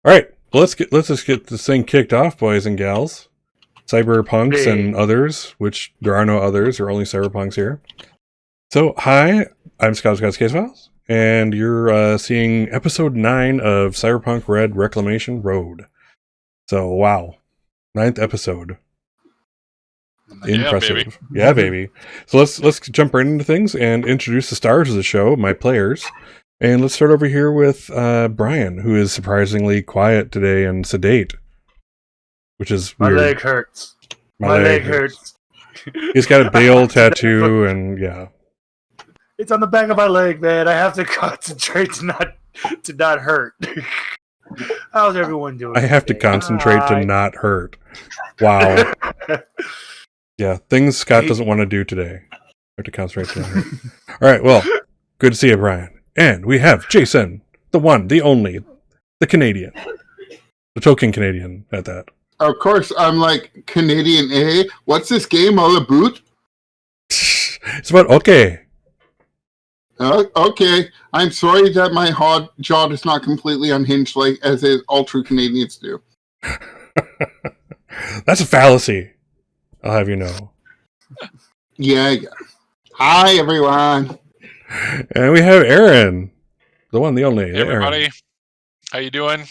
All right, let's just get this thing kicked off, boys and gals. Cyberpunks and others, which there are no others, there are only Cyberpunks here. So, hi, I'm Scott's Case Files, and you're seeing episode 9 of Cyberpunk Red Reclamation Road. So, wow, 9th episode. Impressive. Yeah, baby. So let's jump right into things and introduce the stars of the show, my players. And let's start over here with Brian, who is surprisingly quiet today and sedate. Which is weird. My leg hurts. My leg hurts. He's got a Bale tattoo, and yeah. It's on the back of my leg, man. I have to concentrate to not hurt. How's everyone doing? I have to concentrate to not hurt. Wow. Yeah, things Scott doesn't want to do today. I have to concentrate to not hurt. All right, well, good to see you, Brian. And we have Jason, the one, the only, the Canadian. The token Canadian at that. Of course, I'm like, Canadian A? What's this game all about? It's about okay. Okay. I'm sorry that my jaw is not completely unhinged like as all true Canadians do. That's a fallacy. I'll have you know. Yeah. Hi, everyone. And we have Aaron, the one, the only. Hey, everybody. Aaron. How you doing?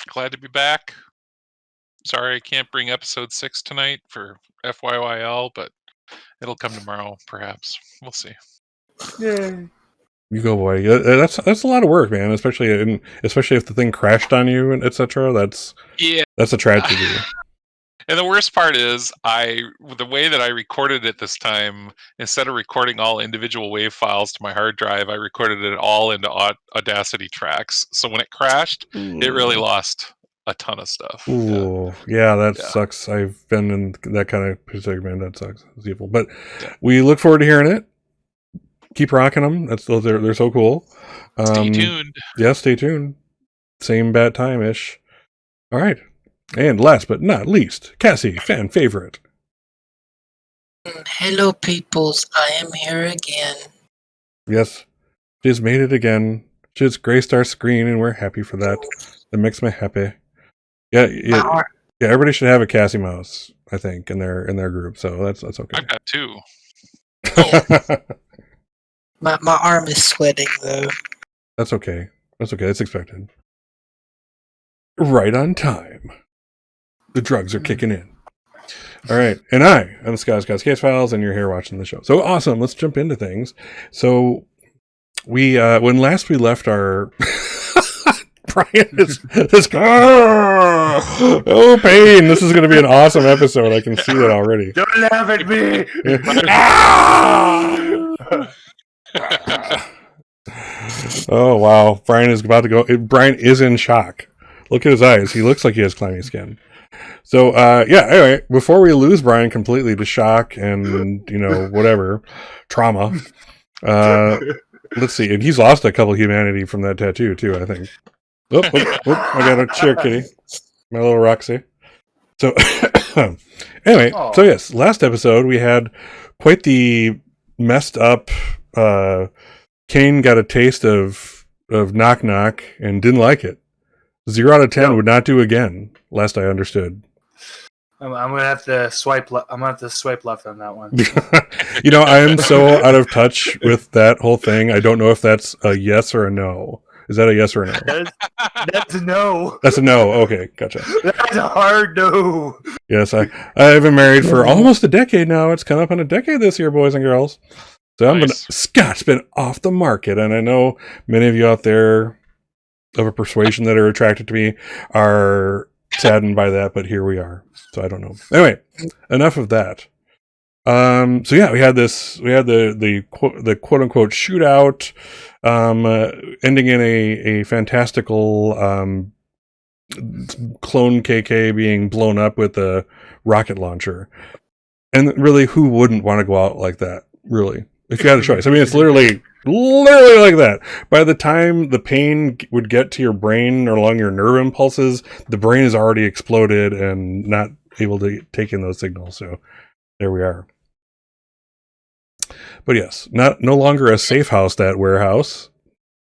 Glad to be back. Sorry I can't bring episode 6 tonight for FYYL, but it'll come tomorrow, perhaps. We'll see. Yeah. You go, boy. That's a lot of work, man. Especially if the thing crashed on you and etc. That's a tragedy. And the worst part is, the way that I recorded it this time, instead of recording all individual WAV files to my hard drive, I recorded it all into Audacity tracks. So when it crashed, it really lost a ton of stuff. Ooh, yeah, that sucks. I've been in that kind of predicament. That sucks. It's evil. But we look forward to hearing it. Keep rocking them. They're so cool. Stay tuned. Yeah, stay tuned. Same bad time-ish. All right. And last but not least, Cassie, fan favorite. Hello, peoples. I am here again. Yes, she's made it again. She's graced our screen, and we're happy for that. That makes me happy. Yeah. Everybody should have a Cassie mouse, I think, in their group. So that's okay. I've got 2. Yeah. my arm is sweating though. That's okay. That's expected. Right on time. The drugs are kicking in. All right. And I'm Scott's Case Files, and you're here watching the show. So awesome. Let's jump into things. So we, when last we left our, Brian is oh, pain. This is going to be an awesome episode. I can see that already. Don't laugh at me. Oh, wow. Brian is about to go. Brian is in shock. Look at his eyes. He looks like he has clammy skin. So, anyway, before we lose Brian completely to shock and, whatever, trauma, let's see. And he's lost a couple humanity from that tattoo, too, I think. I got a cheer kitty. My little Roxy. So, anyway, so yes, last episode we had quite the messed up, Kane got a taste of Knock Knock and didn't like it. 0 out of 10 would not do again, last I understood. I'm gonna have to swipe. I'm gonna have to swipe left on that one. I am so out of touch with that whole thing. I don't know if that's a yes or a no. Is that a yes or a no? That's a no. That's a no. Okay, gotcha. That's a hard no. Yes, I've been married for almost a decade now. It's coming up on a decade this year, boys and girls. So Nice. Scott's been off the market, and I know many of you out there of a persuasion that are attracted to me are saddened by that, but here we are. So I don't know. Anyway, enough of that. So yeah, we had the quote unquote shootout, ending in a fantastical clone KK being blown up with a rocket launcher. And really, who wouldn't want to go out like that? Really, if you had a choice. I mean, it's literally like that. By the time the pain would get to your brain or along your nerve impulses, the brain is already exploded and not able to take in those signals. So there we are. But yes, no longer a safe house, that warehouse.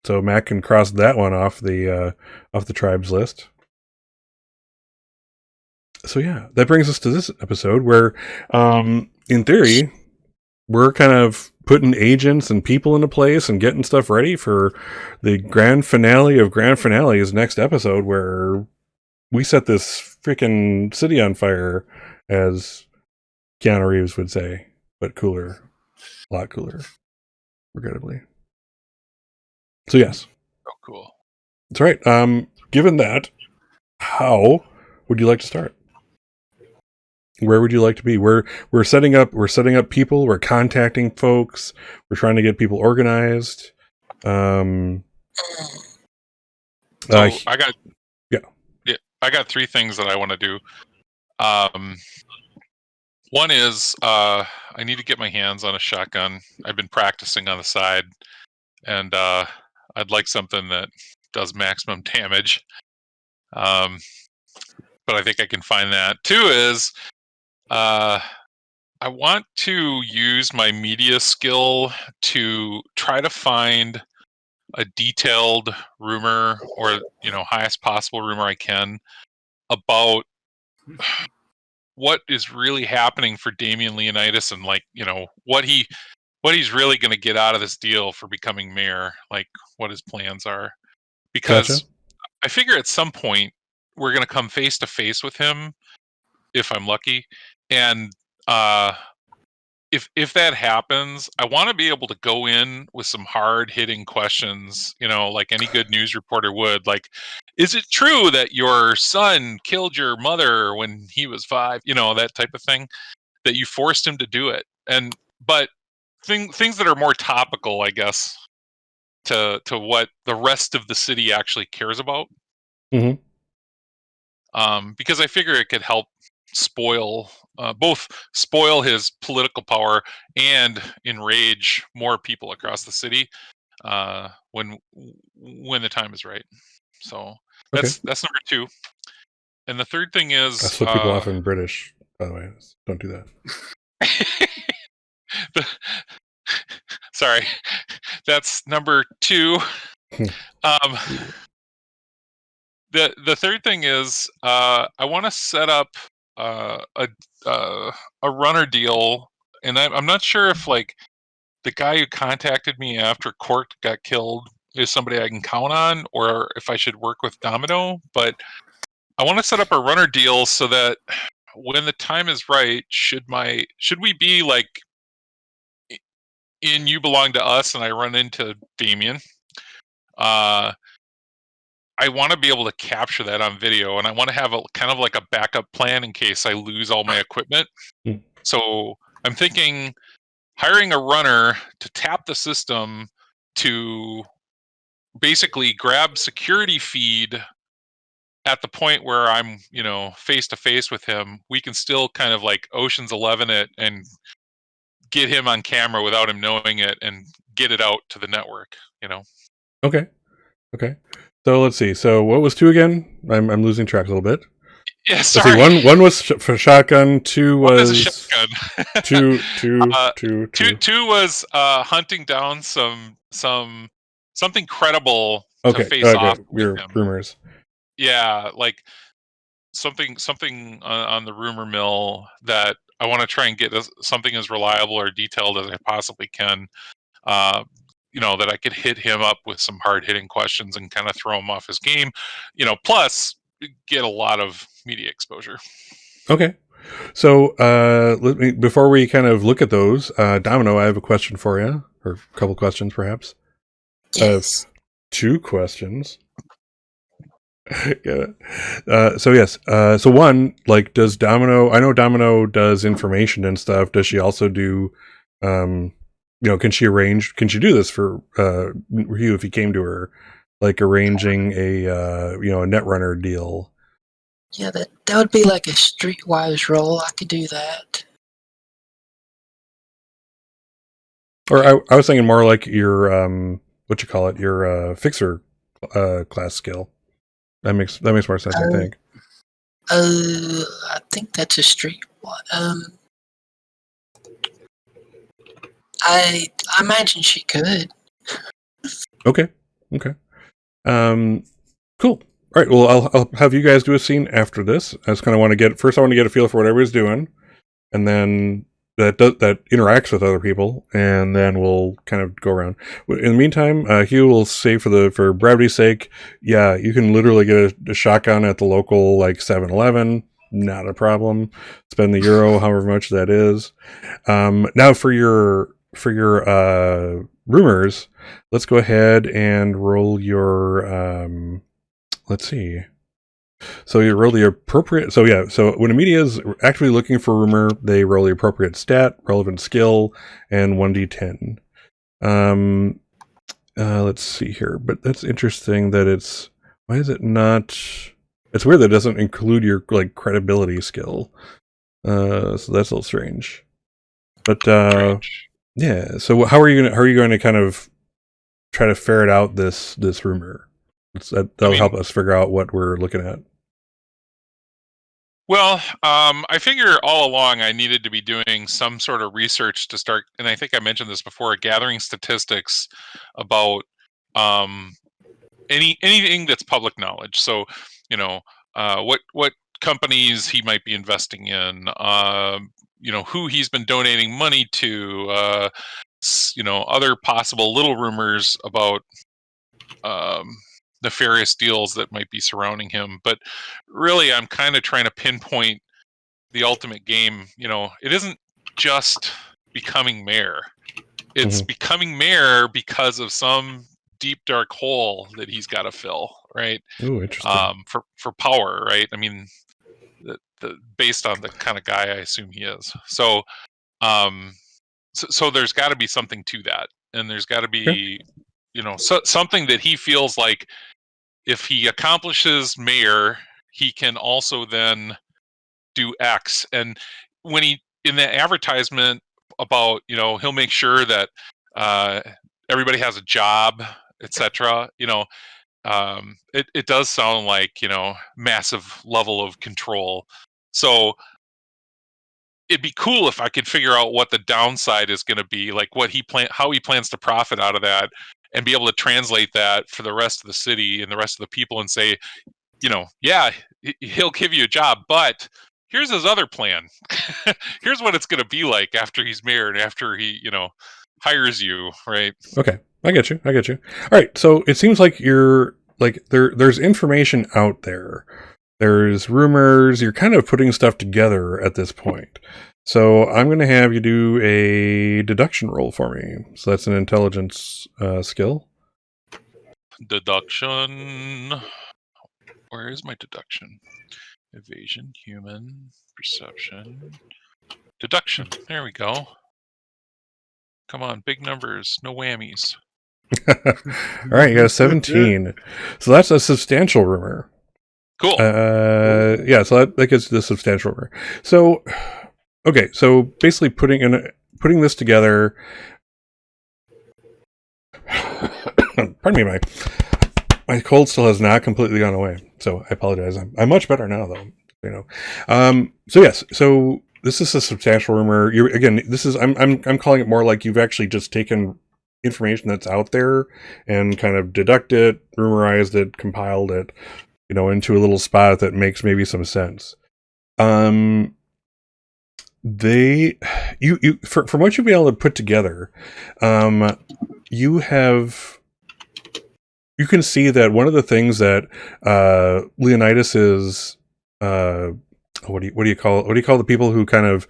So Matt can cross that one off the tribes list. so yeah, that brings us to this episode where, in theory, we're kind of putting agents and people into place and getting stuff ready for the grand finale of grand finales next episode, where we set this freaking city on fire, as Keanu Reeves would say, but cooler, a lot cooler, regrettably. So yes, Oh, cool. that's right. Given that, how would you like to start? Where would you like to be? We're setting up people, we're contacting folks, we're trying to get people organized. So I got I got three things that I want to do. One is I need to get my hands on a shotgun. I've been practicing on the side, and I'd like something that does maximum damage. But I think I can find that. Two is I want to use my media skill to try to find a detailed rumor, or highest possible rumor I can, about what is really happening for Damien Leonidas, and what he's really going to get out of this deal for becoming mayor, like what his plans are. Because Gotcha. I figure at some point we're going to come face to face with him, if I'm lucky, and if that happens, I want to be able to go in with some hard hitting questions, like any good news reporter would. Like, is it true that your son killed your mother when he was 5? That type of thing, that you forced him to do it. But things that are more topical, I guess, to what the rest of the city actually cares about. Mm-hmm. Because I figure it could help both spoil his political power and enrage more people across the city when the time is right. So that's number 2. And the third thing I is slip people off in British, by the way. Don't do that. Sorry, that's number 2. The third thing is I want to set up a runner deal, and I'm not sure if the guy who contacted me after Court got killed is somebody I can count on, or if I should work with Domino. But I want to set up a runner deal so that when the time is right, should we be in You Belong to Us and I run into Damien, I want to be able to capture that on video, and I want to have a kind of like a backup plan in case I lose all my equipment. Mm. So I'm thinking hiring a runner to tap the system to basically grab security feed at the point where I'm, face to face with him. We can still kind of like Ocean's 11 it and get him on camera without him knowing it and get it out to the network, Okay. So let's see. So what was 2 again? I'm losing track a little bit. Yeah, Let's sorry. see. One was for shotgun. 2 was a shotgun. two. 2 was hunting down something credible to face off with Your him. rumors. Yeah, like something on the rumor mill that I want to try and get something as reliable or detailed as I possibly can. That I could hit him up with some hard hitting questions and kind of throw him off his game. Plus get a lot of media exposure. Okay. So before we kind of look at those, Domino, I have a question for you, or a couple questions perhaps. Yes. 2 questions. Yeah. So yes. So one, does Domino? I know Domino does information and stuff. Does she also do? Can she arrange? Can she do this for Hugh if he came to her, arranging a a netrunner deal? Yeah, that would be like a streetwise role. I could do that. Or I was thinking more like your what you call it, your fixer class skill. That makes more sense, I think. I think that's a street one. I imagine she could. Okay. Cool. right. Well, I'll have you guys do a scene after this. I just kind of want to get first. I want to get a feel for what everybody's doing, and then that interacts with other people, and then we'll kind of go around. In the meantime, Hugh will say for brevity's sake, yeah, you can literally get a shotgun at the local like 7-Eleven. Not a problem. Spend the euro, however much that is. Now for your rumors, let's go ahead and roll your let's see. So you roll the appropriate. So yeah. So when a media is actively looking for a rumor, they roll the appropriate stat, relevant skill, and 1d10. Let's see here. But that's interesting that it's. Why is it not? It's weird that it doesn't include your like credibility skill. So that's a little strange. But yeah. So how are you going to kind of try to ferret out this rumor? That'll help us figure out what we're looking at. Well, I figure all along I needed to be doing some sort of research to start, and I think I mentioned this before, gathering statistics about anything that's public knowledge. So, what companies he might be investing in, who he's been donating money to, other possible little rumors about nefarious deals that might be surrounding him. But really, I'm kind of trying to pinpoint the ultimate game. It isn't just becoming mayor. It's becoming mayor because of some deep dark hole that he's got to fill, right? Ooh, interesting. For power, right? I mean, based on the kind of guy I assume he is. So there's got to be something to that, and there's got to be something that he feels like if he accomplishes mayor, he can also then do X. And when he in the advertisement about he'll make sure that everybody has a job, etc. It does sound like massive level of control. So it'd be cool if I could figure out what the downside is going to be, like how he plans to profit out of that, and be able to translate that for the rest of the city and the rest of the people and say, yeah, he'll give you a job, but here's his other plan. Here's what it's going to be like after he's mayor and after he, hires you, right? Okay. I get you. All right. So it seems like you're like there's information out there. There's rumors. You're kind of putting stuff together at this point. So I'm going to have you do a deduction roll for me. So that's an intelligence skill. Deduction. Where is my deduction? Evasion, human, perception, deduction. There we go. Come on, big numbers, no whammies. All right, you got a 17. So that's a substantial rumor. Cool. Yeah, so that gets the substantial rumor. So, okay, so basically putting this together. Pardon me, my cold still has not completely gone away, so I apologize. I'm much better now, though. So yes, so this is a substantial rumor. I'm calling it more like you've actually just taken information that's out there and kind of deducted it, rumorized it, compiled it, into a little spot that makes maybe some sense. From what you've been able to put together, you can see that one of the things that Leonidas is what do you call the people who kind of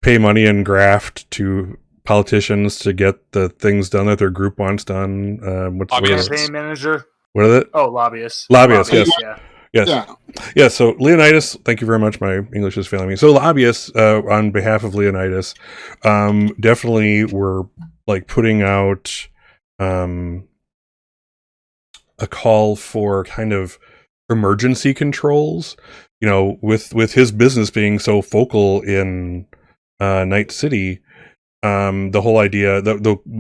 pay money and graft to politicians to get the things done that their group wants done? Campaign manager. What are they? Oh, lobbyists. Lobbyists, yes. Yeah. Yes. So Leonidas, thank you very much. My English is failing me. So lobbyists, on behalf of Leonidas, definitely were like putting out a call for kind of emergency controls. With his business being so focal in Night City, the whole idea,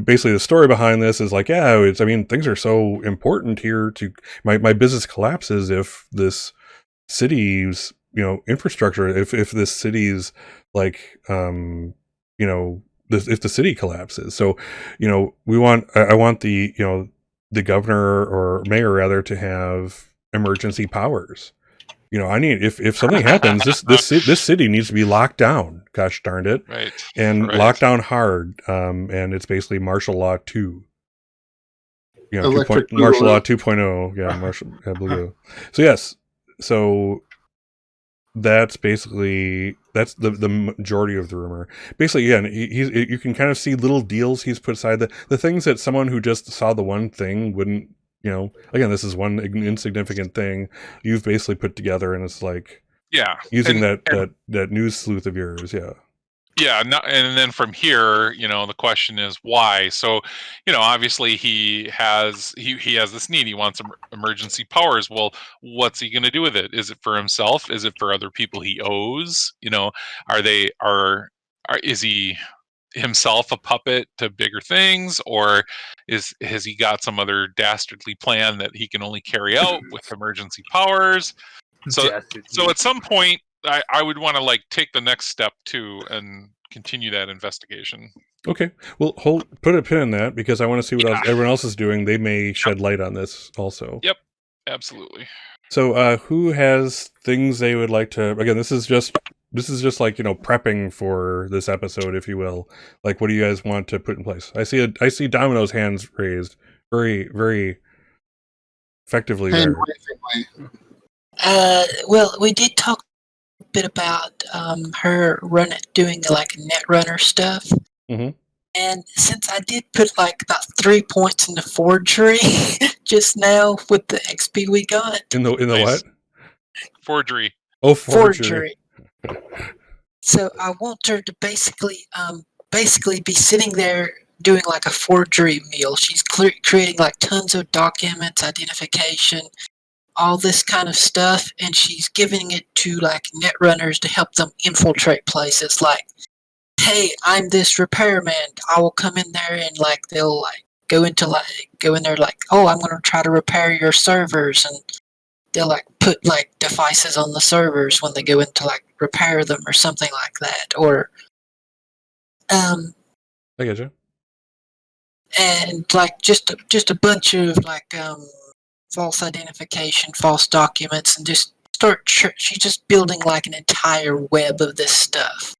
basically the story behind this is like, things are so important here to my business collapses if this city's, infrastructure, if this city's like, if the city collapses. So, I want the governor or mayor rather to have emergency powers. You know, I need if something happens, this city needs to be locked down. Gosh darn it, Right. and Right. locked down hard. And it's basically martial law 2. You know, martial law 2.0. Yeah, martial blue. So yes, so that's basically the majority of the rumor. Basically, yeah, he's you can kind of see little deals he's put aside, the things that someone who just saw the one thing wouldn't. You know, again, this is one insignificant thing you've basically put together, and it's like, Yeah. using that news sleuth of yours, yeah. Yeah, and then from here, the question is why. So, obviously he has this need. He wants emergency powers. Well, what's he going to do with it? Is it for himself? Is it for other people he owes? Is he himself a puppet to bigger things, or has he got some other dastardly plan that he can only carry out with emergency powers? So at some point, I would want to take the next step too and continue that investigation. Okay, well, put a pin in that, because I want to see what else everyone else is doing. They may shed light on this also. Yep, absolutely. So, who has things they would like to? Again, this is just like, prepping for this episode, if you will. Like, what do you guys want to put in place? I see Domino's hands raised, very, very effectively there. Well, we did talk a bit about her doing netrunner stuff. Mm-hmm. And since I did put about 3 points into forgery just now with the XP we got. In the what? Forgery. Oh, forgery. So I want her to basically be sitting there doing a forgery meal. She's creating tons of documents, identification, all this kind of stuff, and she's giving it to netrunners to help them infiltrate places. Hey, I'm this repairman. I will come in there and they'll go in there oh, I'm gonna try to repair your servers, and they'll put devices on the servers when they go in to repair them or something like that. Or I get you. And just a bunch of false identification, false documents, and just she's just building an entire web of this stuff.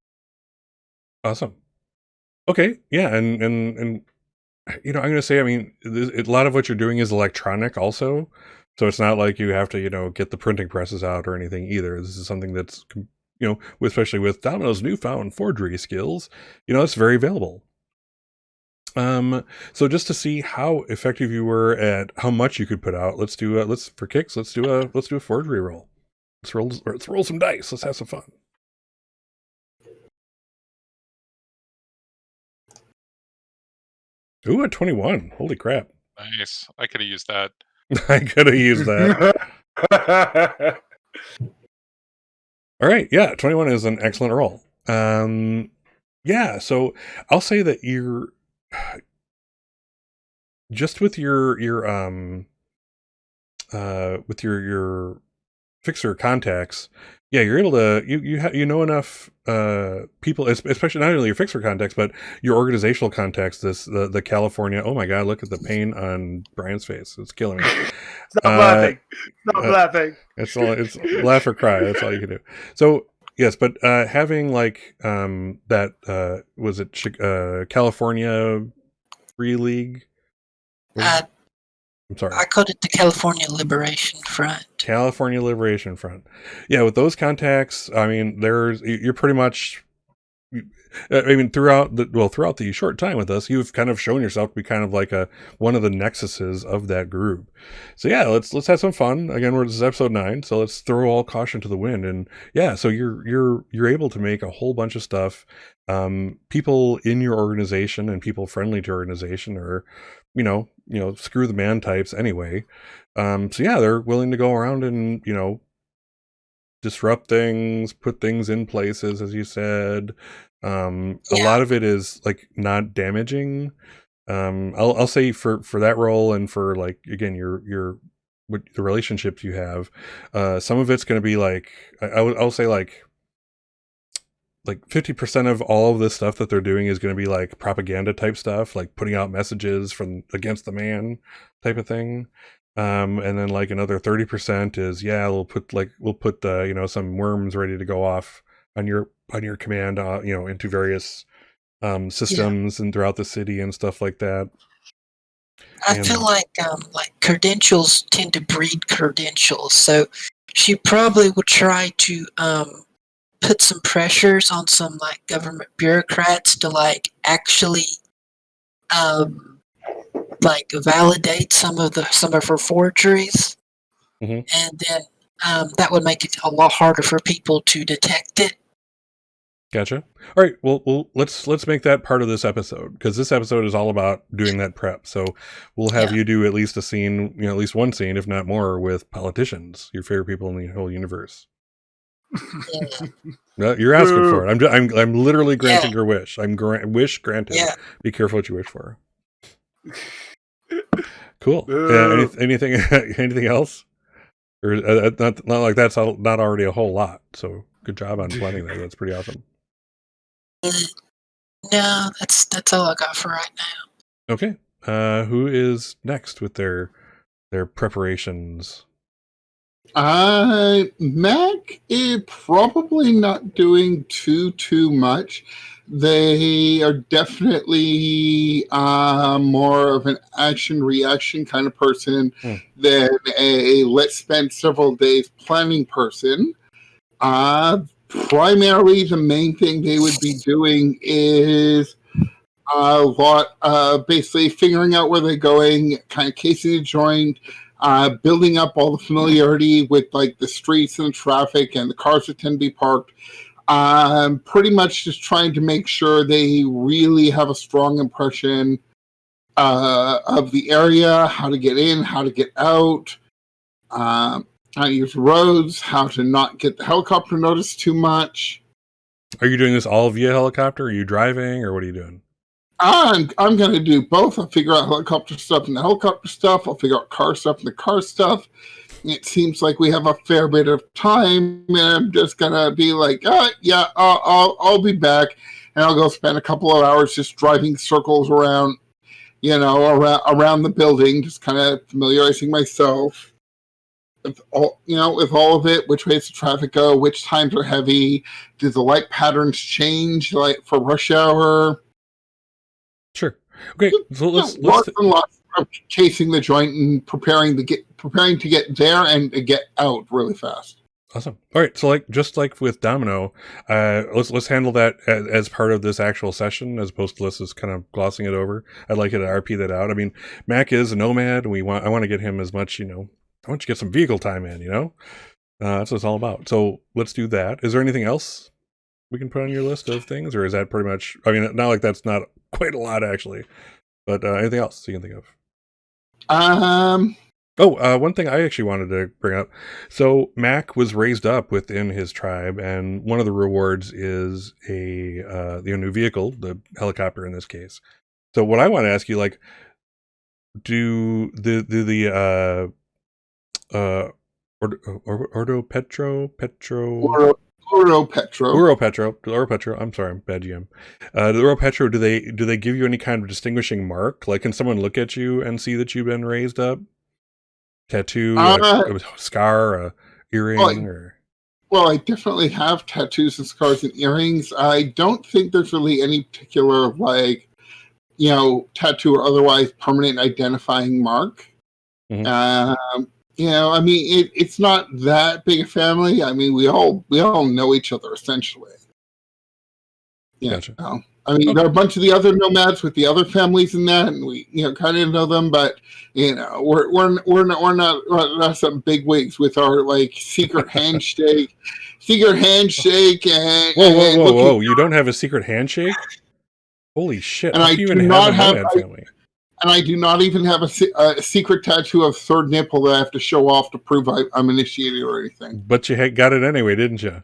Awesome. Okay, yeah, and I'm going to say, I mean, a lot of what you're doing is electronic also, so it's not like you have to, get the printing presses out or anything either. This is something that's, especially with Domino's newfound forgery skills, it's very available. So just to see how effective you were at how much you could put out, let's do a forgery roll. Let's roll some dice. Let's have some fun. Ooh, a 21. Holy crap. Nice. I could have used that. I could have used that. All right. Yeah, 21 is an excellent roll. Yeah, so I'll say that you're just with your fixer contacts. Yeah, you're able to you know enough people, especially not only your fixer contacts, but your organizational contacts. The California. Oh my God! Look at the pain on Brian's face. It's killing me. Stop laughing. Stop laughing. It's laugh or cry. That's all you can do. So yes, but having that was it California Free League? I'm sorry. I called it the California Liberation Front. California Liberation Front. Yeah, with those contacts, I mean, you're pretty much. I mean, throughout the short time with us, you've kind of shown yourself to be kind of one of the nexuses of that group. So yeah, let's have some fun. Again, this is episode 9, so let's throw all caution to the wind. And yeah, so you're able to make a whole bunch of stuff. People in your organization and people friendly to your organization are, screw the man types anyway. So yeah, they're willing to go around and, disrupt things, put things in places, as you said. A lot of it is not damaging. I'll say for that role, and for again, your the relationships you have, some of it's going to be I'll say 50% of all of this stuff that they're doing is going to be propaganda type stuff, putting out messages from against the man type of thing. And then like another 30% is we'll put some worms ready to go off on your command, into various systems and throughout the city and stuff like that. I feel like credentials tend to breed credentials, so she probably would try to put some pressures on some like government bureaucrats to like actually like validate some of her forgeries, Mhm. and then that would make it a lot harder for people to detect it. Gotcha. All right. Well, let's make that part of this episode, because this episode is all about doing that prep. So we'll have you do at least a scene, at least one scene, if not more, with politicians, your favorite people in the whole universe. Yeah. No, you're asking for it. I'm literally granting your wish. Wish granted. Yeah. Be careful what you wish for. Cool. Anything else? Or not like that's not already a whole lot. So good job on planning that. That's pretty awesome. No, that's all I got for right now. Okay. Who is next with their preparations? Mac is probably not doing too much. They are definitely more of an action reaction kind of person than a let's spend several days planning person. Primarily, the main thing they would be doing is a lot, basically figuring out where they're going, kind of casing the joint, building up all the familiarity with like the streets and the traffic and the cars that tend to be parked. Pretty much just trying to make sure they really have a strong impression of the area, how to get in, how to get out, how to use roads, how to not get the helicopter noticed too much. Are you doing this all via helicopter? Are you driving, or what are you doing? I'm going to do both. I'll figure out helicopter stuff and the helicopter stuff. I'll figure out car stuff and the car stuff. It seems like we have a fair bit of time, and I'm just going to be like, I'll be back, and I'll go spend a couple of hours just driving circles around, around the building, just kind of familiarizing myself with all of it. Which ways the traffic go? Which times are heavy? Do the light patterns change, like for rush hour? Sure. Okay, so let's lots and lots of chasing the joint and preparing to get there and to get out really fast. Awesome. All right, so just like with Domino, let's handle that as part of this actual session, as opposed to us just kind of glossing it over. I'd like you to RP that out. I mean, Mac is a nomad, and I want to get him as much, I want to get some vehicle time in. That's what it's all about. So let's do that. Is there anything else we can put on your list of things, or is that pretty much? I mean, not like that's not quite a lot actually, but anything else you can think of? One thing I actually wanted to bring up. So Mac was raised up within his tribe, and one of the rewards is a new vehicle, the helicopter in this case. So what I want to ask you, like, do the Ordo Petro. Oro Petro. I'm sorry, I'm bad GM. The Oro Petro, do they give you any kind of distinguishing mark? Like, can someone look at you and see that you've been raised up? Tattoo, a scar, a earring, Well, I definitely have tattoos and scars and earrings. I don't think there's really any particular tattoo or otherwise permanent identifying mark. Mm-hmm. I mean, it's not that big a family. I mean, we all know each other essentially. Gotcha. I mean, there are a bunch of the other nomads with the other families in that, and we kind of know them, but we're not some big wigs with our secret handshake, and whoa! You don't have a secret handshake? Holy shit! And I do even have a nomad family. And I do not even have a secret tattoo of third nipple that I have to show off to prove I'm initiated or anything. But you got it anyway, didn't you?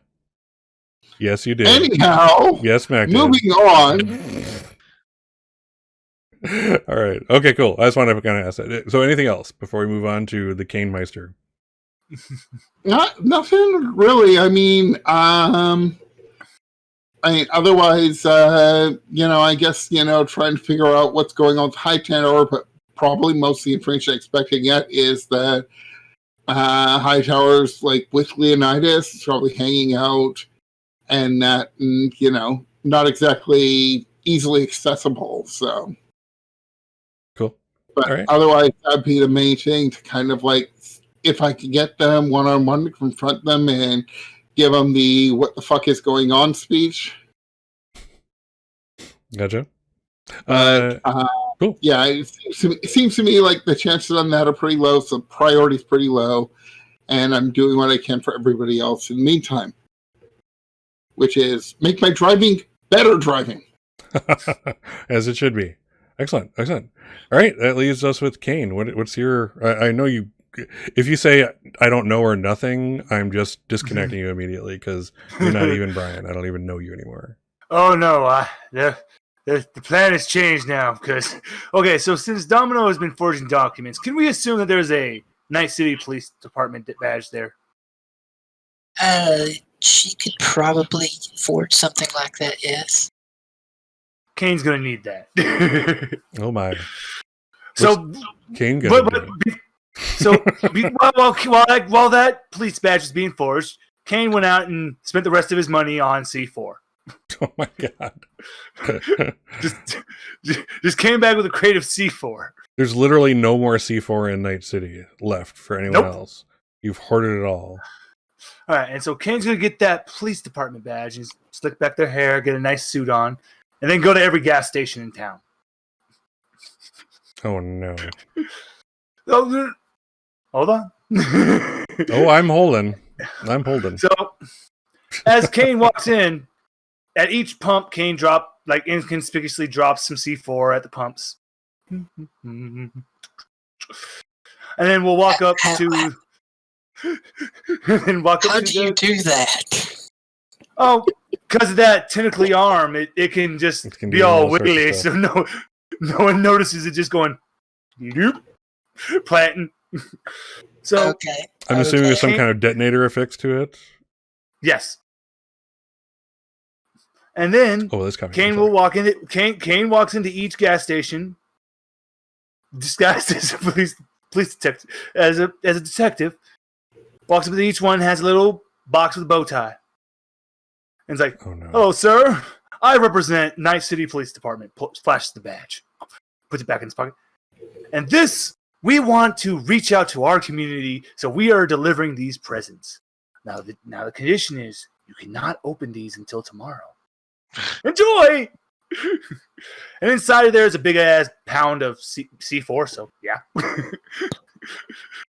Yes, you did. Anyhow, yes, Mac. Moving on. All right. Okay, cool. I just wanted to kind of ask that. So, anything else before we move on to the Cane Meister? Nothing really. I mean, otherwise, I guess, trying to figure out what's going on with High Tower, but probably most of the information I expect to get is that Hightower's like with Leonidas, probably hanging out, and that not exactly easily accessible. So Cool. but All right. otherwise, that'd be the main thing to kind of like, if I could get them one-on-one to confront them and give them the "what the fuck is going on" speech. Gotcha. Cool. Yeah, it seems to me like the chances on that are pretty low, so priority's pretty low, and I'm doing what I can for everybody else in the meantime, which is make my driving better driving. As it should be. Excellent. All right, that leaves us with Kane. What's your? I know you. If you say I don't know or nothing, I'm just disconnecting you immediately because you're not even Brian. I don't even know you anymore. Oh no, the plan has changed now because so since Domino has been forging documents, can we assume that there's a Night City Police Department badge there? She could probably forge something like that, yes. Kane's gonna need that. Oh my! So Kane gonna while that police badge is being forged, Kane went out and spent the rest of his money on C4. Oh my god! just came back with a crate of C4. There's literally no more C4 in Night City left for anyone else. You've hoarded it all. All right, and so Kane's gonna get that police department badge and slick back their hair, get a nice suit on, and then go to every gas station in town. Oh no! Oh, hold on. Oh, I'm holding. So, as Kane walks in, at each pump, Kane inconspicuously drops some C4 at the pumps. And then we'll walk up to... How do you do that? Oh, because of that tentacly arm, it can just be all wiggly, so no one notices it just going... planting. So, okay. I'm assuming there's some kind of detonator affixed to it. Yes. And then Kane will walk into Kane walks into each gas station, disguised as a police detective, as a detective. Walks up to each one, has a little box with a bow tie, and it's like, "Hello, sir. I represent Night City Police Department." Flashes the badge, puts it back in his pocket, and we want to reach out to our community, so we are delivering these presents. Now the condition is you cannot open these until tomorrow. Enjoy! And inside of there is a big ass pound of C4, so yeah.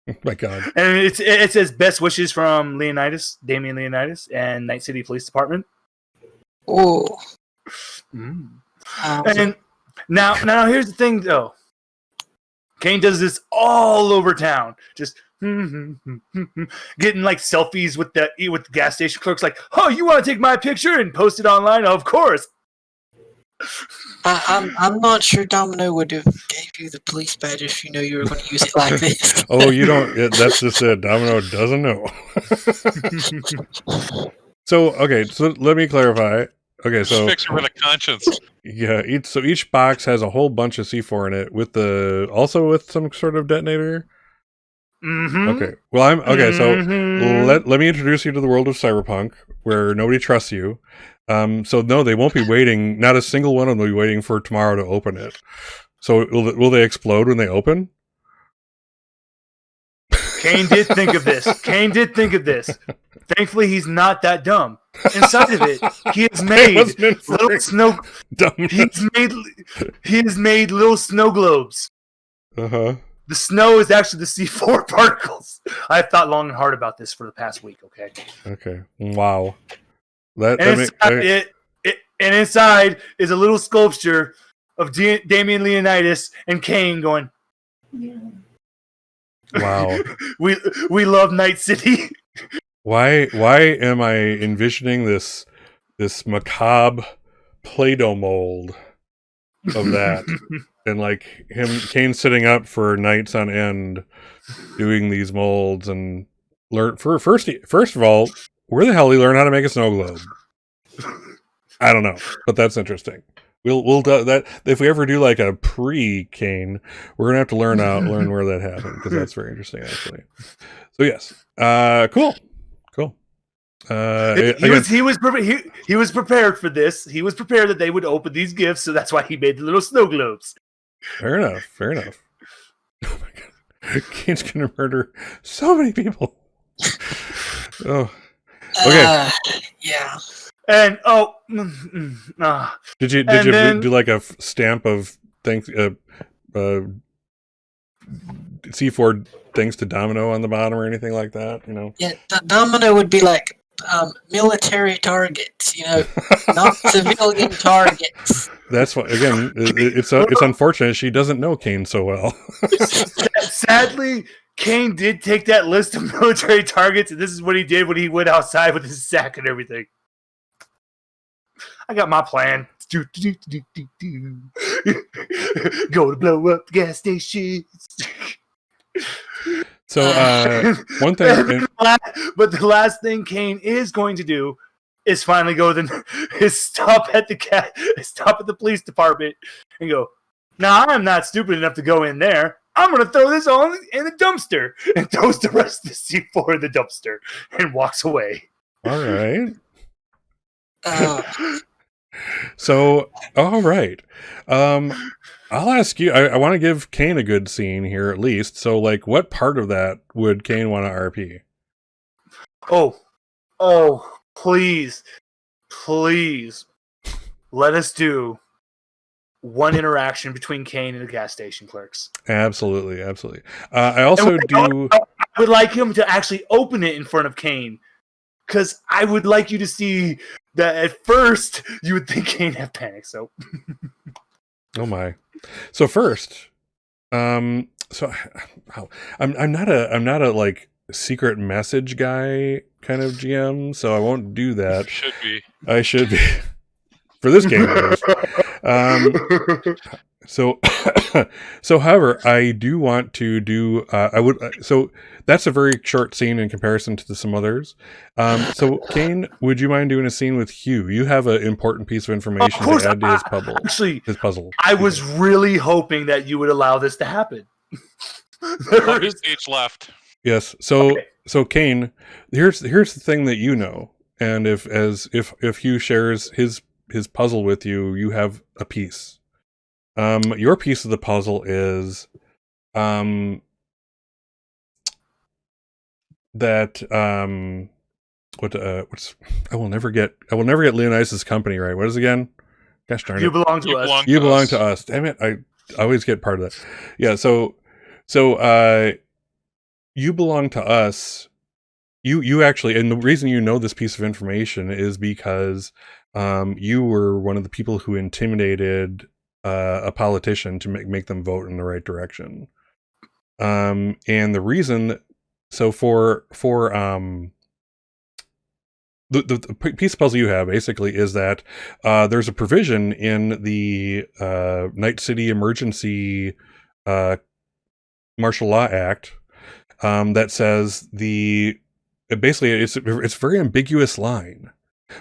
Oh my god. And it says best wishes from Damien Leonidas, and Night City Police Department. Oh. And now here's the thing though. Kane does this all over town, just getting like selfies with the gas station clerks, like, "Oh, you want to take my picture and post it online?" Of course. I'm not sure Domino would have gave you the police badge if you know you were going to use it like this. Oh, you don't. That's just it. Domino doesn't know. So let me clarify. Okay, so picture with a conscience. Yeah, each box has a whole bunch of C4 in it, with some sort of detonator. Mm-hmm. Okay. Well, so let me introduce you to the world of Cyberpunk, where nobody trusts you. So no, they won't be waiting. Not a single one of them will be waiting for tomorrow to open it. So will they explode when they open? Kane did think of this. Thankfully, he's not that dumb. Inside of it, he has made little snow. He has made little snow globes. Uh-huh. The snow is actually the C4 particles. I've thought long and hard about this for the past week. Okay. Wow. Inside is a little sculpture of Damien Leonidas and Kane going. Wow. We love Night City. Why am I envisioning this macabre Play-Doh mold of that, and like Kane sitting up for nights on end doing these molds and first of all, where the hell did he learn how to make a snow globe? I don't know, but that's interesting. We'll do that if we ever do like a pre-Kane. We're gonna have to learn where that happened, because that's very interesting, actually. So yes, cool. He was prepared for this. He was prepared that they would open these gifts, so that's why he made the little snow globes. Fair enough. Oh my god, Kane's gonna murder so many people. Oh, okay. Yeah. And did you do like a stamp of thanks C4 thanks to Domino on the bottom or anything like that? You know. Yeah, the Domino would be like military targets, not civilian targets. That's what. Again, it's unfortunate she doesn't know Kane so well. Sadly, Kane did take that list of military targets, and this is what he did when he went outside with his sack and everything. I got my plan. Go to blow up the gas station. So one thing, but the last thing Kane is going to do is finally go is stop at the police department and go, "Nah, I'm not stupid enough to go in there. I'm going to throw this all in the dumpster," and throws the rest of the C4 in the dumpster and walks away. All right. So, all right. I'll ask you, I want to give Kane a good scene here at least. So, like, what part of that would Kane want to RP? Oh, please let us do one interaction between Kane and the gas station clerks. Absolutely. I also I would like him to actually open it in front of Kane, because I would like you to see that at first you would think Kane had panic. So, oh my. So first, I'm not a like secret message guy kind of GM, so I won't do that. I should be for this game. So however, I do want to do. So that's a very short scene in comparison to some others. So Kane, would you mind doing a scene with Hugh? You have an important piece of information to add to his puzzle. Actually, his puzzle. I was really hoping that you would allow this to happen. There is stage left. Yes. So Kane, here's the thing that you know, and if Hugh shares his puzzle with you, you have a piece. Your piece of the puzzle is that what's I will never get Leonidas' company right. What is it again? Gosh darn it. You belong to us. You belong to us. Damn it. I always get part of that. Yeah, so you belong to us. You actually, and the reason you know this piece of information is because you were one of the people who intimidated a politician to make them vote in the right direction. And the reason, so for the piece of puzzle you have basically is that there's a provision in the Night City Emergency Martial Law Act that says basically it's a very ambiguous line,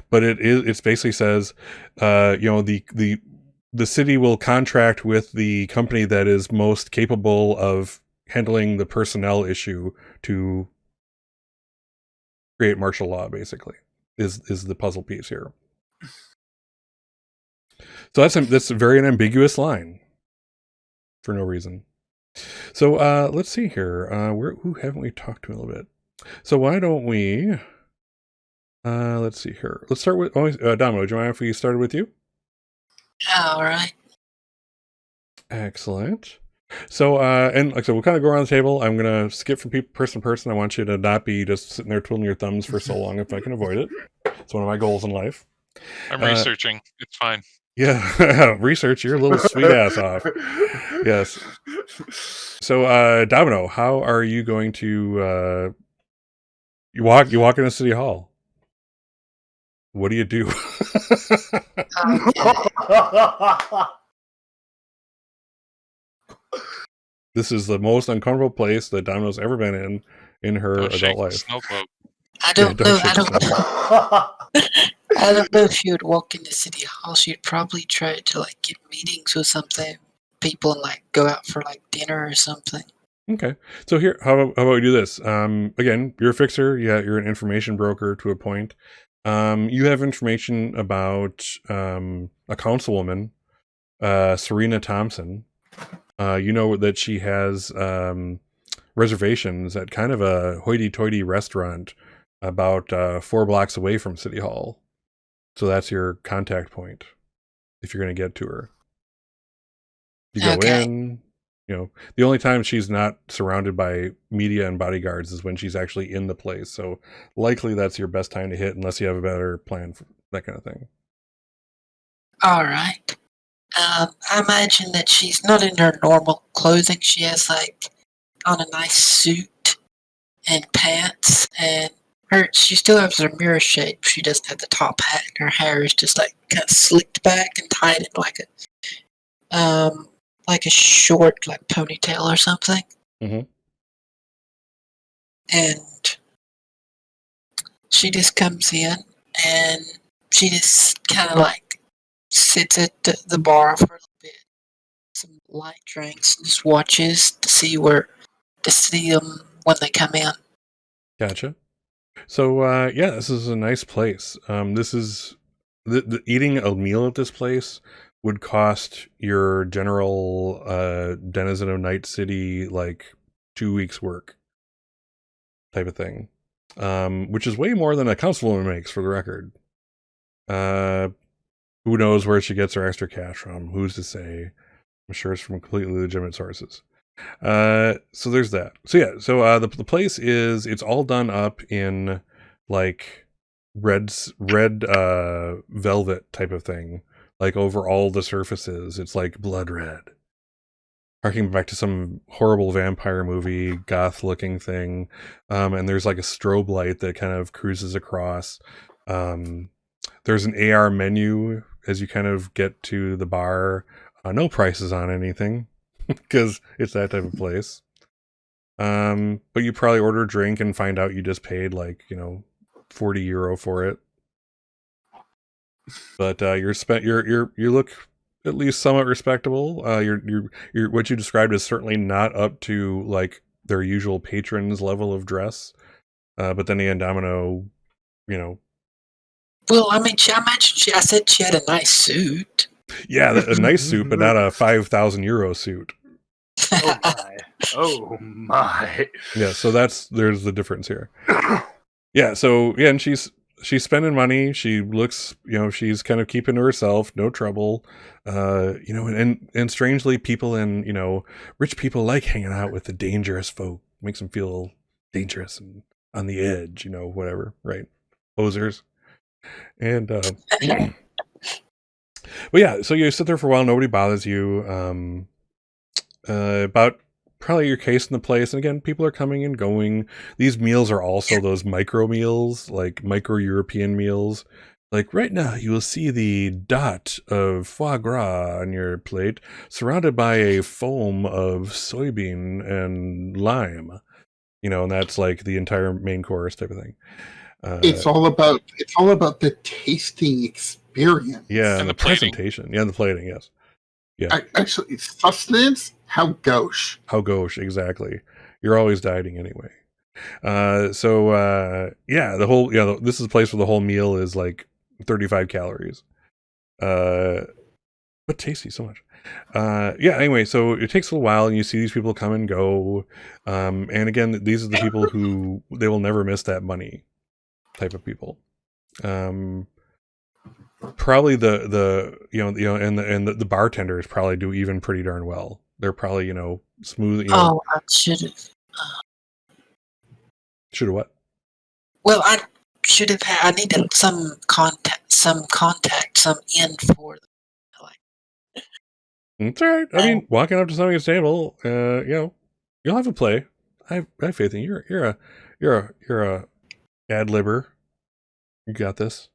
but it basically says the city will contract with the company that is most capable of handling the personnel issue to create martial law, basically, is the puzzle piece here. So that's a very ambiguous line for no reason. So let's see here. Who haven't we talked to a little bit? So why don't we let's see here. Let's start with Domino. Do you mind if we started with you? All right. Excellent. So, and like I said, we'll kind of go around the table. I'm going to skip from person to person. I want you to not be just sitting there twiddling your thumbs for so long if I can avoid it. It's one of my goals in life. I'm researching. It's fine. Yeah, research your little sweet ass off. Yes. So, Domino, how are you going to, you walk into City Hall. What do you do? This is the most uncomfortable place that Domino's ever been in her adult life. I don't know. I don't know if she would walk into City Hall. She'd probably try to like get meetings with something people and like go out for like dinner or something. Okay. So here, how about we do this? Again, you're a fixer. Yeah, you're an information broker to a point. You have information about a councilwoman, Serena Thompson. You know that she has reservations at kind of a hoity-toity restaurant about 4 blocks away from City Hall. So that's your contact point if you're going to get to her. You go in. You know, the only time she's not surrounded by media and bodyguards is when she's actually in the place. So likely that's your best time to hit unless you have a better plan for that kind of thing. All right. I imagine that she's not in her normal clothing. She has like on a nice suit and pants, and she still has her mirror shape. She doesn't have the top hat, and her hair is just like kind of slicked back and tied in like a short like ponytail or something. Mm-hmm. And she just comes in and she just kind of like sits at the bar for a little bit, some light drinks, and just watches to see them when they come in. Gotcha. So yeah, this is a nice place. This is the eating a meal at this place would cost your general denizen of Night City like 2 weeks work type of thing, which is way more than a councilwoman makes, for the record. Who knows where she gets her extra cash from? Who's to say? I'm sure it's from completely legitimate sources. So there's that. So yeah, so the place it's all done up in like red velvet type of thing. Like over all the surfaces, it's like blood red. Harking back to some horrible vampire movie, goth-looking thing. And there's like a strobe light that kind of cruises across. There's an AR menu as you kind of get to the bar. No prices on anything, because it's that type of place. But you probably order a drink and find out you just paid like, €40 for it. But you look at least somewhat respectable. You're what you described is certainly not up to like their usual patrons level of dress. But then again, Domino, Well, I mean, I said she had a nice suit. Yeah, a nice suit, but not a €5,000 suit. Oh my! Oh my! Yeah, so there's the difference here. Yeah, so yeah, and she's spending money. She looks, she's kind of keeping to herself, no trouble. And strangely, people in rich people like hanging out with the dangerous folk. Makes them feel dangerous and on the edge, whatever, right? Posers. And but yeah, so you sit there for a while, nobody bothers you. About probably your case in the place, and again, people are coming and going. These meals are also those micro meals, like micro European meals. Like right now, you will see the dot of foie gras on your plate, surrounded by a foam of soybean and lime. And that's like the entire main course type of thing. It's all about the tasting experience. Yeah, And the plating. presentation. Yeah, the plating. Yes. Yeah. Actually, sustenance. How gauche. How gauche, exactly. You're always dieting anyway. This is a place where the whole meal is like 35 calories. But tasty so much. Anyway, so it takes a little while and you see these people come and go. And again, these are the people who they will never miss that money type of people. Probably the bartenders probably do even pretty darn well. They're probably, smooth. Oh, I should have. Should have what? Well, I should have had. I needed some contact, some in for them. It's all right. I mean, walking up to somebody's table, you'll have a play. I have faith in you. You're a ad-libber. You got this.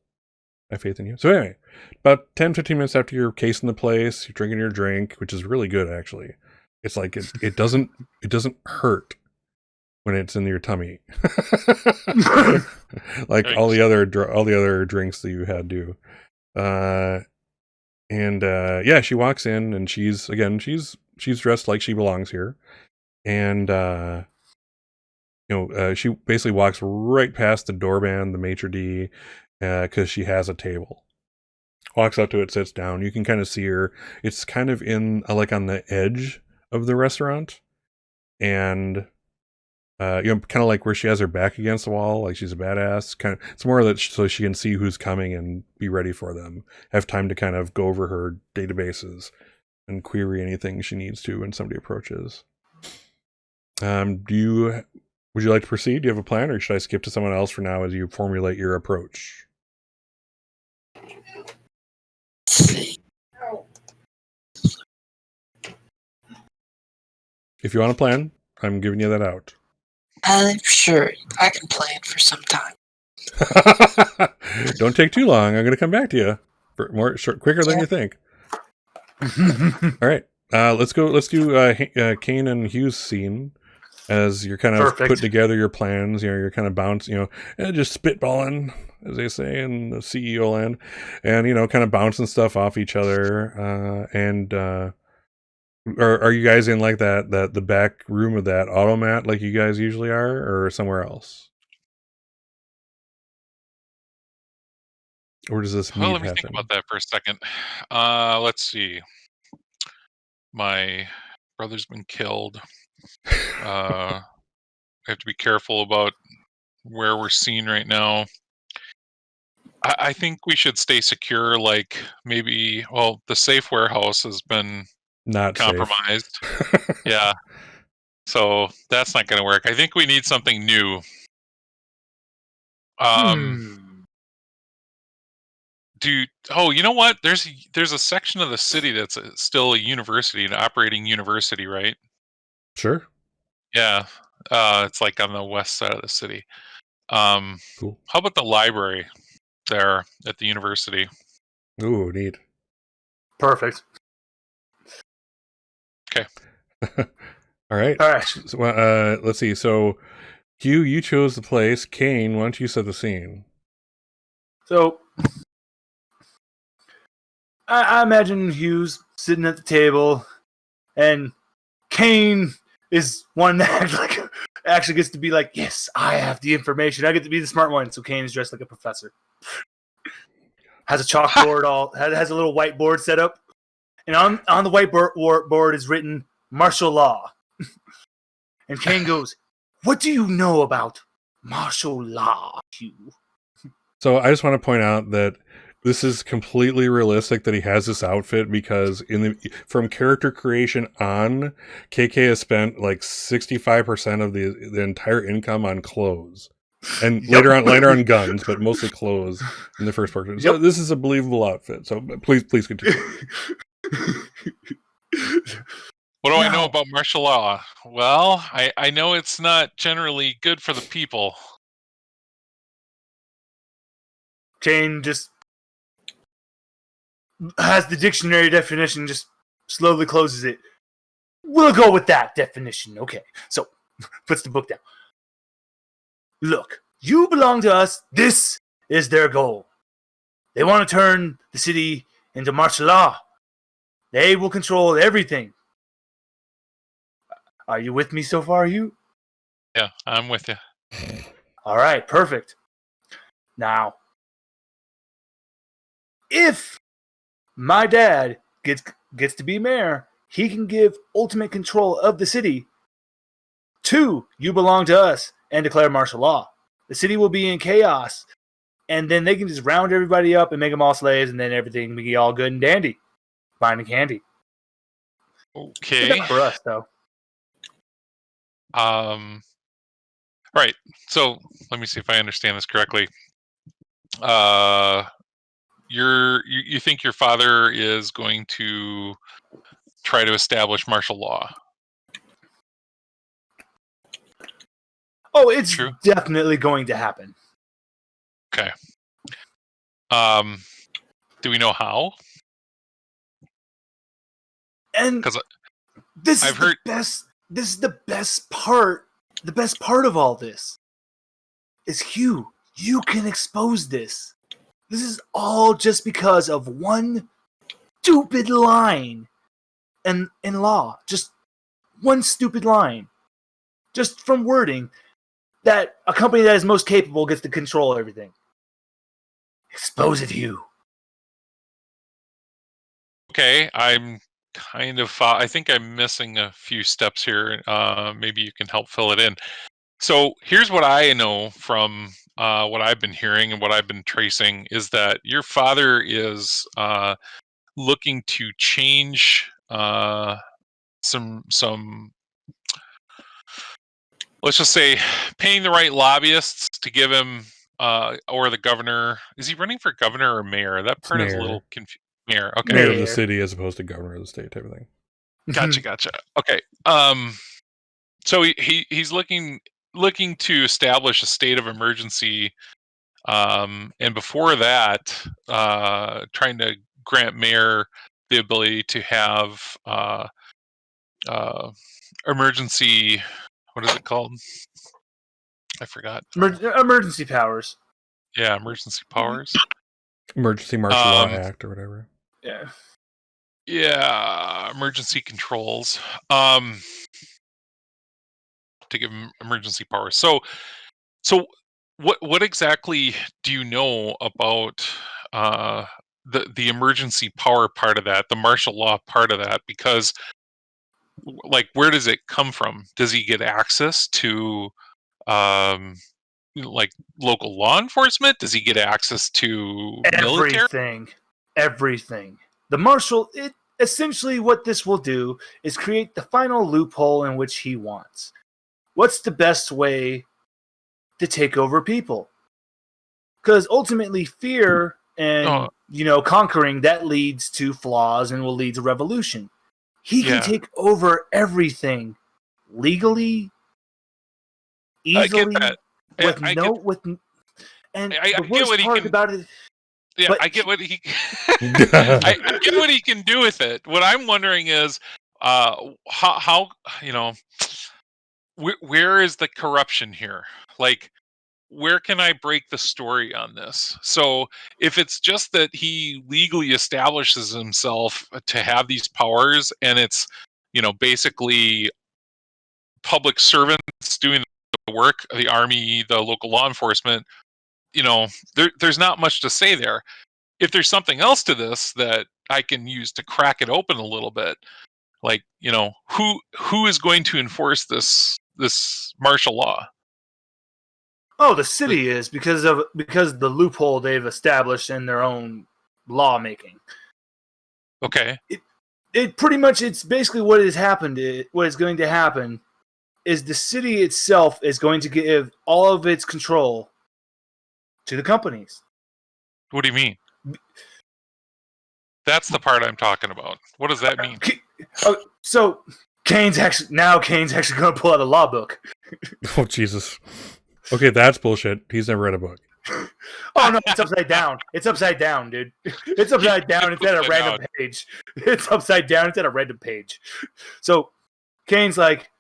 I have faith in you. So anyway, about 10-15 minutes after your case in the place, you're drinking your drink, which is really good actually. It's like it doesn't hurt when it's in your tummy, like all the other drinks that you had do. Yeah, she walks in and she's dressed like she belongs here, and she basically walks right past the doorband, the maitre d', because she has a table. Walks up to it, sits down. You can kind of see her. It's kind of in like on the edge of the restaurant, and kind of like where she has her back against the wall, like she's a badass. Kind of, it's more that so she can see who's coming and be ready for them. Have time to kind of go over her databases and query anything she needs to when somebody approaches. Would you like to proceed? Do you have a plan, or should I skip to someone else for now as you formulate your approach? If you want a plan, I'm giving you that out. Sure, I can plan for some time. Don't take too long. I'm going to come back to you for quicker than you think. All right, let's go. Let's do Kane and Hugh's scene as you're kind of putting together your plans. You're kind of bouncing, just spitballing, as they say in the CEO land, and kind of bouncing stuff off each other. Are you guys in like the back room of that automat like you guys usually are, or somewhere else? Or does this meet let me think about that for a second. Let's see. My brother's been killed. I have to be careful about where we're seen right now. I think we should stay secure. Like maybe, the safe warehouse has been not compromised. Yeah. So that's not going to work. I think we need something new. You know what? There's a section of the city that's still a university, an operating university, right? Sure. Yeah. It's like on the west side of the city. Cool. How about the library there at the university? Ooh, neat. Perfect. Okay. All right. So, let's see. So, Hugh, you chose the place. Kane, why don't you set the scene? So, I imagine Hugh's sitting at the table, and Kane is one that actually gets to be like, yes, I have the information. I get to be the smart one. So Kane is dressed like a professor. Has a chalkboard, has a little whiteboard set up. And on the whiteboard is written martial law. And Kane goes, what do you know about martial law, Hugh? So I just want to point out that this is completely realistic that he has this outfit, because from character creation on, KK has spent like 65% of the entire income on clothes, and later on guns, but mostly clothes in the first part. So this is a believable outfit. So please continue. What do I know about martial law? Well, I know it's not generally good for the people. Kane just has the dictionary definition, just slowly closes it. We'll go with that definition. Okay. So, puts the book down. Look, you belong to us. This is their goal. They want to turn the city into martial law. They will control everything. Are you with me so far, Hugh? Yeah, I'm with you. All right, perfect. Now, if my dad gets to be mayor, he can give ultimate control of the city to You Belong to Us and declare martial law. The city will be in chaos, and then they can just round everybody up and make them all slaves, and then everything will be all good and dandy. Fine and candy. Okay. For us, though. Right. So let me see if I understand this correctly. You think your father is going to try to establish martial law? Oh, it's true. Definitely going to happen. Okay. Do we know how? And because this is the best part the best part of all this is Hugh. You can expose this. This is all just because of one stupid line in law. Just one stupid line. Just from wording that a company that is most capable gets to control everything. Expose it, Hugh. Okay, I'm kind of. I think I'm missing a few steps here. Maybe you can help fill it in. So here's what I know from what I've been hearing and what I've been tracing is that your father is looking to change some. Let's just say paying the right lobbyists to give him or the governor. Is he running for governor or mayor? That part is a little confusing. Mayor. Okay. Mayor of the city as opposed to governor of the state type of thing. Gotcha. Okay. So he's looking to establish a state of emergency, and before that, trying to grant mayor the ability to have emergency. What is it called? I forgot. Emergency powers. Yeah, emergency powers. Emergency Martial Law Act or whatever. Yeah. Yeah, emergency controls. To give him emergency powers. So what exactly do you know about the emergency power part of that, the martial law part of that? Because like, where does it come from? Does he get access to like local law enforcement? Does he get access to military? Everything. The marshal, essentially what this will do is create the final loophole in which he wants. What's the best way to take over people? Because ultimately fear and conquering, that leads to flaws and will lead to revolution. He can take over everything legally, easily, I get I get what he can do with it. What I'm wondering is how where is the corruption here? Like, where can I break the story on this? So if it's just that he legally establishes himself to have these powers, and it's basically public servants doing the work, the army, the local law enforcement, there's not much to say there. If there's something else to this that I can use to crack it open a little bit, like, who is going to enforce this martial law? Oh, the city is because the loophole they've established in their own lawmaking. Okay. It pretty much, it's basically what has happened. What is going to happen is the city itself is going to give all of its control to the companies. What do you mean? That's the part I'm talking about. What does that mean? So Kane's actually going to pull out a law book. Oh, Jesus. Okay, that's bullshit. He's never read a book. Oh, no, it's upside down. It's upside down, dude. It's upside down instead of a random page. It's upside down instead of a random page. So Kane's like,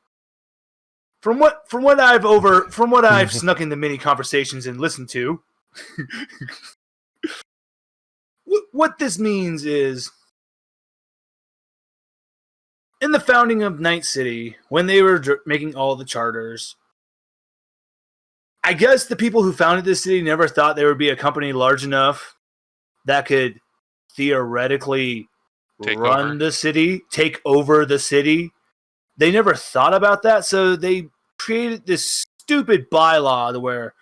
from what I've snuck into many conversations and listened to, what this means is, in the founding of Night City, when they were making all the charters, I guess the people who founded this city never thought there would be a company large enough that could theoretically take over the city. They never thought about that, so they created this stupid bylaw where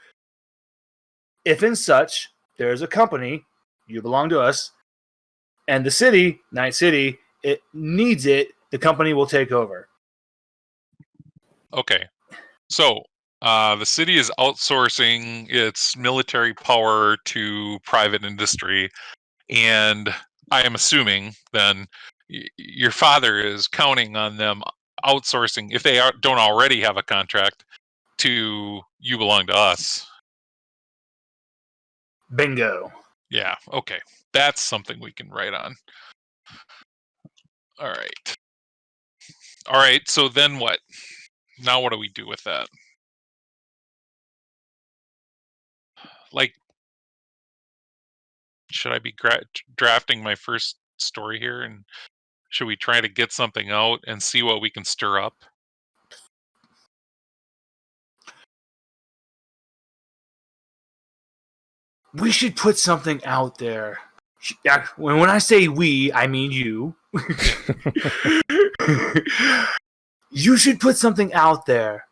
if and such, there's a company, you belong to us, and the city, Night City, it needs it, the company will take over. Okay. So the city is outsourcing its military power to private industry, and I am assuming then your father is counting on them outsourcing, if they don't already have a contract, to You Belong to Us. Bingo. Yeah, okay. That's something we can write on. All right, so then what? Now what do we do with that? should I be drafting my first story here, and should we try to get something out and see what we can stir up? We should put something out there. When I say we, I mean you. You should put something out there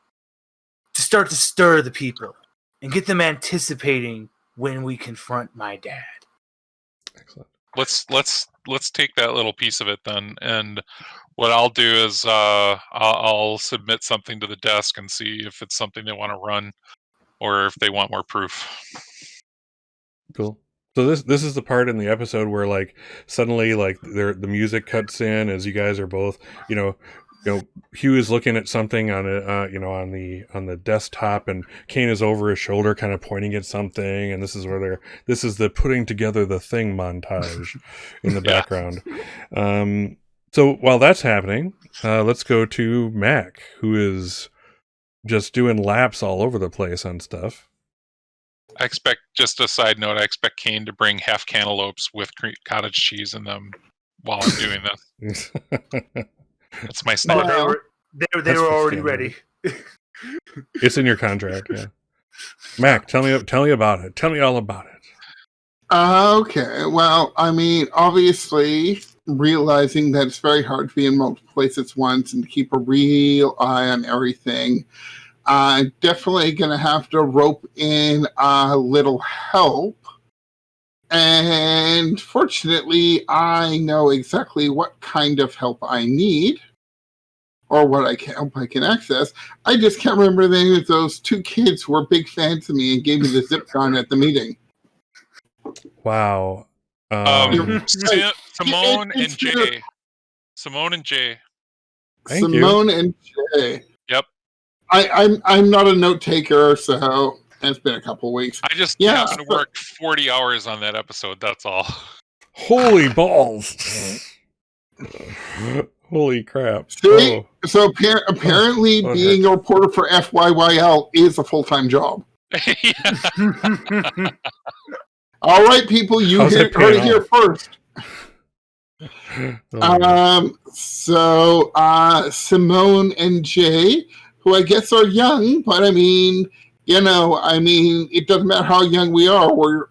to start to stir the people and get them anticipating when we confront my dad. Excellent. Let's take that little piece of it then, and what I'll do is I'll submit something to the desk and see if it's something they want to run or if they want more proof. Cool. So this is the part in the episode where like suddenly like the music cuts in as you guys are both Hugh is looking at something on on the desktop, and Kane is over his shoulder kind of pointing at something, and this is the putting together the thing montage in the background. So while that's happening, let's go to Mac, who is just doing laps all over the place on stuff. I expect, just a side note, I expect Kane to bring half cantaloupes with cottage cheese in them while I'm doing this. That's my style. Oh, they were already ready. It's in your contract, yeah. Mac, tell me about it. Tell me all about it. Okay, well, I mean, obviously, realizing that it's very hard to be in multiple places at once and to keep a real eye on everything, I'm definitely going to have to rope in a little help. And fortunately, I know exactly what kind of help I need or what I can access. I just can't remember the name of those two kids who were big fans of me and gave me the zip gun at the meeting. Wow. Simone and Jay. Simone and Jay. Simone and Jay. Yep. I'm not a note taker, so it's been a couple of weeks. I just happened to work 40 hours on that episode, that's all. Holy balls. Holy crap. See? So apparently being a reporter for FYYL is a full-time job. All right, people, you heard it here first. Simone and Jay, who I guess are young, but I mean, it doesn't matter how young we are. We're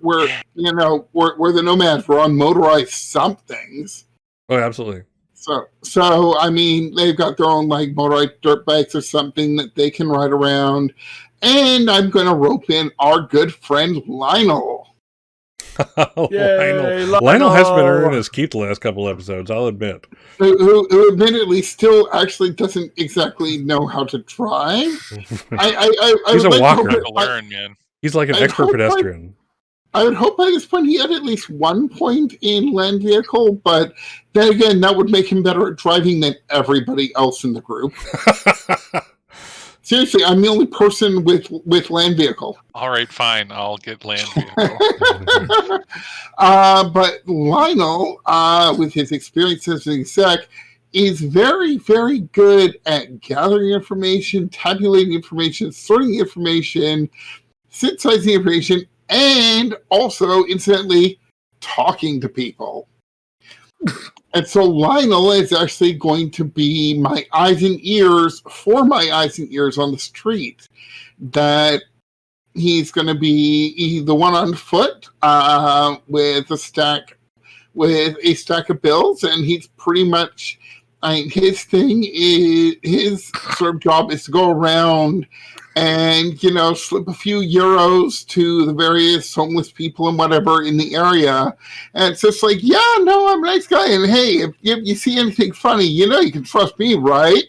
the nomads. We're on motorized somethings. Oh, absolutely. So I mean, they've got their own like motorized dirt bikes or something that they can ride around. And I'm going to rope in our good friend Lionel. Lionel has been earning his keep the last couple episodes, I'll admit. Who admittedly still actually doesn't exactly know how to drive. He's a walker. Learn, man. He's like an expert pedestrian. I would hope by this point he had at least 1 point in land vehicle, but then again, that would make him better at driving than everybody else in the group. Seriously, I'm the only person with land vehicle. All right, fine. I'll get land vehicle. But Lionel, with his experience as an exec, is very, very good at gathering information, tabulating information, sorting information, synthesizing information, and also, incidentally, talking to people. And so Lionel is actually going to be my eyes and ears on the street. That he's going to be the one on foot with a stack of bills, and he's pretty much. His sort of job is to go around and slip a few euros to the various homeless people and whatever in the area, and it's just like, I'm a nice guy, and hey, if you see anything funny, you can trust me, right?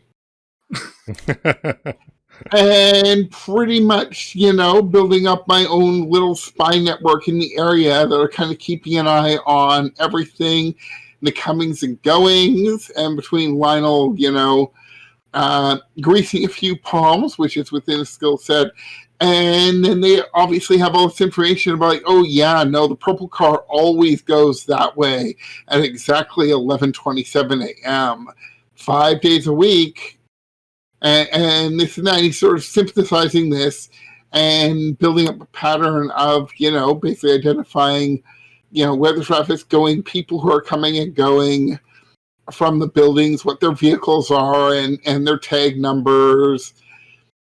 And pretty much, building up my own little spy network in the area that are kind of keeping an eye on everything, the comings and goings, and between Lionel, greasing a few palms, which is within his skill set. And then they obviously have all this information about, the purple car always goes that way at exactly 11:27 a.m. 5 days a week. And this and that, and he's sort of synthesizing this. and building up a pattern of, basically identifying, where the traffic's going, people who are coming and going from the buildings, what their vehicles are, and their tag numbers.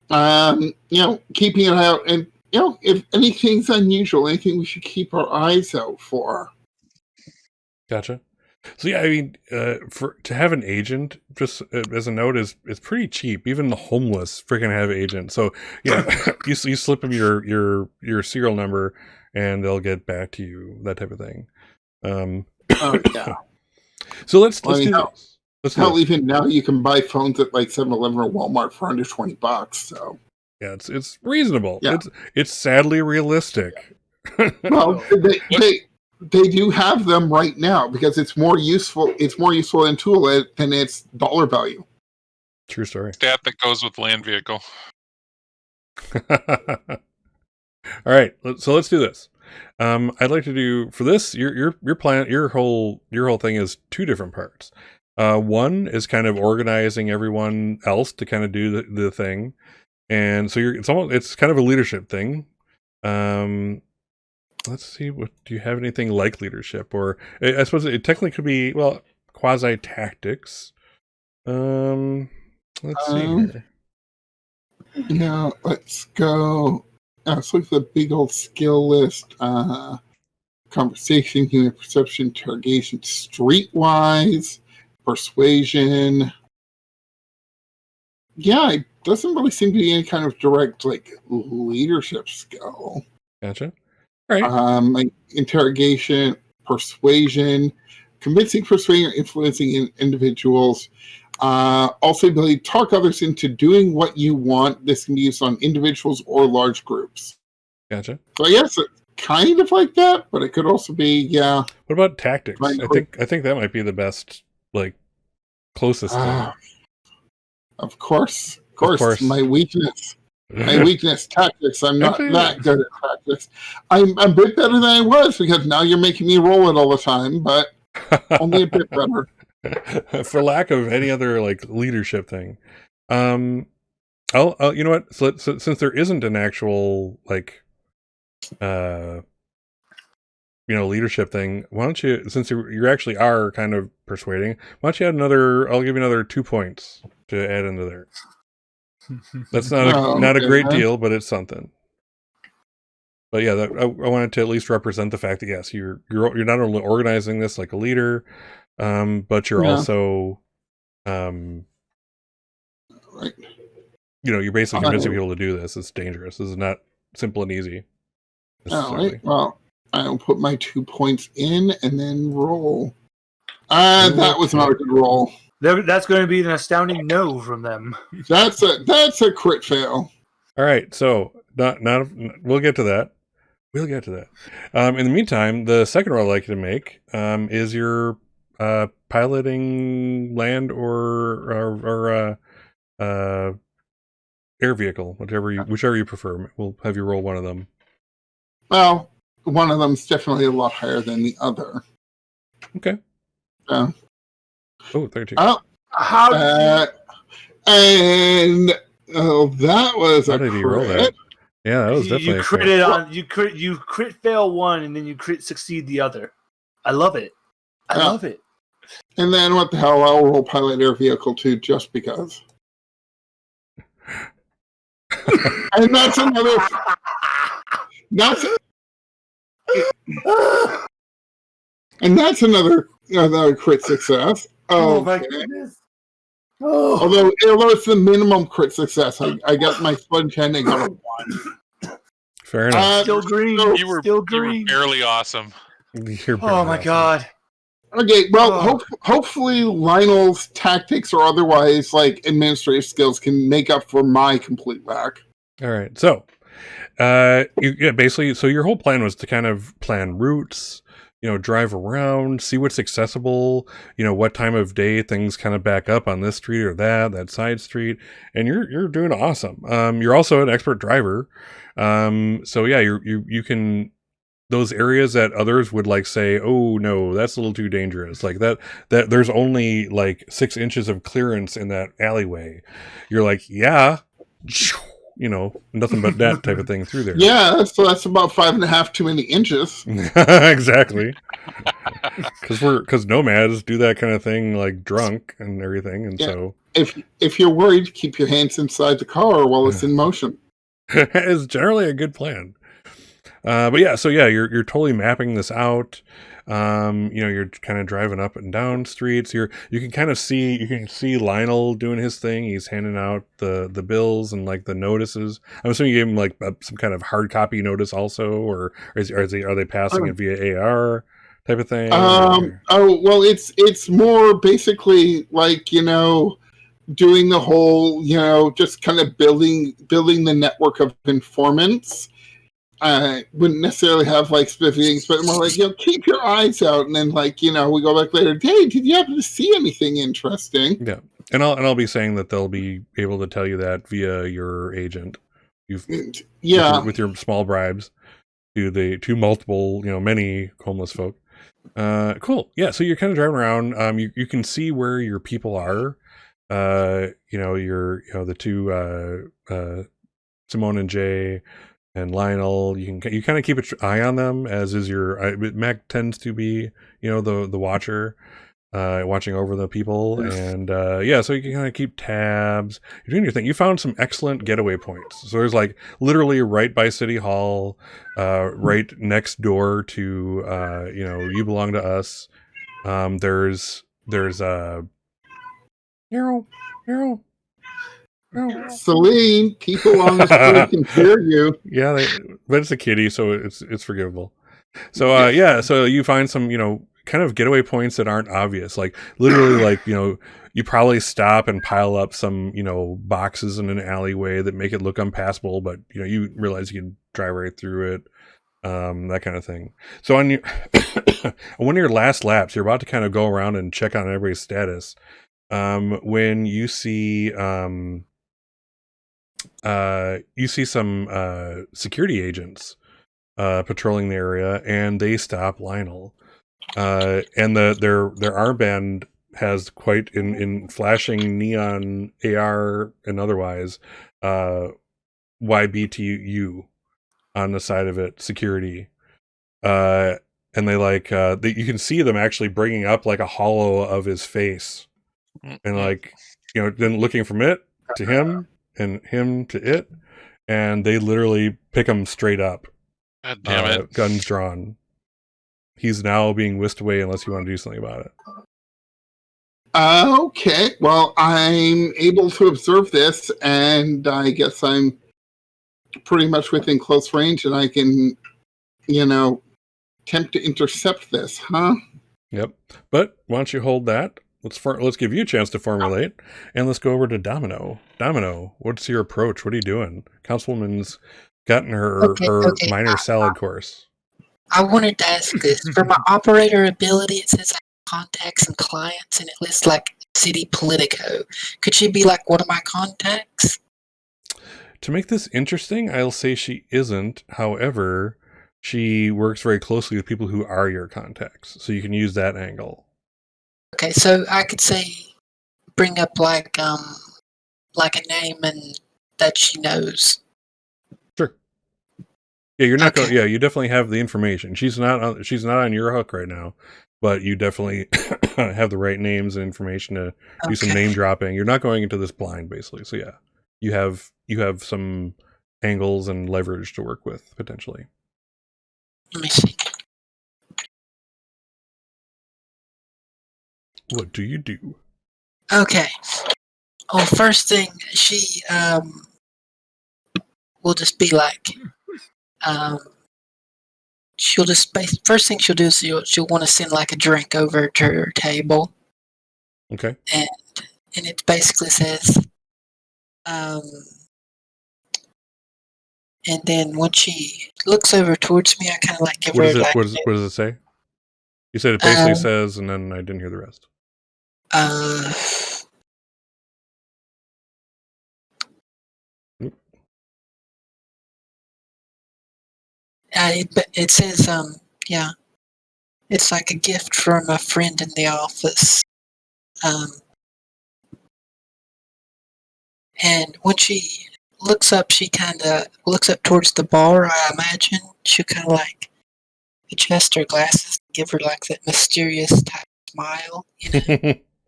Keeping it out, and if anything's unusual, anything we should keep our eyes out for. Gotcha. So yeah, I mean, to have an agent, just as a note, is pretty cheap. Even the homeless freaking have agents. So yeah, you slip them your serial number, and they'll get back to you. That type of thing. Yeah. So let's do this. Hell, even now you can buy phones at like 7-Eleven or Walmart for under $20. So yeah, it's reasonable. Yeah. It's sadly realistic. Well, they do have them right now because it's more useful. It's more useful in tool than its dollar value. True story. Stat that goes with land vehicle. All right, so let's do this. I'd like to do for this your plan. Your whole thing is two different parts. One is kind of organizing everyone else to kind of do the thing, and so it's kind of a leadership thing. Let's see. What do you have anything like leadership, or I suppose it technically could be quasi tactics. Let's see here. Yeah, let's go. Let's look at the big old skill list. Conversation, human perception, interrogation, streetwise, persuasion. Yeah, it doesn't really seem to be any kind of direct leadership skill. Gotcha. All right. Interrogation, persuasion, convincing, persuading, or influencing individuals. Also, ability to talk others into doing what you want. This can be used on individuals or large groups. Gotcha. So I guess it's kind of like that, but it could also be, yeah. What about tactics? Right. I think that might be the best, closest thing. Of course. My weakness. Tactics. I'm not that good at tactics. I'm a bit better than I was because now you're making me roll it all the time, but only a bit better. For lack of any other leadership thing, I'll you know what? So since there isn't an actual leadership thing, why don't you? Since you actually are kind of persuading, why don't you add another? I'll give you another 2 points to add into there. That's not a great deal, but it's something. But yeah, I wanted to at least represent the fact that yes, you're not only organizing this like a leader, but you're also, right. You're basically convincing people to do this. It's dangerous. This is not simple and easy. All right. Well, I'll put my 2 points in and then roll. That was not a good roll. That's going to be an astounding no from them. That's a crit fail. All right. So we'll get to that. In the meantime, the second roll I'd like you to make is your piloting land or air vehicle, whichever you prefer. We'll have you roll one of them. Well, one of them's definitely a lot higher than the other. Okay. 32. Oh, and that was How did he roll that? Yeah, that was definitely you crit fail one and then you crit succeed the other. I love it. I love it. And then what the hell? I'll roll pilot air vehicle too, just because. And that's another. That's another crit success. Oh my goodness! Oh. Although it's the minimum crit success, I got my sponge hand and got a 1. Fair enough. Still green. You were barely awesome. Oh my god. Okay, well, hopefully Lionel's tactics or otherwise administrative skills can make up for my complete lack. All right, so basically, so your whole plan was to kind of plan routes, drive around, see what's accessible, what time of day things kind of back up on this street or that side street, and you're doing awesome. You're also an expert driver, so yeah, you can. Those areas that others would say, oh no, that's a little too dangerous. That there's only 6 inches of clearance in that alleyway. You're yeah, nothing but that type of thing through there. Yeah, so that's about 5.5 too many inches. Exactly. Because nomads do that kind of thing like drunk and everything, and so if you're worried, keep your hands inside the car while it's in motion. it's generally a good plan. But yeah, so yeah, you're totally mapping this out. You're kind of driving up and down streets. You can see Lionel doing his thing. He's handing out the bills and like the notices. I'm assuming you gave him like some kind of hard copy notice also, or are they passing it via AR type of thing? Oh well, it's more basically like doing the whole just kind of building the network of informants. Wouldn't necessarily have like specific things, but more like keep your eyes out, and then like we go back later. Hey, did you happen to see anything interesting? Yeah, and I'll be saying that they'll be able to tell you that via your agent. With your small bribes to multiple many homeless folk. Cool. Yeah. So you're kind of driving around. You can see where your people are. The two Simone and Jay. And Lionel, you kind of keep an eye on them, as is Mac tends to be, the watcher, watching over the people, and so you can kind of keep tabs. You're doing your thing. You found some excellent getaway points. So there's like literally right by City Hall, right next door to You Belong to Us. There's Celine, people on the street can hear you. Yeah, but it's a kitty, so it's forgivable. So so you find some kind of getaway points that aren't obvious, like literally like you probably stop and pile up some boxes in an alleyway that make it look unpassable, but you realize you can drive right through it, that kind of thing. So on one of your last laps, you're about to kind of go around and check on everybody's status, when you see some security agents patrolling the area, and they stop Lionel. And their armband has quite in flashing neon AR and otherwise YBTU on the side of it, security. And they you can see them actually bringing up like a hollow of his face, and like then looking from it to him and him to it, and they literally pick him straight up. God damn it. Guns drawn. He's now being whisked away unless you want to do something about it. Okay, well, I'm able to observe this, and I guess I'm pretty much within close range, and I can, attempt to intercept this, huh? Yep. But why don't you hold that? Let's give you a chance to formulate, and let's go over to Domino. Domino, what's your approach? What are you doing? Councilwoman's gotten her minor salad course. I wanted to ask this. For my operator ability, it says contacts and clients, and it lists like City Politico. Could she be like one of my contacts? To make this interesting, I'll say she isn't. However, she works very closely with people who are your contacts, so you can use that angle. Okay, so I could say, bring up like a name and that she knows. Sure. Yeah, you're not going. Yeah, you definitely have the information. She's not on your hook right now, but you definitely have the right names and information to do some name dropping. You're not going into this blind, basically. So yeah, you have some angles and leverage to work with potentially. Let me see. What do you do? Okay. Well, first thing, she will just be like, first thing she'll do is she'll want to send like a drink over to her table. Okay. And it basically says, and then when she looks over towards me, I kind of like give her like... What does it say? You said it basically says, and then I didn't hear the rest. It says, it's like a gift from a friend in the office. And when she looks up. She kind of looks up towards the bar. I imagine she'll kind of like adjust her glasses, give her like that mysterious type smile,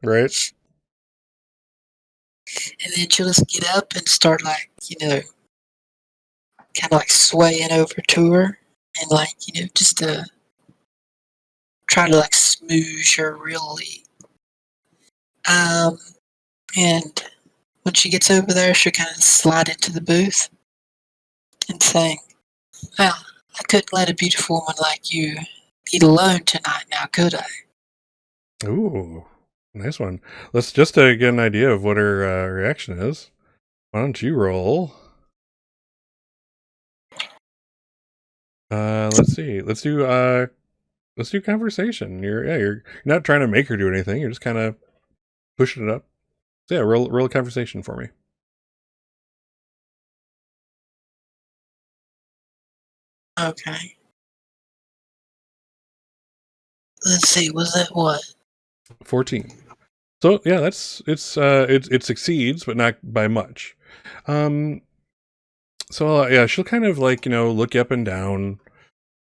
Right. And then she'll just get up and start like kind of like swaying over to her, and like just try to like smoosh her really. And when she gets over there, she'll kind of slide into the booth and saying, "Well, I couldn't let a beautiful woman like you eat alone tonight, now could I?" Ooh, nice one. Let's just get an idea of what her reaction is. Why don't you roll? Let's see. Let's do conversation. You're not trying to make her do anything. You're just kind of pushing it up. So yeah, roll a conversation for me. Okay. Let's see. Was that what? 14. So yeah, it succeeds, but not by much. So yeah, she'll kind of like look up and down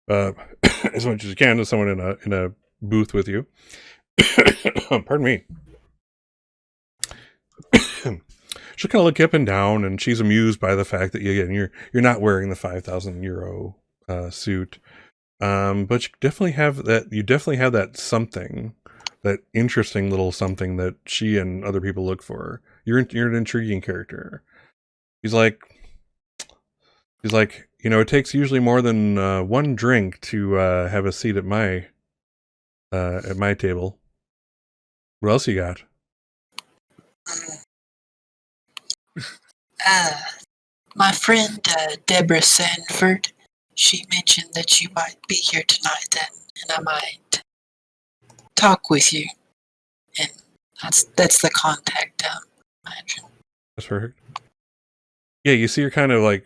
as much as you can to someone in a booth with you. Pardon me. She'll kind of look up and down, and she's amused by the fact that you're not wearing the €5,000 suit, but you definitely have that. You definitely have that something, that interesting little something that she and other people look for. You're an intriguing character. He's like, it takes usually more than one drink to have a seat at my table. What else you got? My friend Deborah Sanford, she mentioned that you might be here tonight, and I might talk with you. And that's the contact, imagine. That's perfect. Yeah, you see her kind of like,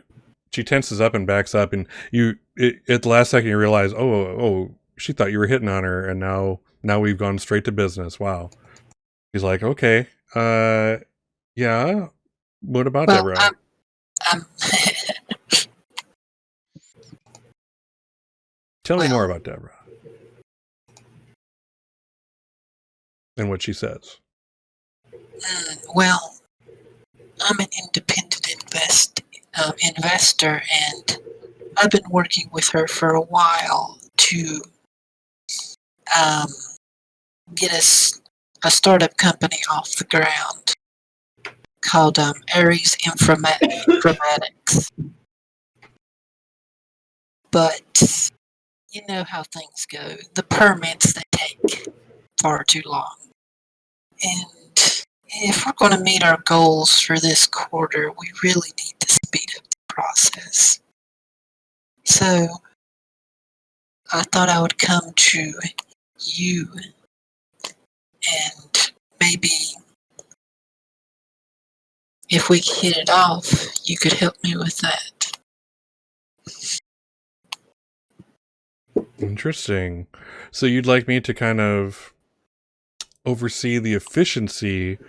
she tenses up and backs up, and at the last second you realize, oh, she thought you were hitting on her, and now we've gone straight to business. Wow. He's like, okay, yeah. What about Deborah? Tell me more about Deborah and what she says. Well, I'm an independent investor, and I've been working with her for a while to get us a startup company off the ground called Ares Informatics. But you know how things go. The permits, they take far too long. And if we're going to meet our goals for this quarter, we really need to speed up the process. So I thought I would come to you, and maybe if we hit it off, you could help me with that. Interesting. So you'd like me to kind of oversee the efficiency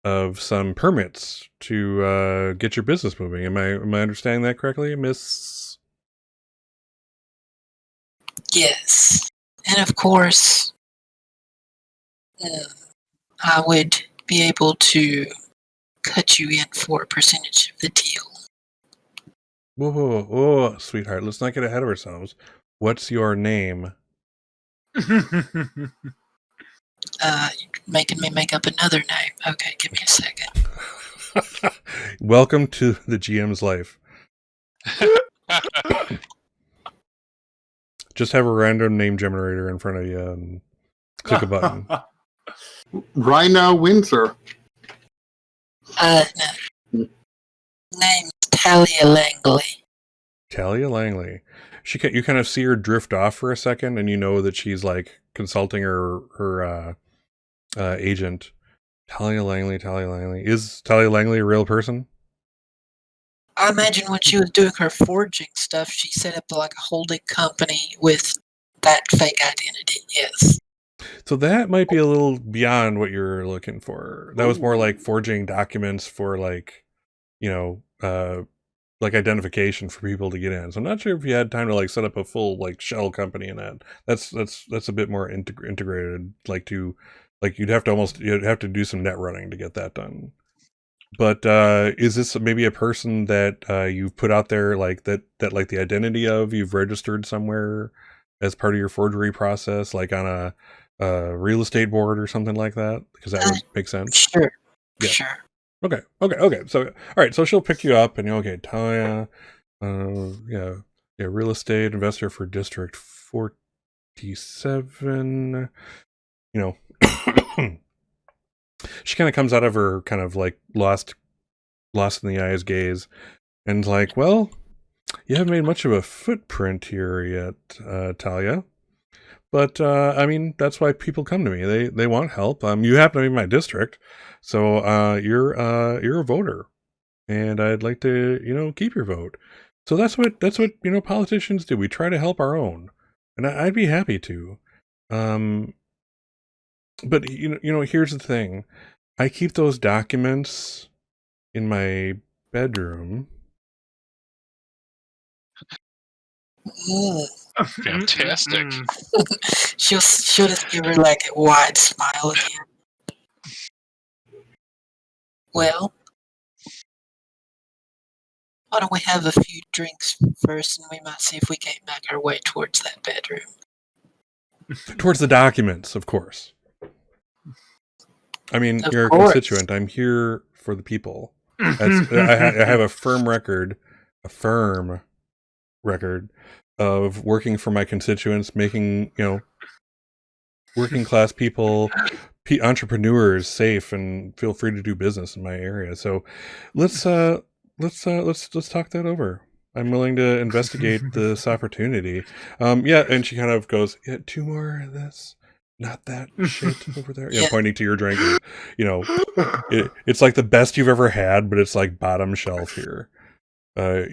of some permits to get your business moving. Am I understanding that correctly, Miss? Yes. And of course, I would be able to cut you in for a percentage of the deal. Whoa, sweetheart. Let's not get ahead of ourselves. What's your name? You're making me make up another name. Okay, give me a second. Welcome to the GM's life. Just have a random name generator in front of you and click a button. Rhino Windsor. No. Name's Talia Langley. Talia Langley. You kind of see her drift off for a second, and you know that she's like consulting her agent. Talia Langley. Is Talia Langley a real person? I imagine when she was doing her forging stuff, she set up like a holding company with that fake identity. Yes. So that might be a little beyond what you're looking for. That was more like forging documents for like, like identification for people to get in. So I'm not sure if you had time to like set up a full like shell company in that. That's a bit more integrated. Like you'd have to do some net running to get that done. But is this maybe a person that you've put out there like that like the identity of you've registered somewhere as part of your forgery process, like on a real estate board or something like that? Because that would make sense. Sure. Yeah. Sure. Okay. So, all right. So she'll pick you up, and okay, Talia, yeah, real estate investor for District 47. You know, she kind of comes out of her kind of like lost in the eyes gaze, and like, well, you haven't made much of a footprint here yet, Talia. But I mean, that's why people come to me. They want help. You happen to be in my district, so you're a voter, and I'd like to keep your vote. So that's what politicians do. We try to help our own, and I'd be happy to. But here's the thing: I keep those documents in my bedroom. Fantastic. She'll just give her like a wide smile again. Well, why don't we have a few drinks first, and we might see if we can't make our way towards that bedroom. Towards the documents, of course. I mean, you're a constituent. I'm here for the people. I have a firm record of working for my constituents, making working class people, entrepreneurs safe, and feel free to do business in my area. So let's talk that over. I'm willing to investigate this opportunity. And she kind of goes, 2 more of this, not that shit over there. Yeah, pointing to your drink. It's like the best you've ever had, but it's like bottom shelf here. In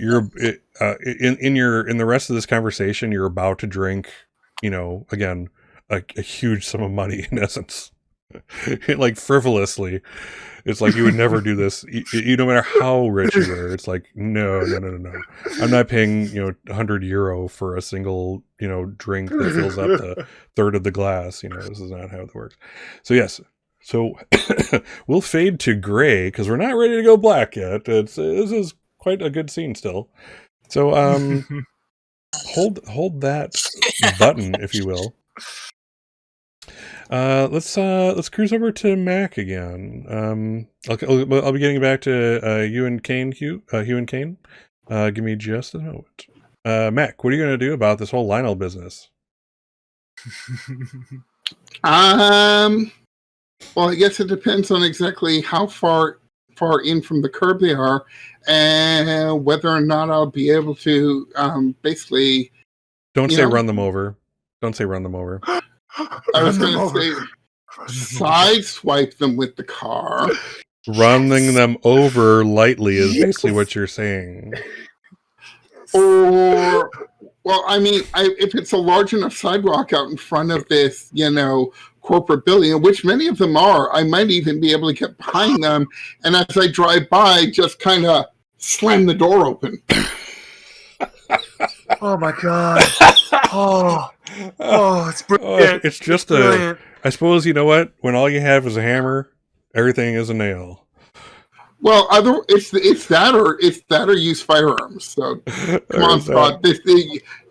the rest of this conversation, you're about to drink, again, a huge sum of money in essence, like frivolously. It's like you would never do this, no matter how rich you are. It's like no. I'm not paying €100 for a single drink that fills up the third of the glass. This is not how it works. So yes. So we'll fade to gray because we're not ready to go black yet. This is quite a good scene still. So hold that button, if you will. Let's cruise over to Mac again. I'll be getting back to you and Kane, Hugh and Kane. Give me just a moment. Mac, what are you going to do about this whole Lionel business? Well, I guess it depends on exactly how far in from the curb they are, and whether or not I'll be able to basically. Don't say run them over. Don't say run them over. I was going to say sideswipe them with the car. Running them over lightly is basically what you're saying. Or, well, I mean, if it's a large enough sidewalk out in front of this, corporate building, which many of them are, I might even be able to get behind them, and as I drive by, just kind of slam the door open. Oh my god! It's brilliant. It's just brilliant. I suppose you know what? When all you have is a hammer, everything is a nail. Well, it's that or use firearms. So come on, Scott.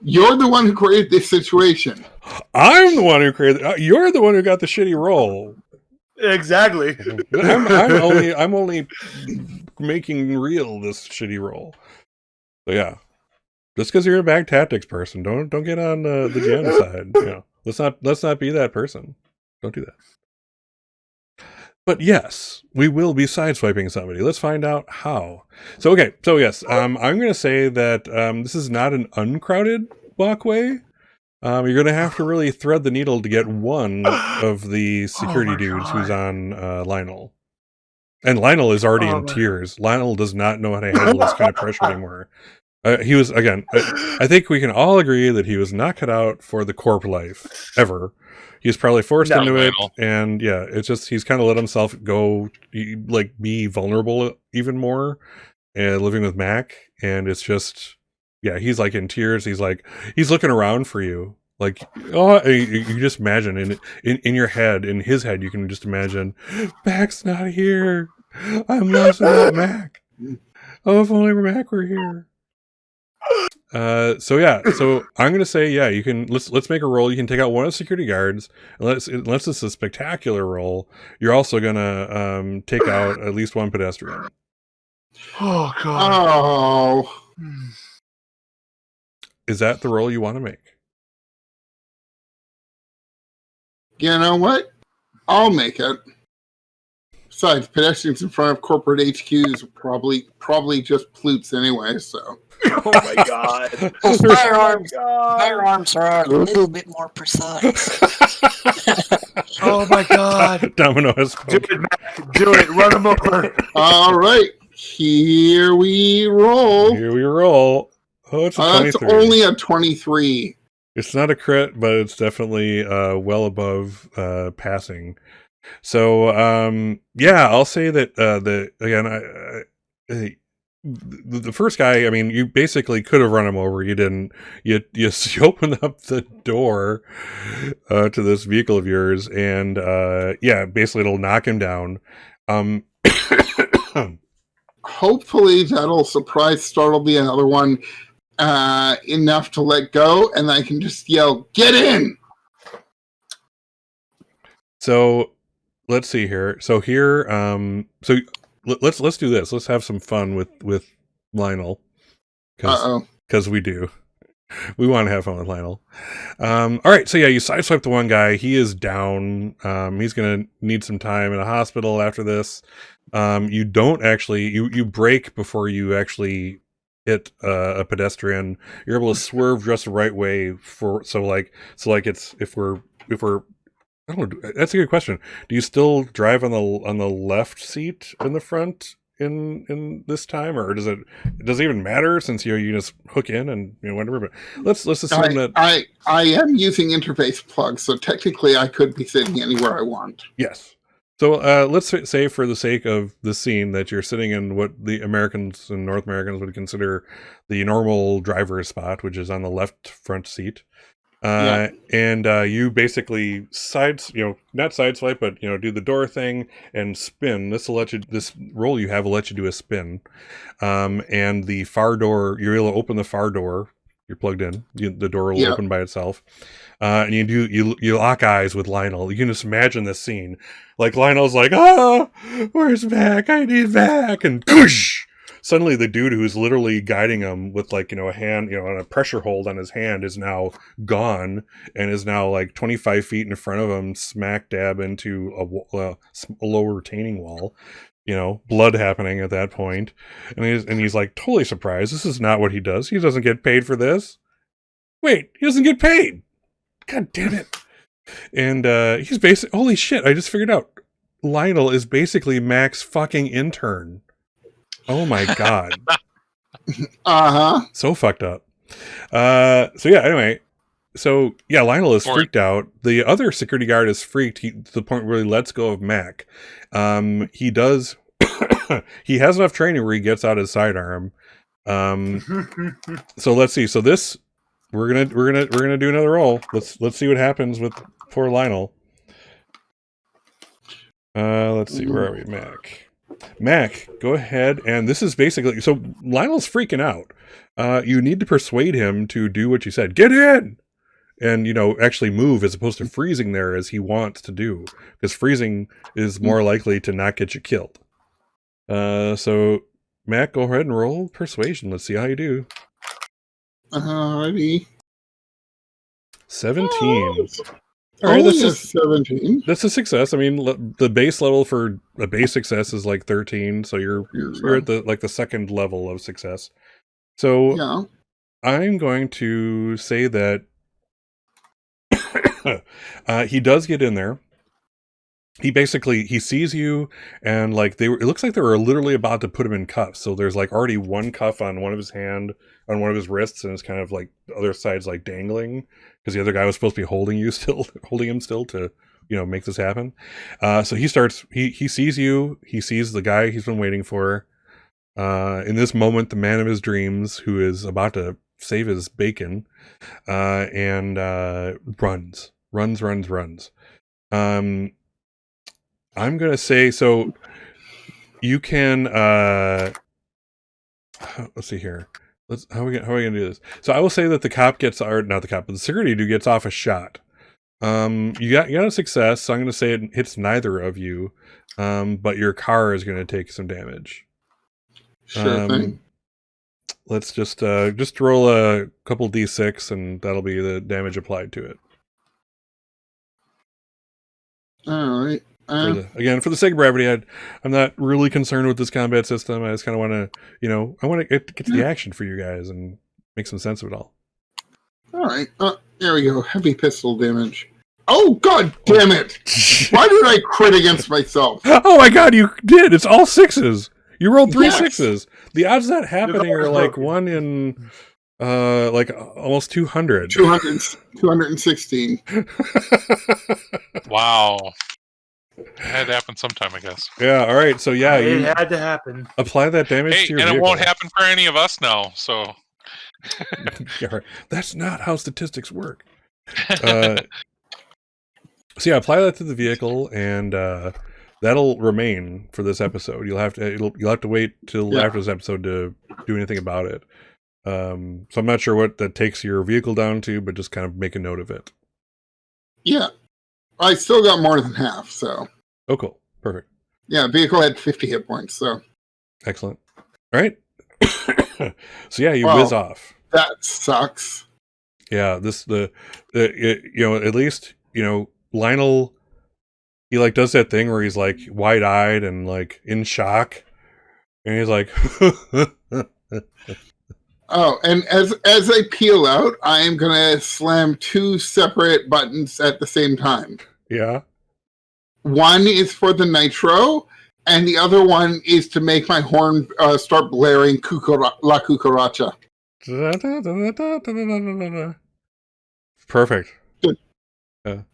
You're the one who created this situation. I'm the one who created. You're the one who got the shitty roll. Exactly. I'm only making real this shitty roll. So yeah, just because you're a bad tactics person, don't get on the Jan side. Let's not be that person. Don't do that. But yes, we will be sideswiping somebody. Let's find out how. So yes, I'm going to say that this is not an uncrowded walkway. You're going to have to really thread the needle to get one of the security dudes who's on Lionel. And Lionel is already in tears. Lionel does not know how to handle this kind of pressure anymore. He was, again, I think we can all agree that he was not cut out for the corp life, ever. He was probably forced into it, and yeah, it's just, he's kind of let himself go, be vulnerable even more, living with Mac, and it's just, yeah, he's like in tears. He's looking around for you. Like, oh, you just imagine in your head, in his head, you can just imagine, Mac's not here. I'm lost without Mac. Oh, if only Mac were here. So I'm gonna say, yeah, you can. Let's make a roll. You can take out one of the security guards. Unless it's a spectacular roll, you're also gonna take out at least one pedestrian. Oh god. Oh. Is that the roll you want to make? You know what? I'll make it. Besides, pedestrians in front of corporate HQs are probably just plutes anyway, so. Oh my god. Well, firearms are a little bit more precise. Oh my god. Domino has Do it, Mac. Do it. Run them over. All right. Here we roll. Here we roll. Oh, it's a 23. It's only a 23. It's not a crit, but it's definitely well above passing. So yeah, I'll say that the first guy, I mean, you basically could have run him over. You didn't. You opened up the door to this vehicle of yours, and yeah, basically it'll knock him down. Hopefully that'll startle the other one enough to let go, and I can just yell, "Get in!" So let's see here. So here, so let's do this. Let's have some fun with Lionel, because we do. We want to have fun with Lionel. All right, so yeah, you sideswipe the one guy. He is down. He's gonna need some time in a hospital after this. You don't actually you brake before you actually hit a pedestrian. You're able to swerve just the right way so it's if we're I don't know. That's a good question. Do you still drive on the left seat in the front in this time, or does it even matter since you just hook in and whatever? But let's assume that I am using interface plugs, so technically I could be sitting anywhere I want. Yes. So let's say, for the sake of the scene, that you're sitting in what the Americans and North Americans would consider the normal driver's spot, which is on the left front seat. And you basically not sideswipe, but do the door thing and spin. This roll you have will let you do a spin. And the far door, you're able to open the far door. You're plugged in. The door will open by itself. And you lock eyes with Lionel. You can just imagine this scene. Like Lionel's like, "Oh, where's Mac? I need Mac!" And whoosh! Suddenly the dude who's literally guiding him with a hand, on a pressure hold on his hand is now gone and is now like 25 feet in front of him, smack dab into a lower retaining wall. Blood happening at that point. And he's like totally surprised. This is not what he does. He doesn't get paid for this. Wait, he doesn't get paid. God damn it. And he's basically, holy shit, I just figured out. Lionel is basically Mac's fucking intern. Oh my god. So fucked up. So yeah, anyway. So yeah, Lionel is freaked out. The other security guard is freaked to the point where he lets go of Mac. He does he has enough training where he gets out his sidearm. So let's see. So this we're gonna do another roll. Let's see what happens with poor Lionel. Let's see, where are we, Mac, go ahead. And this is basically, so Lionel's freaking out. You need to persuade him to do what you said. Get in! And, actually move as opposed to freezing there as he wants to do. Because freezing is more likely to not get you killed. So, Mac, go ahead and roll persuasion. Let's see how you do. Alrighty. 17. All right, that's a 17. That's a success. I mean, the base level for a base success is like 13, so you're at the second level of success. So yeah. I'm going to say that he does get in there. He sees you, and it looks like they were literally about to put him in cuffs. So there's already one cuff on one of his wrists, and it's kind of the other side's dangling because the other guy was supposed to be holding him still to make this happen. So he sees you. He sees the guy he's been waiting for. In this moment, the man of his dreams, who is about to save his bacon, and runs. I'm gonna say, so you can let's see here. How are we gonna do this? So I will say that the cop gets, or not the cop, but the security dude gets off a shot. You got a success, so I'm gonna say it hits neither of you. But your car is gonna take some damage. Sure thing. Let's just roll a couple d6, and that'll be the damage applied to it. All right. For the sake of brevity, I'm not really concerned with this combat system. I just kind of want to, I want to get to the action for you guys and make some sense of it all. All right. There we go. Heavy pistol damage. Oh, God damn it! Why did I crit against myself? Oh my God, you did! It's all sixes. You rolled 3 sixes. The odds of that happening are like 1 in, like almost 200. 216. Wow. It had to happen sometime, I guess. Yeah, all right. So, yeah. It had to happen. Apply that damage to your vehicle. It won't happen for any of us now, so... That's not how statistics work. So, yeah, apply that to the vehicle, and that'll remain for this episode. You'll have to wait till after this episode to do anything about it. So I'm not sure what that takes your vehicle down to, but just kind of make a note of it. Yeah. I still got more than half, so. Oh, cool. Perfect. Yeah, vehicle had 50 hit points, so. Excellent. All right. So, yeah, you whiz off. That sucks. Yeah, at least, Lionel, he like does that thing where he's like wide-eyed and like in shock, and he's like, oh, and as I peel out, I am gonna slam 2 separate buttons at the same time. Yeah. One is for the nitro, and the other one is to make my horn start blaring La Cucaracha. Perfect.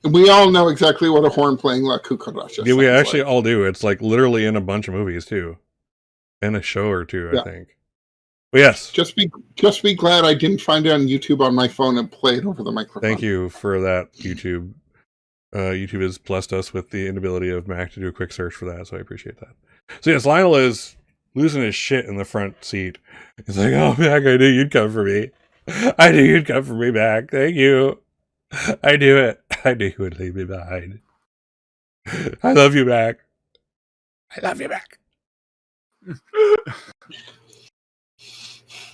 We all know exactly what a horn playing La Cucaracha. Yeah, we actually all do. It's like literally in a bunch of movies too, and a show or two, I think. But yes, just be glad I didn't find it on YouTube on my phone and play it over the microphone. Thank you for that, YouTube. YouTube has blessed us with the inability of Mac to do a quick search for that, so I appreciate that. So yes, Lionel is losing his shit in the front seat. He's like, "Oh, Mac, I knew you'd come for me. I knew you'd come for me, Mac. Thank you. I knew it. I knew you would leave me behind. I love you, Mac. I love you, Mac."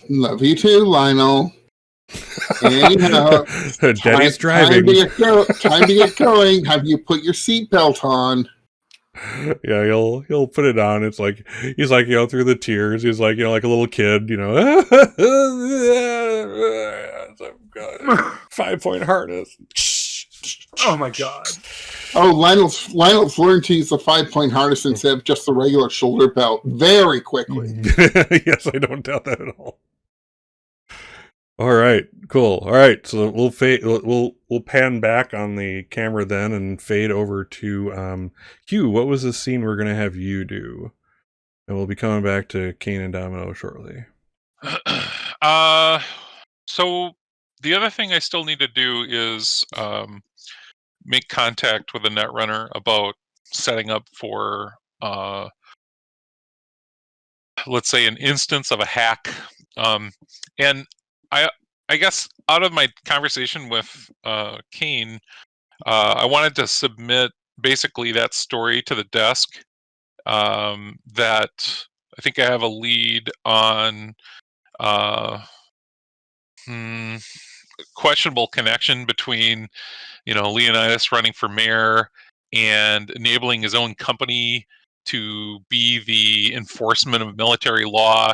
Love you too, Lionel. Anyhow, Daddy's driving. Time to get going. Have you put your seatbelt on? Yeah, he'll put it on. It's like he's like, through the tears, he's like, like a little kid, 5-point harness. Oh my God. Oh, Lionel's learned to use the 5-point harness instead of just the regular shoulder belt very quickly. Yes, I don't doubt that at all. All right, cool. All right, so we'll fade. We'll pan back on the camera then and fade over to Hugh. What was the scene we're gonna have you do? And we'll be coming back to Kane and Domino shortly. So the other thing I still need to do is make contact with the Netrunner about setting up for, let's say, an instance of a hack. And I guess out of my conversation with Kane, I wanted to submit basically that story to the desk. That I think I have a lead on questionable connection between, Leonidas running for mayor and enabling his own company to be the enforcement of military law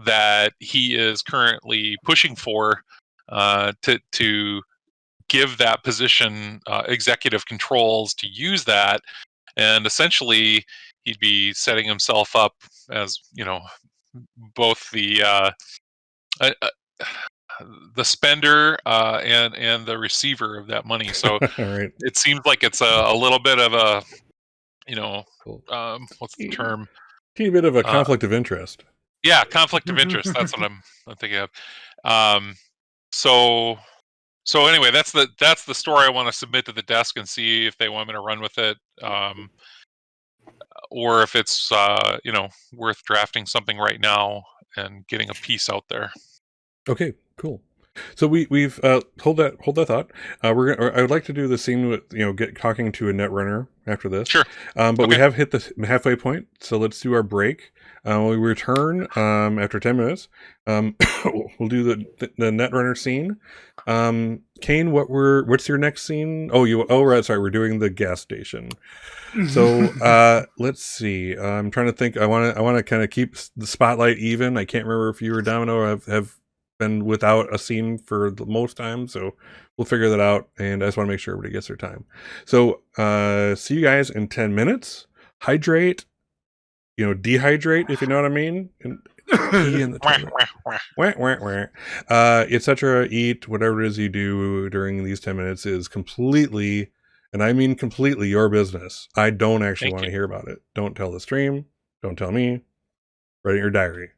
that he is currently pushing for, to give that position executive controls to use that. And essentially he'd be setting himself up as, both the spender and the receiver of that money. So right. It seems like it's a little bit of a, cool. What's the term? A bit of a conflict of interest. Yeah, conflict of interest. That's what I'm thinking of. So anyway, that's the story I want to submit to the desk and see if they want me to run with it, or if it's worth drafting something right now and getting a piece out there. Okay, cool. So we've hold that thought. I would like to do the scene with get talking to a netrunner after this. Sure. But we have hit the halfway point, so let's do our break. When we return after 10 minutes, we'll do the netrunner scene. Kane, what's your next scene? Right, sorry, we're doing the gas station. So let's see. I'm trying to think. I want to kind of keep the spotlight even. I can't remember if you or Domino have been without a scene for the most time, so we'll figure that out, and I just want to make sure everybody gets their time. So see you guys in 10 minutes. Hydrate, dehydrate, if you know what I mean, and pee in the toilet. Etc. Eat, whatever it is you do during these 10 minutes is completely, and I mean completely, your business. I don't actually want to hear about it. Don't tell the stream, don't tell me. Write in your diary.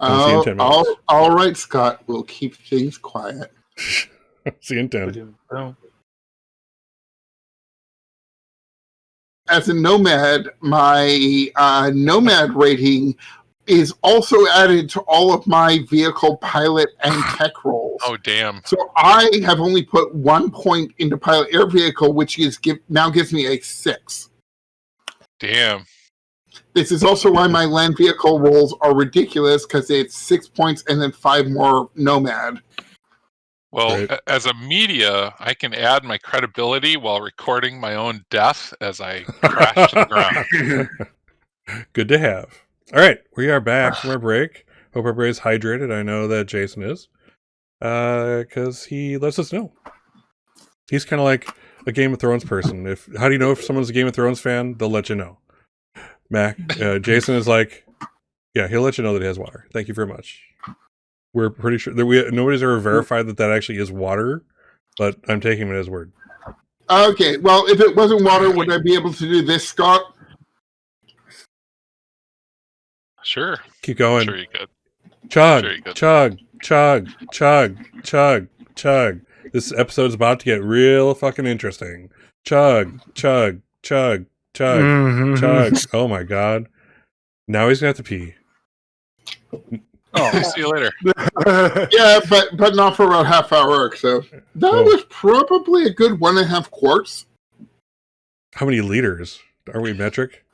All right, Scott. We'll keep things quiet. See you in 10. As a nomad, my nomad rating is also added to all of my vehicle pilot and tech roles. Oh, damn. So I have only put 1 point into pilot air vehicle, which now gives me a 6. Damn. This is also why my land vehicle rolls are ridiculous, because it's 6 points and then 5 more nomad. Well, as a media, I can add my credibility while recording my own death as I crash to the ground. Good to have. All right, we are back from our break. Hope everybody's hydrated. I know that Jason is, because he lets us know. He's kind of like a Game of Thrones person. How do you know if someone's a Game of Thrones fan? They'll let you know. Mac, Jason is like, yeah, he'll let you know that he has water. Thank you very much. We're pretty sure that nobody's ever verified that actually is water, but I'm taking it as word. Okay, well, if it wasn't water, would I be able to do this, Scott? Sure. Keep going. Sure you could. Chug, Sure you could. chug, chug, chug, chug, chug. This episode's about to get real fucking interesting. Chug, chug, chug, chug, chug. Oh my god. Now he's gonna have to pee. Oh, see you later. Yeah, but not for about half hour. So that was probably a good 1.5 quarts. How many liters? Are we metric?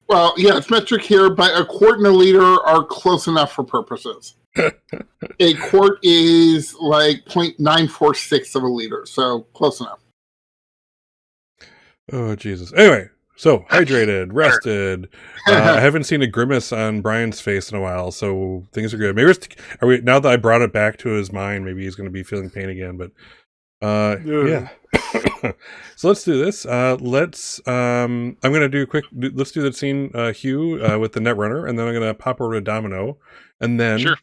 Well, yeah, it's metric here, but a quart and a liter are close enough for purposes. A quart is like 0.946 of a liter, so close enough. Oh, Jesus. Anyway, so hydrated, rested. I haven't seen a grimace on Brian's face in a while, so things are good. Maybe now that I brought it back to his mind, maybe he's going to be feeling pain again, but yeah. So let's do this. I'm going to do let's do the scene, Hugh, with the Netrunner, and then I'm going to pop over to Domino, and then, sure.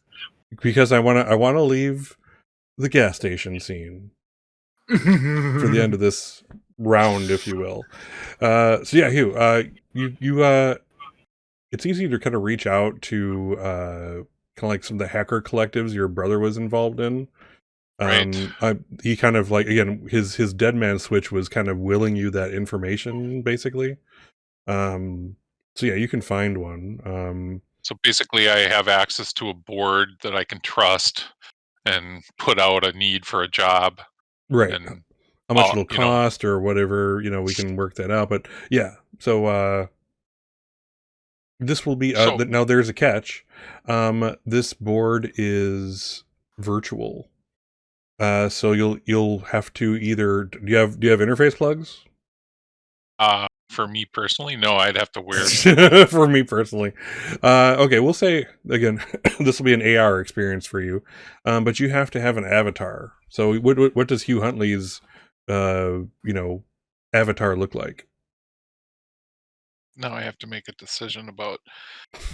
Because I want to leave the gas station scene for the end of this round, if you will. So yeah, Hugh, you it's easy to kind of reach out to kind of like some of the hacker collectives your brother was involved in. Right. He kind of like, again, his dead man switch was kind of willing you that information, basically. So yeah, you can find one. So basically I have access to a board that I can trust and put out a need for a job. Right. And how much it'll cost or whatever, we can work that out. But yeah, so this will be now there's a catch. This board is virtual. So you'll have to either do you have interface plugs? For me personally, no, I'd have to wear for me personally. Okay, we'll say again, this will be an AR experience for you. But you have to have an avatar. So what does Hugh Huntley's avatar look like? Now I have to make a decision about,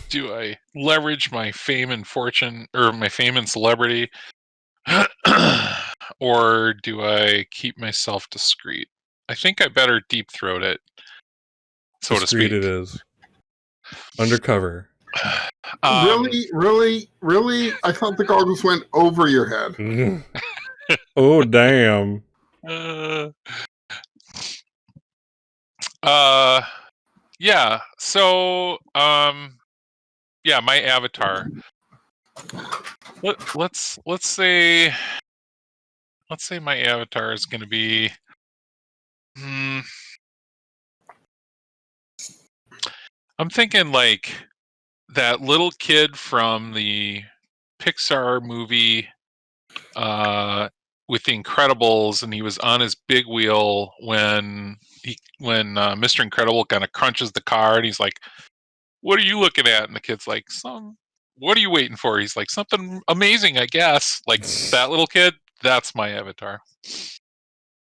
do I leverage my fame and fortune, or my fame and celebrity, or do I keep myself discreet? I think I better deep throat it, so discreet to speak. It is undercover. Really? I thought the goggles went over your head. Oh, damn. Yeah. So, yeah, my avatar. Let's say my avatar is going to be. I'm thinking like that little kid from the Pixar movie with the Incredibles, and he was on his big wheel when Mr. Incredible kind of crunches the car, and he's like, "What are you looking at?" And the kid's like, "What are you waiting for?" He's like, "Something amazing, I guess." Like that little kid. That's my avatar.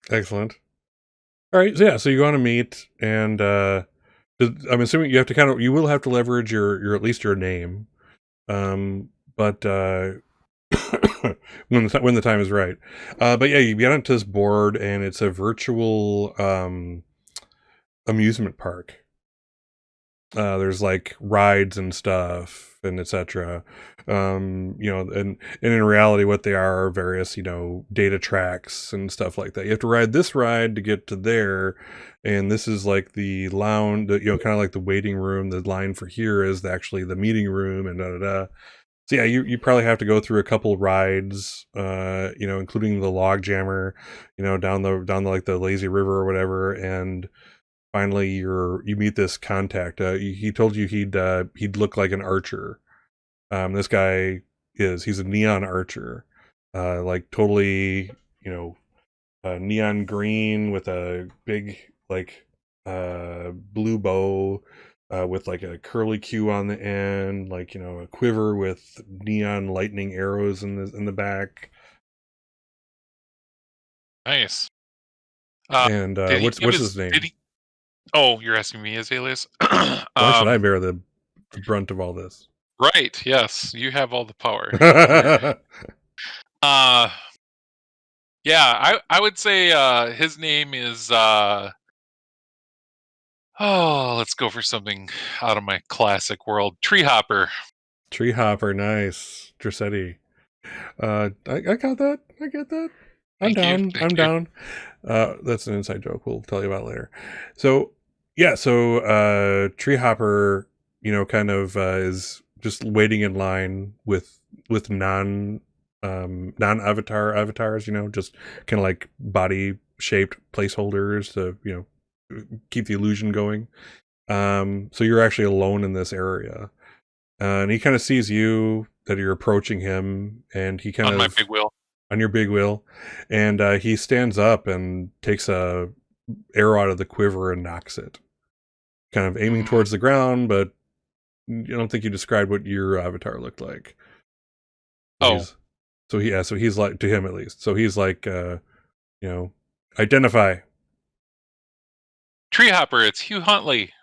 Excellent. All right, so you go on a meet, and I'm assuming you have to you will have to leverage your at least your name, but when the time is right. But yeah, you get onto this board, and it's a virtual amusement park. There's like rides and stuff and etc. And in reality what they are various, data tracks and stuff like that. You have to ride this ride to get to there, and this is like the lounge, kind of like the waiting room. The line for here is actually the meeting room, and So yeah, you probably have to go through a couple rides, including the log jammer, down the like the lazy river or whatever, and finally you meet this contact. He told you he'd look like an archer. This guy he's a neon archer, like totally, neon green with a big like blue bow, with like a curly Q on the end, like a quiver with neon lightning arrows in the back. Nice. And what's his name? Oh, you're asking me his alias? Why should I bear the brunt of all this? Right. Yes, you have all the power. Yeah, I would say his name is. Let's go for something out of my classic world. Treehopper. Treehopper, nice. Drissetti. I got that. I get that. I'm down. I'm down. That's an inside joke. We'll tell you about later. So, yeah. So, Treehopper, kind of is just waiting in line with non-avatar avatars. Just kind of like body shaped placeholders to keep the illusion going. So you're actually alone in this area, and he kind of sees you, that you're approaching him, and he kind of on my big wheel. On your big wheel, and he stands up and takes a arrow out of the quiver and knocks it, kind of aiming towards the ground, but I don't think you described what your avatar looked like. So he's like, to him at least. So he's like, identify. Treehopper, it's Hugh Huntley.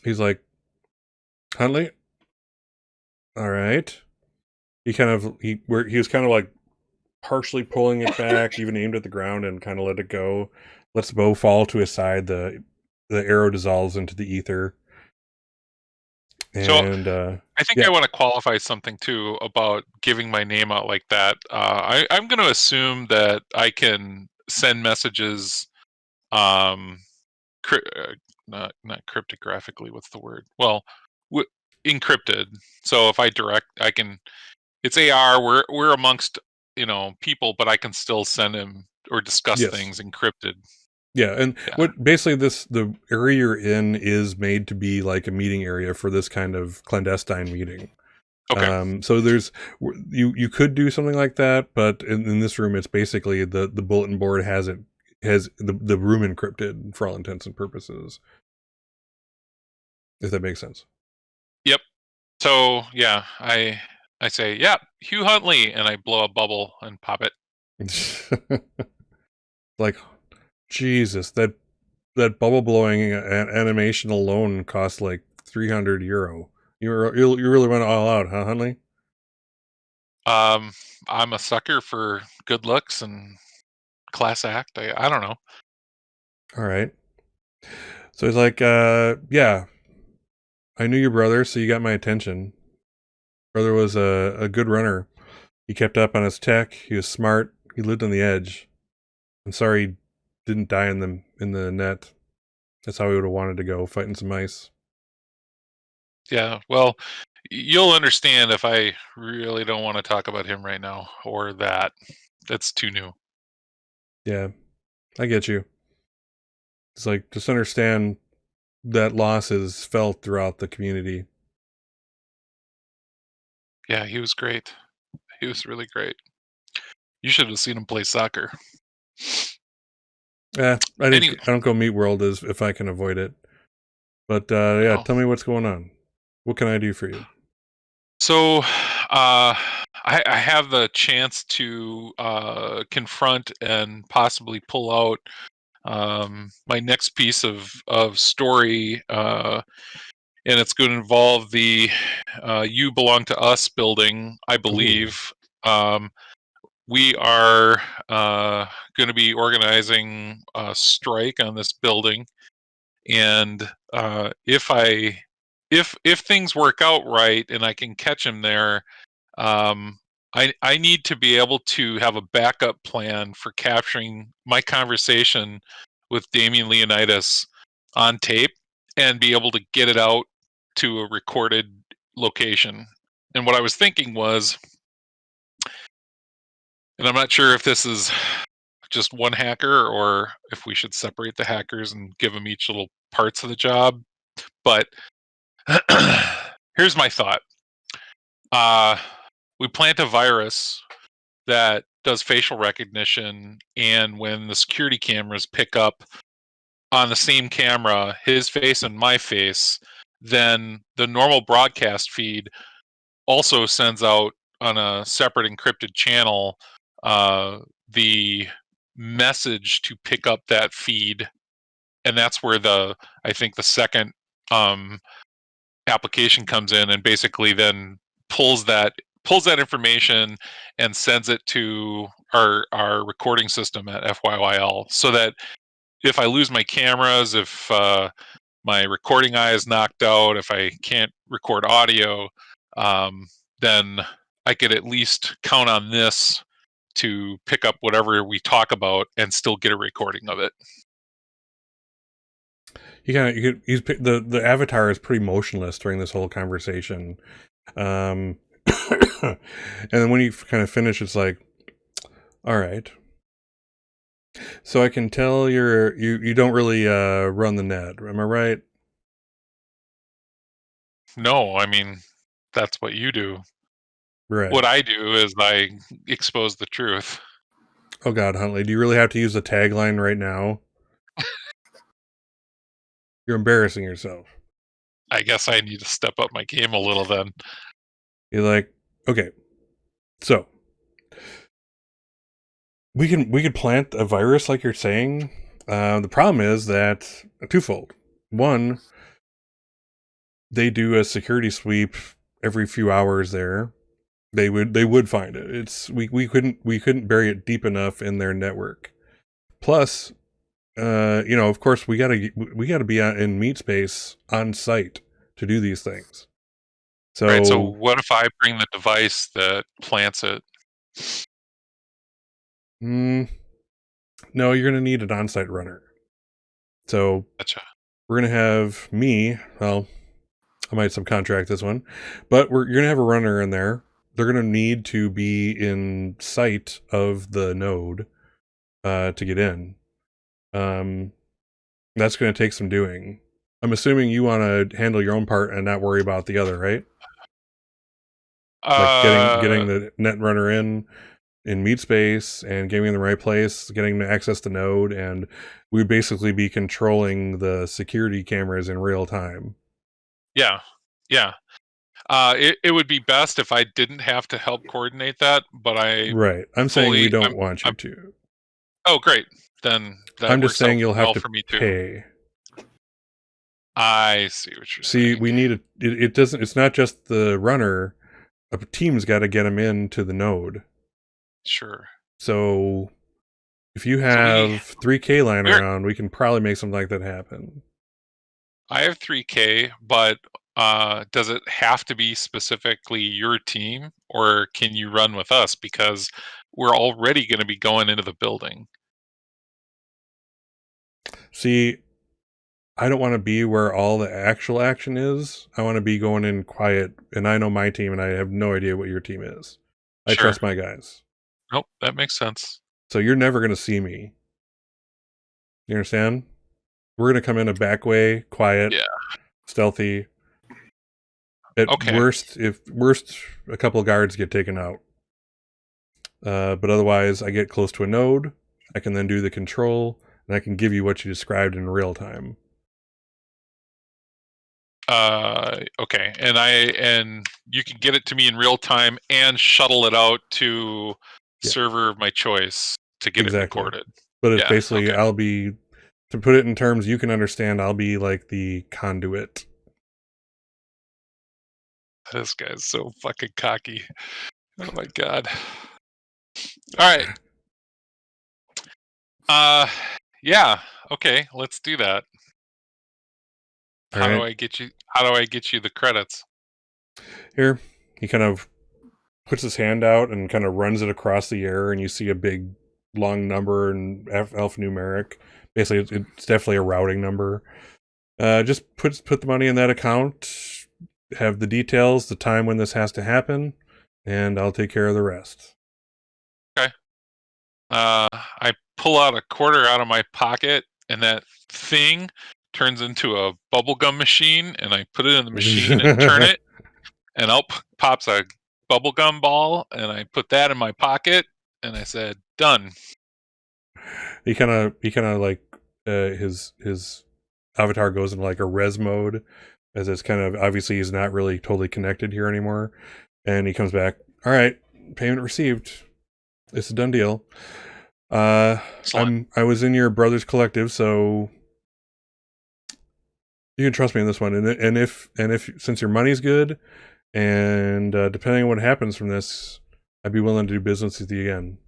He's like, Huntley? All right. He was kind of like partially pulling it back, even aimed at the ground, and kind of let it go. Lets the bow fall to his side. The arrow dissolves into the ether. And I think I want to qualify something too about giving my name out like that. I'm going to assume that I can send messages, not cryptographically. What's the word? Well, encrypted. So if I can. It's AR. We're amongst people, but I can still send him or discuss things encrypted. Yeah, and what basically the area you're in is made to be like a meeting area for this kind of clandestine meeting. Okay. So you could do something like that, but in this room, it's basically the bulletin board has the room encrypted for all intents and purposes. If that makes sense. Yep. So yeah, I say, yeah, Hugh Huntley, and I blow a bubble and pop it. Like, Jesus, that bubble blowing animation alone costs like €300. You really went all out, huh, Huntley? I'm a sucker for good looks and class act. I don't know. All right. So he's like, yeah, I knew your brother, so you got my attention. Brother was a good runner. He kept up on his tech. He was smart. He lived on the edge. I'm sorry he didn't die in the net. That's how he would have wanted to go, fighting some mice. Yeah, well, you'll understand if I really don't want to talk about him right now, or that. That's too new. Yeah, I get you. It's like, just understand that loss is felt throughout the community. Yeah, he was great. He was really great. You should have seen him play soccer. I Anyway. don't go meet world as if I can avoid it. But yeah, tell me what's going on. What can I do for you? So, I have the chance to confront and possibly pull out my next piece of story, and it's going to involve the "You Belong to Us" building, I believe. We are going to be organizing a strike on this building, and if things work out right and I can catch him there, I need to be able to have a backup plan for capturing my conversation with Damien Leonidas on tape and be able to get it out to a recorded location. And what I was thinking was, and I'm not sure if this is just one hacker or if we should separate the hackers and give them each little parts of the job, but here's my thought. We plant a virus that does facial recognition, and when the security cameras pick up on the same camera his face and my face, then the normal broadcast feed also sends out on a separate encrypted channel the message to pick up that feed, and that's where I think the second application comes in and basically then pulls that information and sends it to our recording system at FYYL, so that if I lose my cameras, if my recording eye is knocked out, if I can't record audio, then I could at least count on this to pick up whatever we talk about and still get a recording of it. The avatar is pretty motionless during this whole conversation. And then when you kind of finish, it's like, all right. So I can tell you don't really run the net. Am I right? No, I mean, that's what you do. Right. What I do is I expose the truth. Oh God, Huntley, do you really have to use the tagline right now? You're embarrassing yourself. I guess I need to step up my game a little then. You're like, okay, so we could plant a virus like you're saying. The problem is that twofold. One, they do a security sweep every few hours there. They would find it. We couldn't bury it deep enough in their network. Plus, of course we gotta be in meat space on site to do these things. So, right, so what if I bring the device that plants it? No, you're gonna need an on-site runner. So Gotcha. We're gonna have me. Well, I might subcontract this one, but you're gonna have a runner in there. They're gonna need to be in sight of the node to get in. That's gonna take some doing. I'm assuming you want to handle your own part and not worry about the other, right? Like getting the net runner in meat space and getting in the right place, getting to access the node, and we'd basically be controlling the security cameras in real time. Yeah. It would be best if I didn't have to help coordinate that, but Right. I'm saying we don't want you to. Oh, great. Then that I'm just saying you'll have to for me too. pay. I see what you're saying. See, we need it's not just the runner. A team's got to get them into the node. Sure. So if you have 3K lying around, we can probably make something like that happen. I have 3K, but does it have to be specifically your team, or can you run with us? Because we're already going to be going into the building. See, I don't want to be where all the actual action is. I want to be going in quiet, and I know my team, and I have no idea what your team is. I Sure. trust my guys. Nope, that makes sense. So you're never going to see me. You understand? We're going to come in a back way, quiet, stealthy. At worst, a couple of guards get taken out. But otherwise, I get close to a node. I can then do the control, and I can give you what you described in real time. Okay, and you can get it to me in real time and shuttle it out to server of my choice to get it recorded. But it's basically, I'll be, to put it in terms you can understand, I'll be like the conduit. This guy's so fucking cocky. Oh my god. All right. Yeah. Okay, let's do that. How do I get you the credits? Here, he kind of puts his hand out and kind of runs it across the air, and you see a big, long number in alphanumeric. Basically, it's definitely a routing number. Just put the money in that account, have the details, the time when this has to happen, and I'll take care of the rest. Okay. I pull out a quarter out of my pocket, and that thing turns into a bubblegum machine, and I put it in the machine and turn it, and out pops a bubblegum ball, and I put that in my pocket, and I said, done. He kind of like his avatar goes into like a res mode, as it's kind of obviously he's not really totally connected here anymore, and he comes back. All right, payment received. It's a done deal. I was in your brother's collective, so you can trust me on this one. And if since your money's good, and depending on what happens from this, I'd be willing to do business with you again.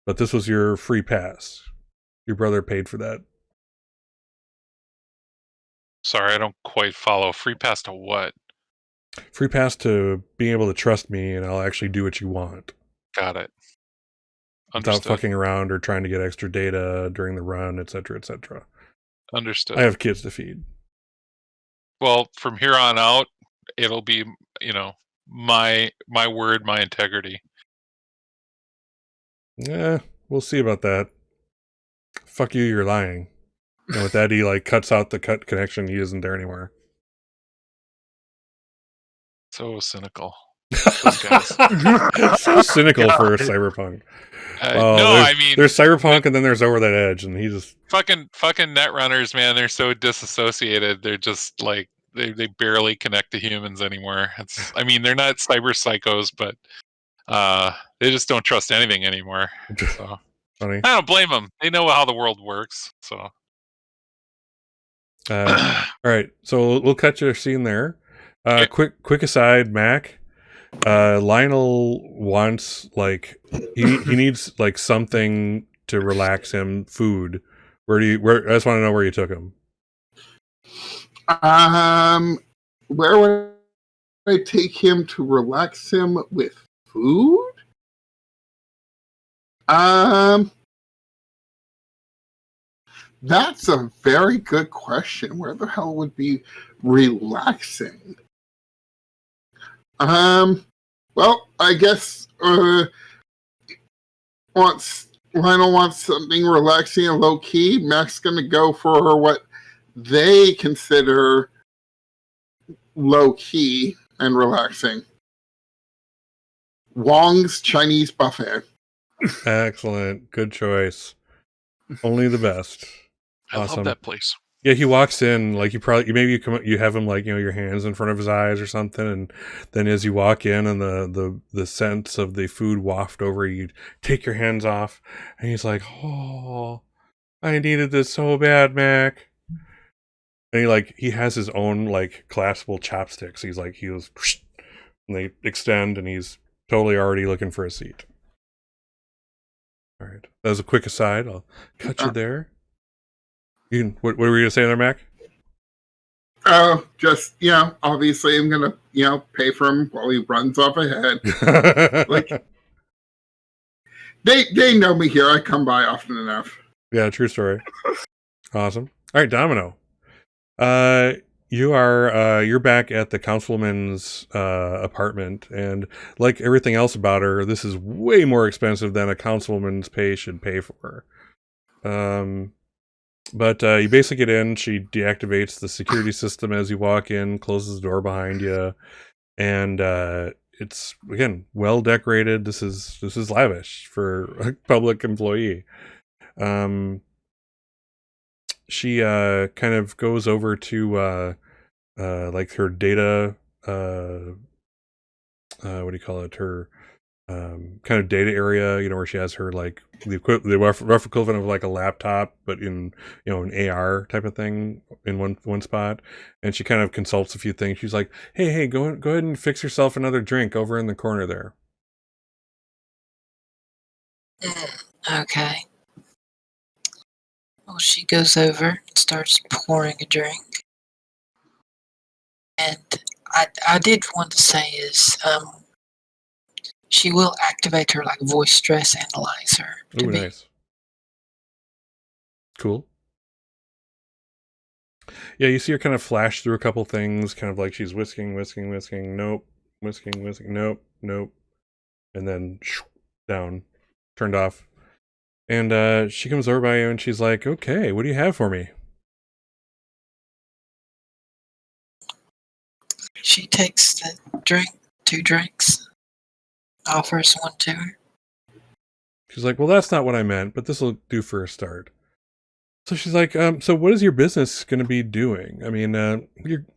But this was your free pass. Your brother paid for that. Sorry, I don't quite follow. Free pass to what? Free pass to being able to trust me, and I'll actually do what you want. Got it. Without fucking around or trying to get extra data during the run, etc., etc. Understood. I have kids to feed. Well, from here on out, it'll be, my word, my integrity. Yeah, we'll see about that. Fuck you, you're lying. And with that, he like cuts out the connection. He isn't there anymore. So cynical. Those guys. So cynical for Cyberpunk. I mean, there's Cyberpunk, and then there's Over That Edge, and he just fucking netrunners, man. They're so disassociated. They're just like they barely connect to humans anymore. They're not cyber psychos, but they just don't trust anything anymore. So funny. I don't blame them. They know how the world works. So all right, so we'll cut your scene there. Quick aside, Mac. Lionel wants he needs like something to relax him. Food. Where I just want to know where you took him. Where would I take him to relax him with food? That's a very good question. Where the hell would be relaxing? Well, I guess Lionel wants something relaxing and low key. Mac's gonna go for what they consider low key and relaxing. Wong's Chinese buffet. Excellent, good choice. Only the best. I love that place. Yeah, he walks in like you have him like your hands in front of his eyes or something, and then as you walk in and the scents of the food waft over you, take your hands off, and he's like, "Oh, I needed this so bad, Mac." And he has his own like collapsible chopsticks. He was, and they extend, and he's totally already looking for a seat. All right, that was a quick aside. I'll cut you there. What were you gonna say there, Mac? Oh, just, obviously I'm going to, pay for him while he runs off ahead. Like, they know me here. I come by often enough. Yeah, true story. Awesome. All right, Domino. You're back at the councilwoman's apartment, and like everything else about her, this is way more expensive than a councilwoman's pay should pay for. But you basically get in. She deactivates the security system as you walk in, closes the door behind you, and it's again well decorated. This is lavish for a public employee. She kind of goes over to like her data what do you call it, her kind of data area, where she has her like the rough equivalent of like a laptop, but in an AR type of thing in one spot. And she kind of consults a few things. She's like, hey, go ahead and fix yourself another drink over in the corner there. Okay. Well, she goes over and starts pouring a drink. And I did want to say is she will activate her like voice stress analyzer. Ooh, nice. Cool. Yeah, you see her kind of flash through a couple things, kind of like she's whisking, nope, whisking, nope, and then down, turned off. And she comes over by you and she's like, okay, what do you have for me? She takes the drink, 2 drinks, offers one to her. She's like, well, that's not what I meant, but this will do for a start. So she's like, so what is your business going to be doing? I mean,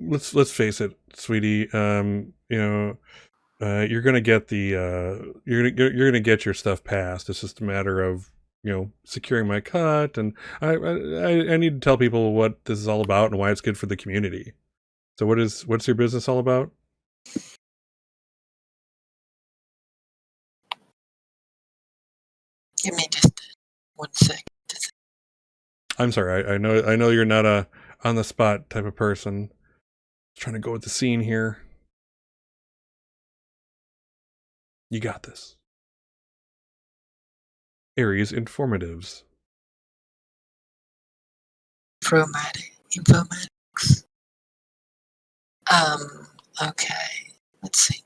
let's face it, sweetie. You're going to get you're going to get your stuff passed. It's just a matter of securing my cut, and I need to tell people what this is all about and why it's good for the community. So what's your business all about? Give me just 1 second. I'm sorry. I know you're not a on the spot type of person. Trying to go with the scene here. You got this. Aries Informatives. Informatics. Okay. Let's see.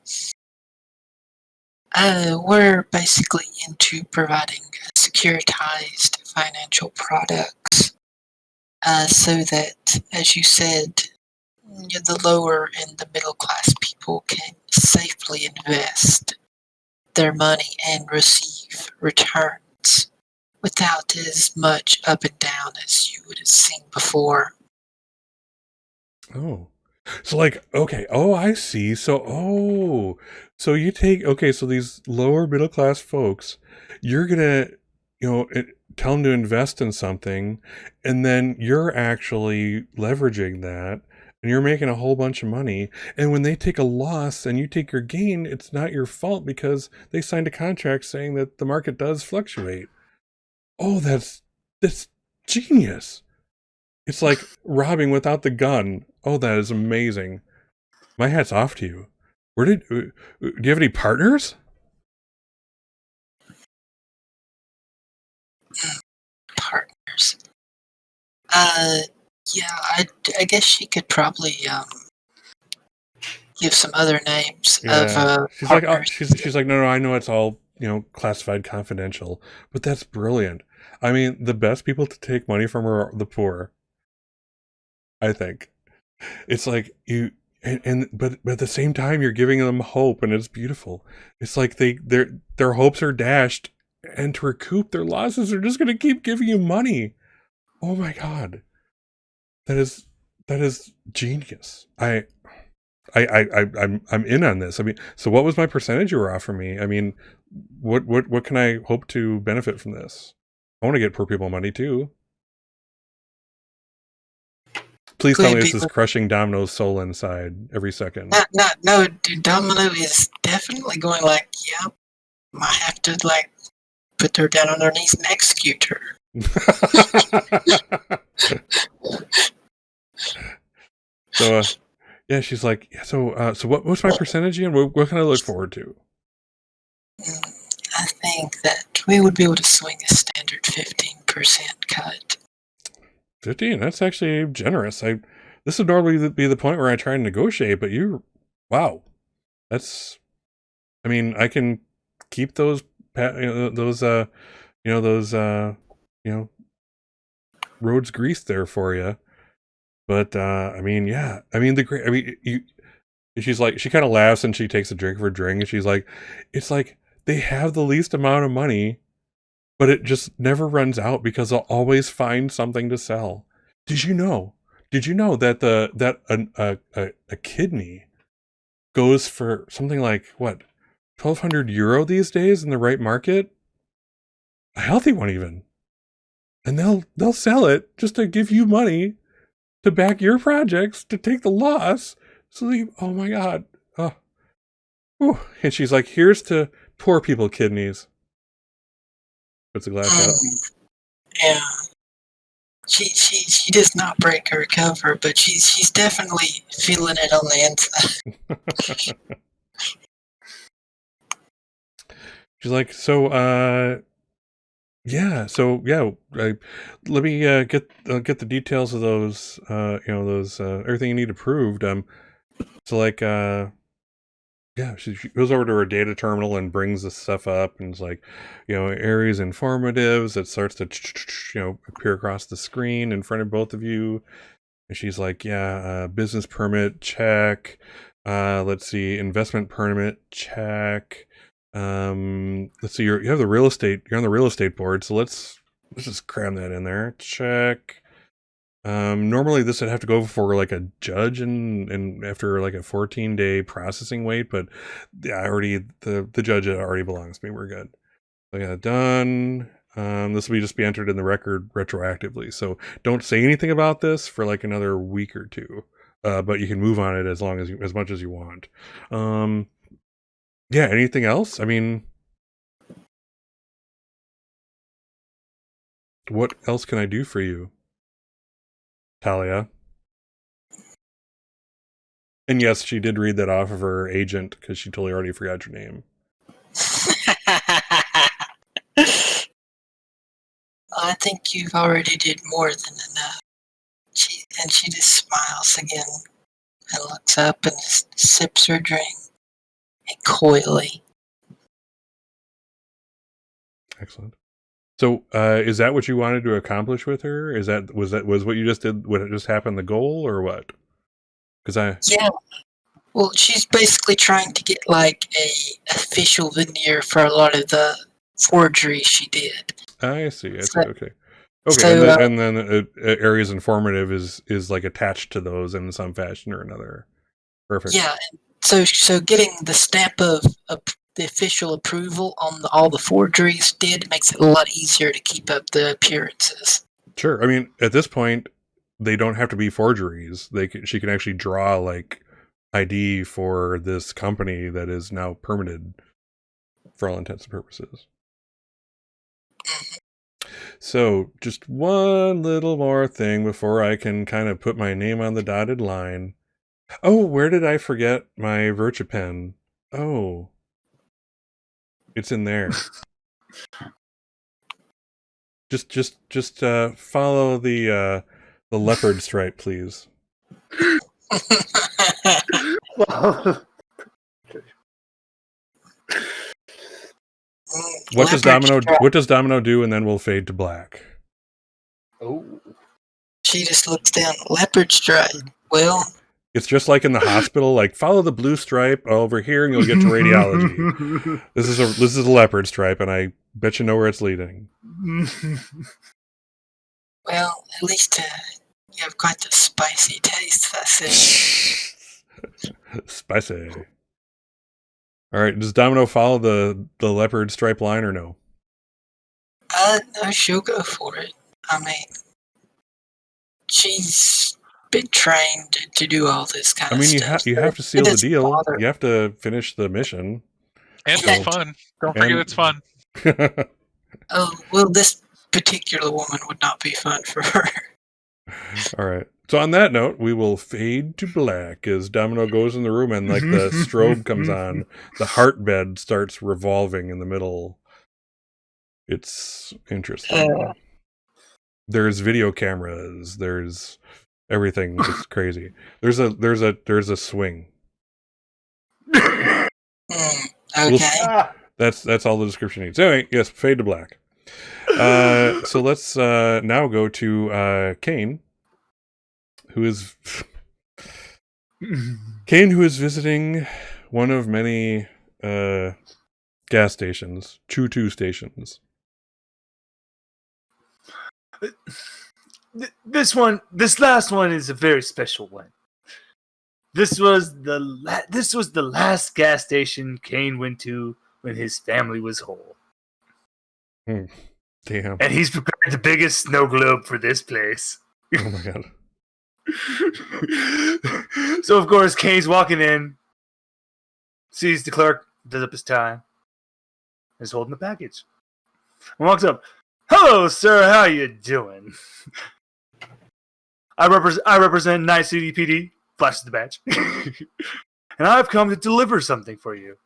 We're basically into providing securitized financial products, so that, as you said, the lower and the middle class people can safely invest their money and receive returns without as much up and down as you would have seen before. Oh. So like, okay, I see. So you take, so these lower middle class folks, you're going to, tell them to invest in something, and then you're actually leveraging that, and you're making a whole bunch of money. And when they take a loss and you take your gain, it's not your fault because they signed a contract saying that the market does fluctuate. Oh, that's genius. It's like robbing without the gun. Oh, that is amazing. My hat's off to you. Do you have any partners? Partners. Yeah, I guess she could probably give some other names of she's partners. like, she's like, no, I know it's all classified, confidential, but that's brilliant. I mean, the best people to take money from are the poor. I think it's like but at the same time you're giving them hope, and it's beautiful. It's like their hopes are dashed, and to recoup their losses, they're just going to keep giving you money. Oh my god, that is genius. I'm in on this. I mean, so what was my percentage you were offering me? I mean, what can I hope to benefit from this? I want to get poor people money too. Please tell me this is crushing Domino's soul inside every second. No, dude, Domino is definitely going like, yeah, might have to like put her down on her knees and execute her. So So, yeah, she's like, yeah. So, what's my percentage again? What can I look forward to? I think that we would be able to swing a standard 15% cut. 15? That's actually generous. This would normally be the point where I try and negotiate, but wow. That's, I mean, I can keep those roads greased there for you. But, I mean, yeah. I mean, she's like, she kind of laughs and she takes a drink of her drink and she's like, it's like they have the least amount of money, but it just never runs out because they'll always find something to sell. Did you know that a kidney goes for something like what, 1,200 euro these days in the right market? A healthy one even. And they'll sell it just to give you money to back your projects, to take the loss. So oh my God. Oh. Whew. And she's like, here's to poor people kidneys. Puts a glass up. Yeah. She does not break her cover, but she's definitely feeling it on the inside. She's like, let me get the details of those, everything you need approved. She goes over to her data terminal and brings this stuff up, and it's like, Aries informatives. It starts to, appear across the screen in front of both of you. And she's like, business permit, check. Let's see, investment permit, check. Let's see, you have the real estate. You're on the real estate board, so let's just cram that in there. Check. Normally this would have to go before like a judge and after like a 14-day processing wait, but the judge already belongs to me. We're good. So yeah, done. This will just be entered in the record retroactively. So don't say anything about this for like another week or two. But you can move on it as much as you want. Yeah, anything else? I mean, what else can I do for you, Talia? And yes, she did read that off of her agent because she totally already forgot your name. I think you've already did more than enough. She just smiles again and looks up and sips her drink coyly. Excellent. So, is that what you wanted to accomplish with her? Was what you just did? What just happened? The goal, or what? Yeah. Well, she's basically trying to get like a official veneer for a lot of the forgery she did. I see. Okay. So, and then Aries Informative is like attached to those in some fashion or another. Perfect. Yeah. So getting the stamp of the official approval on all the forgeries makes it a lot easier to keep up the appearances. Sure. I mean, at this point, they don't have to be forgeries. She can actually draw like ID for this company that is now permitted for all intents and purposes. So just one little more thing before I can kind of put my name on the dotted line. Oh, where did I forget my Virtua pen? Oh, it's in there. Just follow the leopard stripe, please. What does Domino do? And then we'll fade to black. Oh. She just looks down. Leopard stripe. Well, it's just like in the hospital. Like, follow the blue stripe over here, and you'll get to radiology. This is a leopard stripe, and I bet you know where it's leading. Well, at least you have quite the spicy taste, I see. Spicy. All right, does Domino follow the leopard stripe line or no? No, she'll go for it. I mean, she's been trained to do all this kind of stuff. You have to seal the deal. You have to finish the mission. And it's fun. Don't forget it's fun. Oh, well, this particular woman would not be fun for her. All right. So on that note, we will fade to black as Domino goes in the room and like the strobe comes on. The heart bed starts revolving in the middle. It's interesting. There's video cameras. There's everything. It's crazy. There's a swing. Okay. That's all the description needs. Anyway, yes, fade to black. So let's now go to Kane, who is visiting one of many gas stations, Choo-Choo stations. This last one is a very special one. This was the last gas station Kane went to when his family was whole. Damn. And he's prepared the biggest snow globe for this place. Oh my god. So of course Kane's walking in, sees the clerk, does up his time, is holding the package. And walks up. Hello, sir. How you doing? I represent Night City PD. Flashes the badge. And I've come to deliver something for you.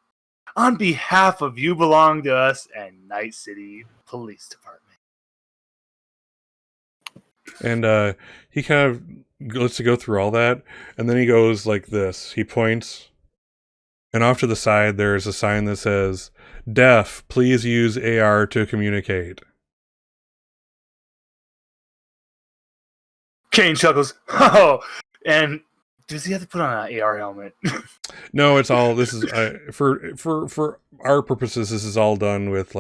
On behalf of You Belong to Us and Night City Police Department. And he kind of lets to go through all that, and then he goes like this. He points, and off to the side there's a sign that says, "Deaf, please use AR to communicate." Kane chuckles. Oh, and does he have to put on an AR helmet? No, it's all. This is for our purposes. This is all done with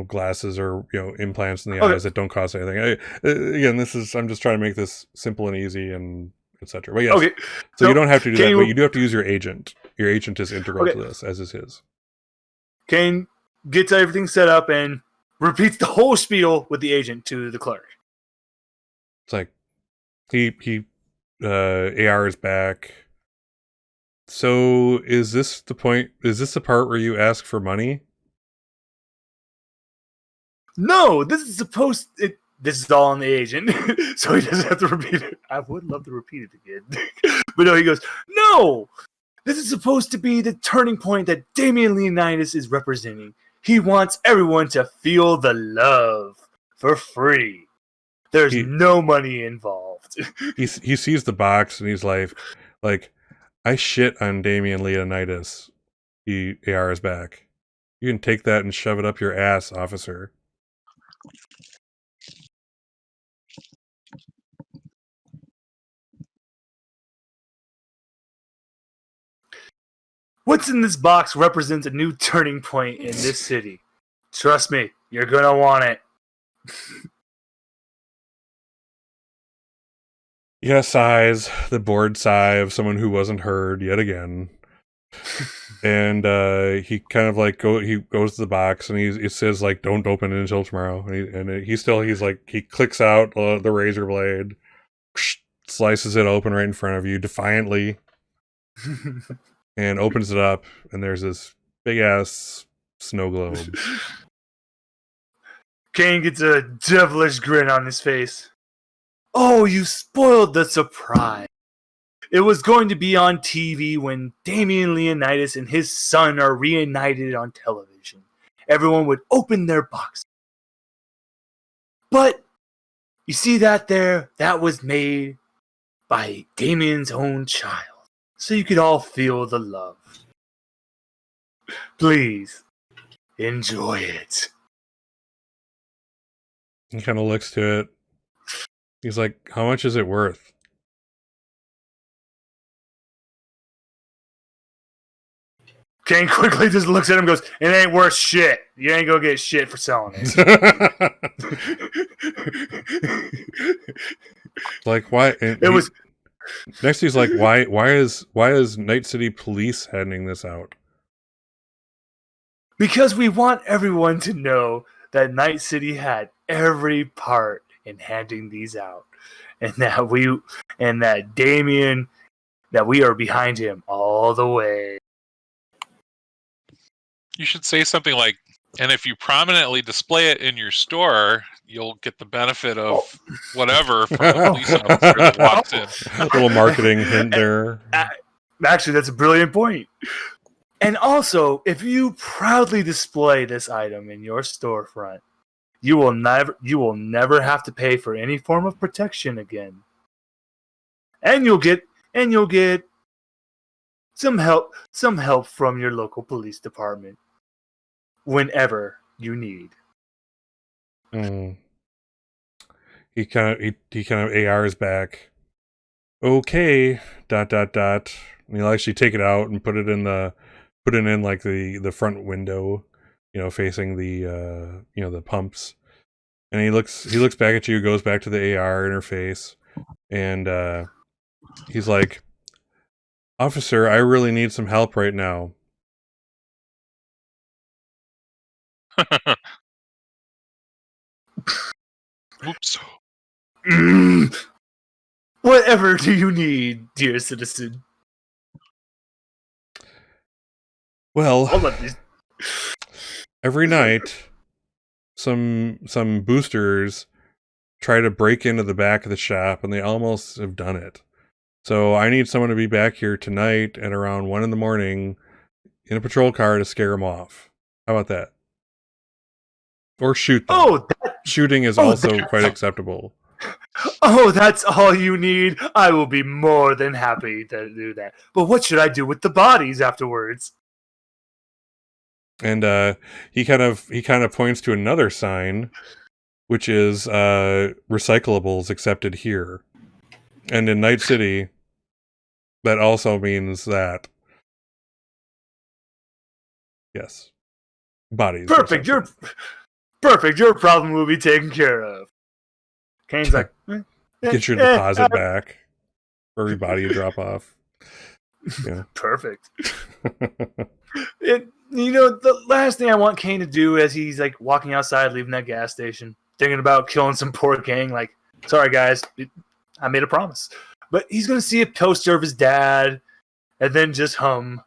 glasses or implants in the eyes that don't cost anything. Again, I'm just trying to make this simple and easy and etc. But yes, okay. So you don't have to do that, but you do have to use your agent. Your agent is integral to this, as is his. Kane gets everything set up and repeats the whole spiel with the agent to the clerk. It's like he AR is back. So is this the point? Is this the part where you ask for money? No, this is this is all on the agent, so he doesn't have to repeat it. I would love to repeat it again. But no, he goes, no! This is supposed to be the turning point that Damien Leonidas is representing. He wants everyone to feel the love for free. There's no money involved. He sees the box and he's like, I shit on Damien Leonidas. He AR is back. You can take that and shove it up your ass, officer. What's in this box represents a new turning point in this city. Trust me, you're gonna want it. Yeah, sighs, the bored sigh of someone who wasn't heard yet again. And he kind of he goes to the box and it says don't open it until tomorrow. And he clicks out the razor blade, slices it open right in front of you defiantly, and opens it up. And there's this big ass snow globe. Kane gets a devilish grin on his face. Oh, you spoiled the surprise. It was going to be on TV when Damien Leonidas and his son are reunited on television. Everyone would open their box. But, you see that there? That was made by Damien's own child. So you could all feel the love. Please, enjoy it. He kind of looks to it. He's like, how much is it worth? Kane quickly just looks at him and goes, it ain't worth shit. You ain't gonna get shit for selling it. Like, why? Next he's like, why is Night City Police handing this out? Because we want everyone to know that Night City had every part in handing these out, and that Damien, that we are behind him all the way. You should say something like, and if you prominently display it in your store, you'll get the benefit of whatever from the police officer that walks in. A little marketing hint there. Actually, that's a brilliant point. And also, if you proudly display this item in your storefront, you will never have to pay for any form of protection again. And you'll get some help from your local police department whenever you need. He kind of ARs back. Okay. ... And he'll actually take it out and put it in like the front window, facing the the pumps. And he looks back at you, goes back to the AR interface, and he's like, "Officer, I really need some help right now." Oops. Whatever do you need, dear citizen? Well, every night, some boosters try to break into the back of the shop, and they almost have done it. So I need someone to be back here tonight at around 1 a.m. in a patrol car to scare them off. How about that? Or shoot them. Shooting is also quite acceptable. Oh, that's all you need? I will be more than happy to do that. But what should I do with the bodies afterwards? And he kind of points to another sign, which is recyclables accepted here. And in Night City, that also means that, yes, bodies. Perfect. Your problem will be taken care of. Kane's like, get your deposit back for every body you drop off. Yeah. Perfect. The last thing I want Kane to do as he's like walking outside, leaving that gas station, thinking about killing some poor gang, like, sorry guys, I made a promise. But he's going to see a poster of his dad and then just hum,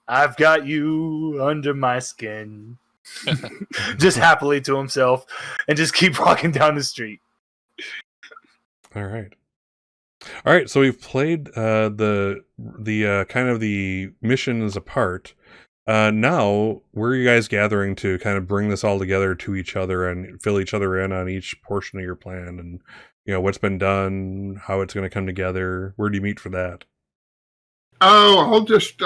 "I've got you under my skin." Just happily to himself and just keep walking down the street. All right. So we've played the kind of the missions apart. Now, where are you guys gathering to kind of bring this all together to each other and fill each other in on each portion of your plan, and what's been done, how it's going to come together? Where do you meet for that? Oh, I'll just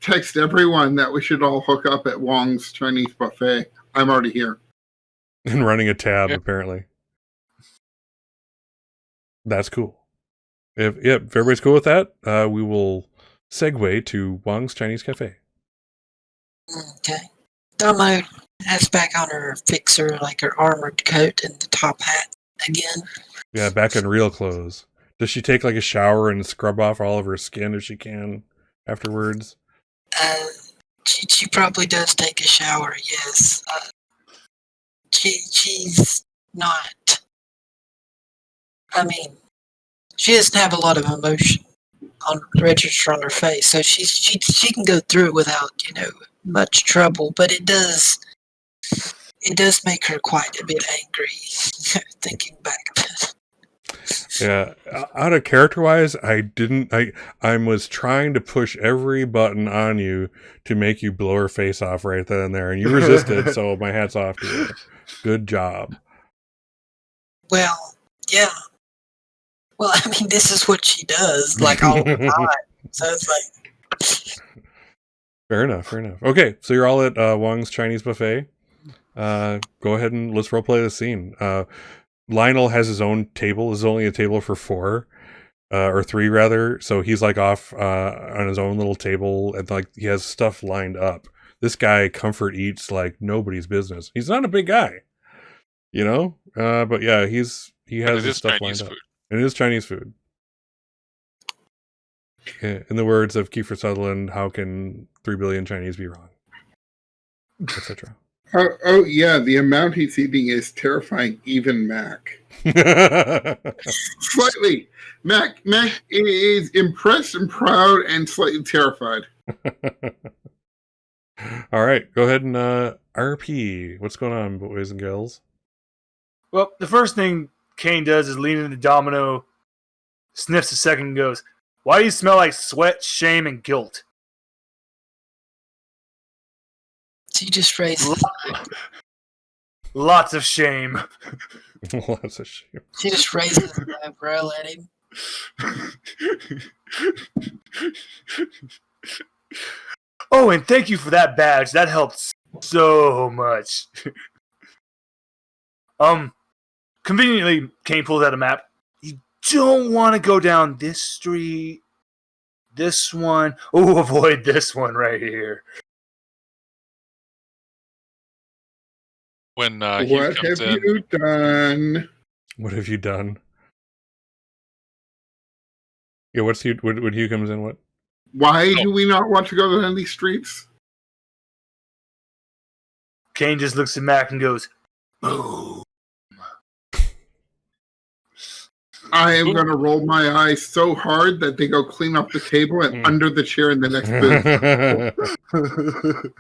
text everyone that we should all hook up at Wong's Chinese Buffet. I'm already here. And running a tab, apparently. That's cool. If everybody's cool with that, we will segue to Wong's Chinese Cafe. Okay. Damo has back on her fixer, like her armored coat and the top hat again. Yeah, back in real clothes. Does she take like a shower and scrub off all of her skin if she can afterwards? She probably does take a shower, yes. She's not. I mean, she doesn't have a lot of emotion register on her face, so she can go through it without much trouble. But it does make her quite a bit angry thinking back of it. Yeah, out of character-wise, I was trying to push every button on you to make you blow her face off right then and there, and you resisted, so my hat's off to you. Good job. Well, yeah. Well, I mean, this is what she does, like, all the time. So it's like... Fair enough. Okay, so you're all at Wong's Chinese Buffet. Go ahead and let's roleplay the scene. Lionel has his own table. There's only a table for 4, or 3 rather. So he's like off on his own little table, and like he has stuff lined up. This guy comfort eats like nobody's business. He's not a big guy, but yeah, he has his stuff lined up. And it is Chinese food. In the words of Kiefer Sutherland, how can 3 billion Chinese be wrong? Etc. Oh yeah, the amount he's eating is terrifying. Even Mac, slightly. Mac is impressed and proud and slightly terrified. All right, go ahead and RP. What's going on, boys and girls? Well, the first thing Kane does is lean into Domino, sniffs a second, and goes, "Why do you smell like sweat, shame, and guilt?" She just raises. Lots of shame. Lots of shame. She just raises an eyebrow at him. Oh, and thank you for that badge. That helped so much. Conveniently, Kane pulls out a map. You don't want to go down this street. This one. Oh, avoid this one right here. When What Hugh have comes in, you done? What have you done? Yeah, what's Hugh? When Hugh comes in, what? Why do we not want to go down these streets? Kane just looks at Mac and goes, "Boom." I am going to roll my eyes so hard that they go clean up the table and under the chair in the next booth.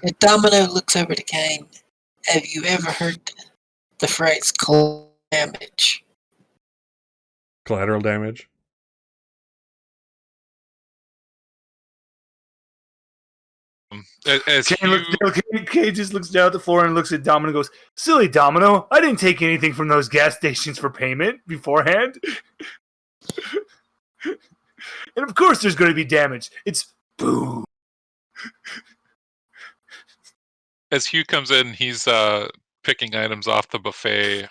And Domino looks over to Kane. Have you ever heard the phrase collateral damage? Collateral damage. as Kane just looks down at the floor and looks at Domino and goes, "Silly Domino, I didn't take anything from those gas stations for payment beforehand." And of course there's going to be damage. It's boom. as Hugh comes in, he's picking items off the buffet,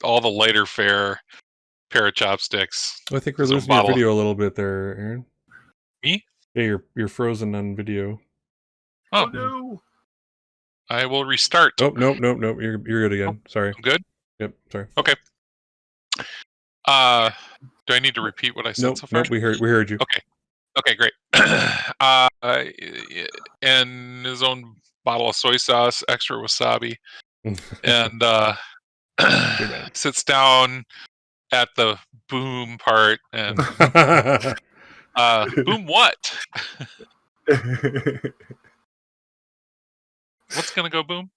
all the lighter fare, pair of chopsticks. I think we're There's a losing your bottle. video a little bit there, Aaron. Me? Yeah, you're frozen on video. Oh no. I will restart. Oh, nope. You're good again. Sorry. I'm good? Yep, sorry. Okay. Do I need to repeat what I said so far? Nope, we heard you. Okay, great. And his own bottle of soy sauce, extra wasabi, and sits down at the boom part and boom what? What's gonna go boom?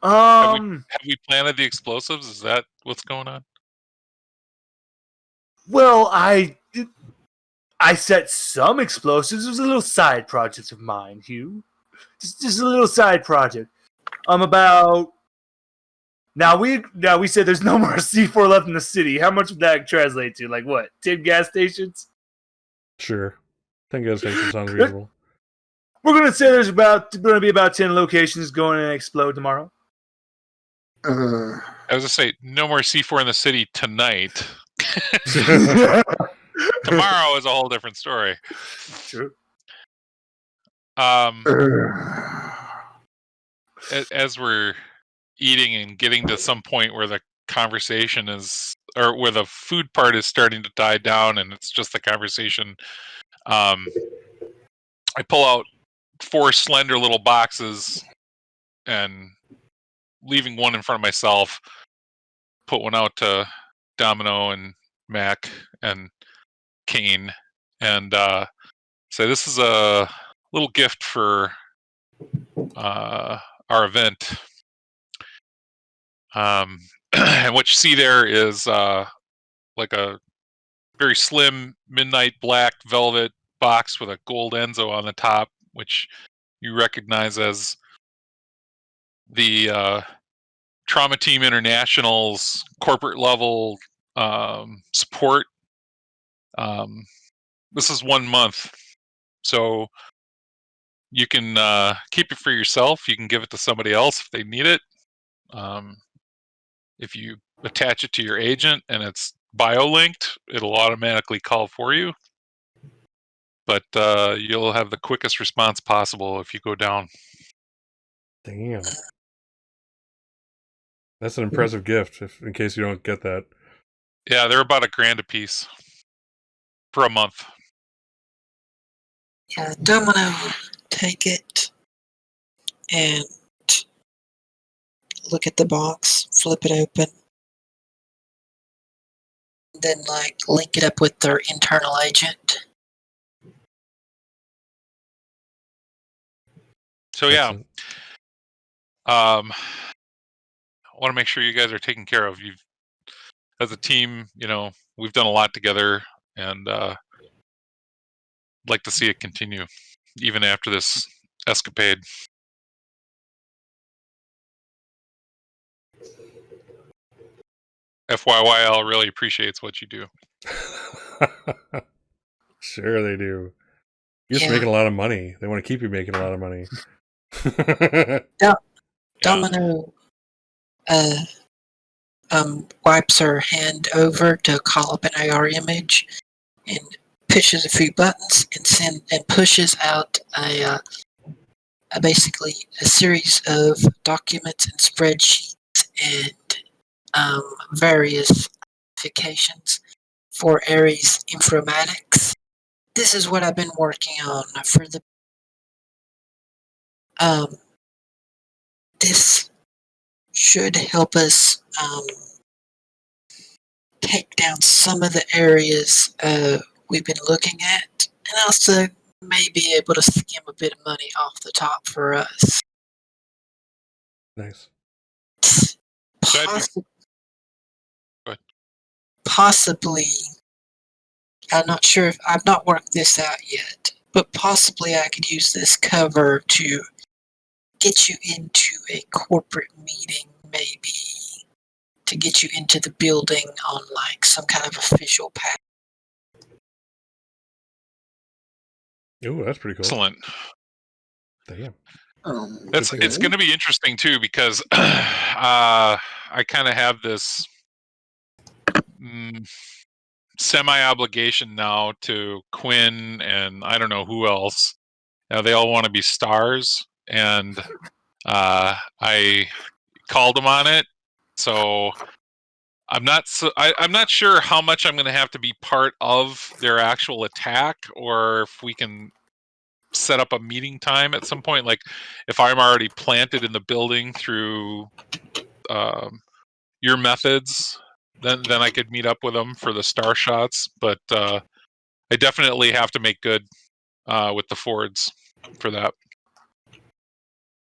Have we planted the explosives? Is that what's going on? Well, I set some explosives. It was a little side project of mine, Hugh. Just a little side project. About now we said there's no more C4 left in the city. How much would that translate to? Like what? 10 gas stations? Sure. 10 gas stations sounds reasonable. We're gonna say there's going to be about 10 locations going to explode tomorrow. I was gonna say no more C4 in the city tonight. Tomorrow is a whole different story. True. As we're eating and getting to some point where the conversation is, or where the food part is starting to die down, and it's just the conversation. I pull out 4 slender little boxes and, leaving one in front of myself, put one out to Domino and Mac and Kane, and say, "This is a little gift for our event." And what you see there is like a very slim midnight black velvet box with a gold Enzo on the top, which you recognize as the Trauma Team International's corporate level support. This is 1 month, so you can keep it for yourself. You can give it to somebody else if they need it. If you attach it to your agent and it's bio-linked, it'll automatically call for you. But you'll have the quickest response possible if you go down. Damn. That's an impressive gift, in case you don't get that. Yeah, they're about $1,000 a piece for a month. Yeah, Domino will take it and look at the box, flip it open, then link it up with their internal agent. So yeah, I want to make sure you guys are taken care of. You've, as a team, we've done a lot together, and like to see it continue, even after this escapade. FYYL really appreciates what you do. Sure they do. You're just making a lot of money. They want to keep you making a lot of money. Domino wipes her hand over to call up an AR image and pushes a few buttons and pushes out basically a series of documents and spreadsheets and various applications for Ares Informatics. This is what I've been working on for the. This should help us take down some of the areas we've been looking at, and also may be able to skim a bit of money off the top for us. Nice. Possibly, I'm not sure if I've not worked this out yet, but possibly I could use this cover to get you into a corporate meeting, maybe to get you into the building on like some kind of official path. Ooh, that's pretty cool. Excellent. Damn. It's going to be interesting too, because I kind of have this semi-obligation now to Quinn and I don't know who else. They all want to be stars, and I called them on it. So I'm not sure how much I'm going to have to be part of their actual attack, or if we can set up a meeting time at some point. Like if I'm already planted in the building through your methods, then I could meet up with them for the star shots. But I definitely have to make good with the Fords for that.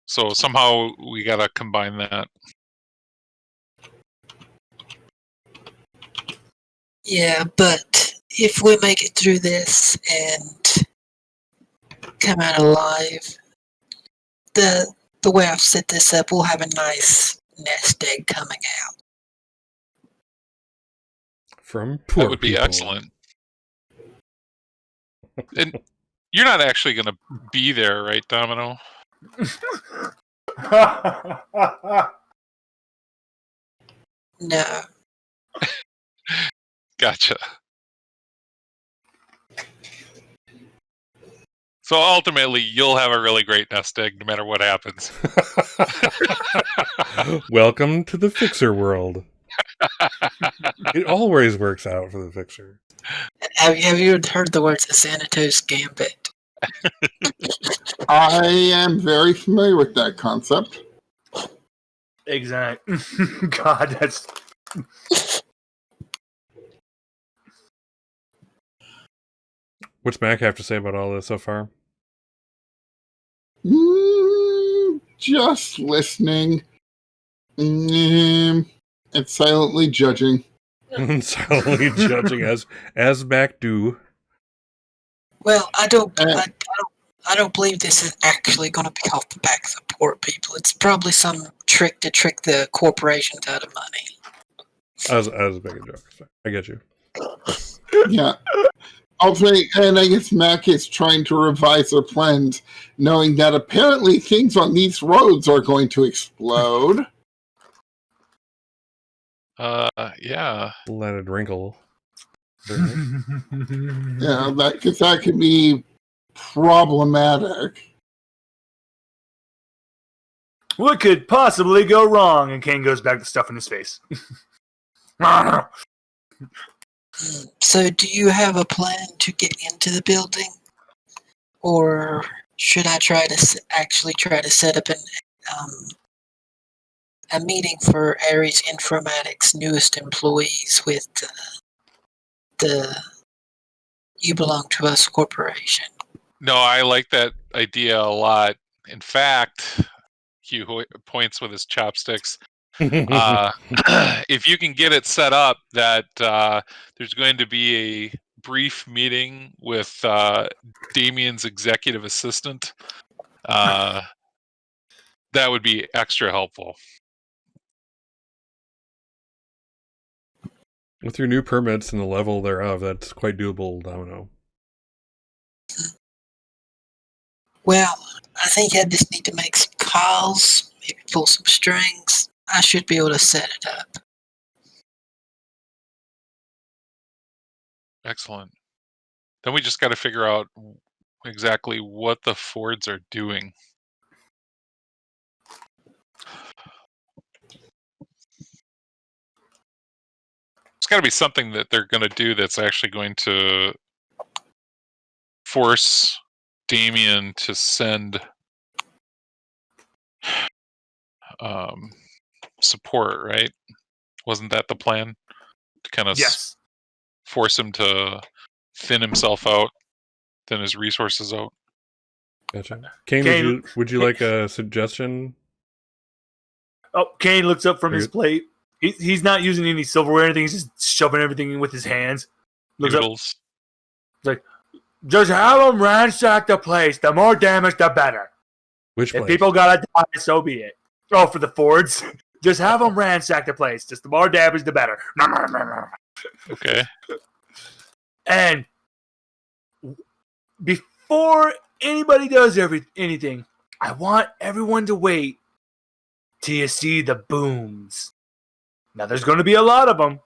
So somehow we got to combine that. Yeah, but if we make it through this and come out alive, the way I've set this up, we'll have a nice nest egg coming out. From poor That would be people. excellent. And you're not actually going to be there, right, Domino? No. Gotcha. So ultimately, you'll have a really great nest egg no matter what happens. Welcome to the Fixer world. It always works out for the Fixer. Have you heard the words Xanatos Gambit? I am very familiar with that concept. Exactly. God, that's... What's Mac have to say about all this so far? Just listening. And silently judging. Silently judging as Mac do. Well, I don't believe this is actually going to be off the back of the poor people. It's probably some trick to trick the corporations out of money. I was making a joke. I get you. Yeah. Ultimately, and I guess Mac is trying to revise their plans, knowing that apparently things on these roads are going to explode. Yeah. Let it wrinkle. Yeah, that could be problematic. What could possibly go wrong? And Kane goes back to stuffing his face. So, do you have a plan to get into the building, or should I try to set up a meeting for Ares Informatics' newest employees with the You Belong to Us Corporation? No, I like that idea a lot. In fact, Hugh points with his chopsticks. If you can get it set up that there's going to be a brief meeting with Damien's executive assistant, that would be extra helpful. With your new permits and the level thereof, that's quite doable, Domino. Well, I think I just need to make some calls, maybe pull some strings. I should be able to set it up. Excellent. Then we just got to figure out exactly what the Fords are doing. It's got to be something that they're going to do that's actually going to force Damien to send support, right? Wasn't that the plan? To kind of Yes. force him to thin himself out, thin his resources out. Gotcha. Kane, would you like a suggestion? Oh, Kane looks up from his plate. He's not using any silverware or anything. He's just shoving everything in with his hands. Looks Noodles. up, like, just have them ransack the place. The more damage, the better. Which If place? people gotta die, so be it. Oh, for the Fords. Just have them ransack the place. Just the more damage, the better. Okay. And before anybody does anything, I want everyone to wait till you see the booms. Now, there's going to be a lot of them.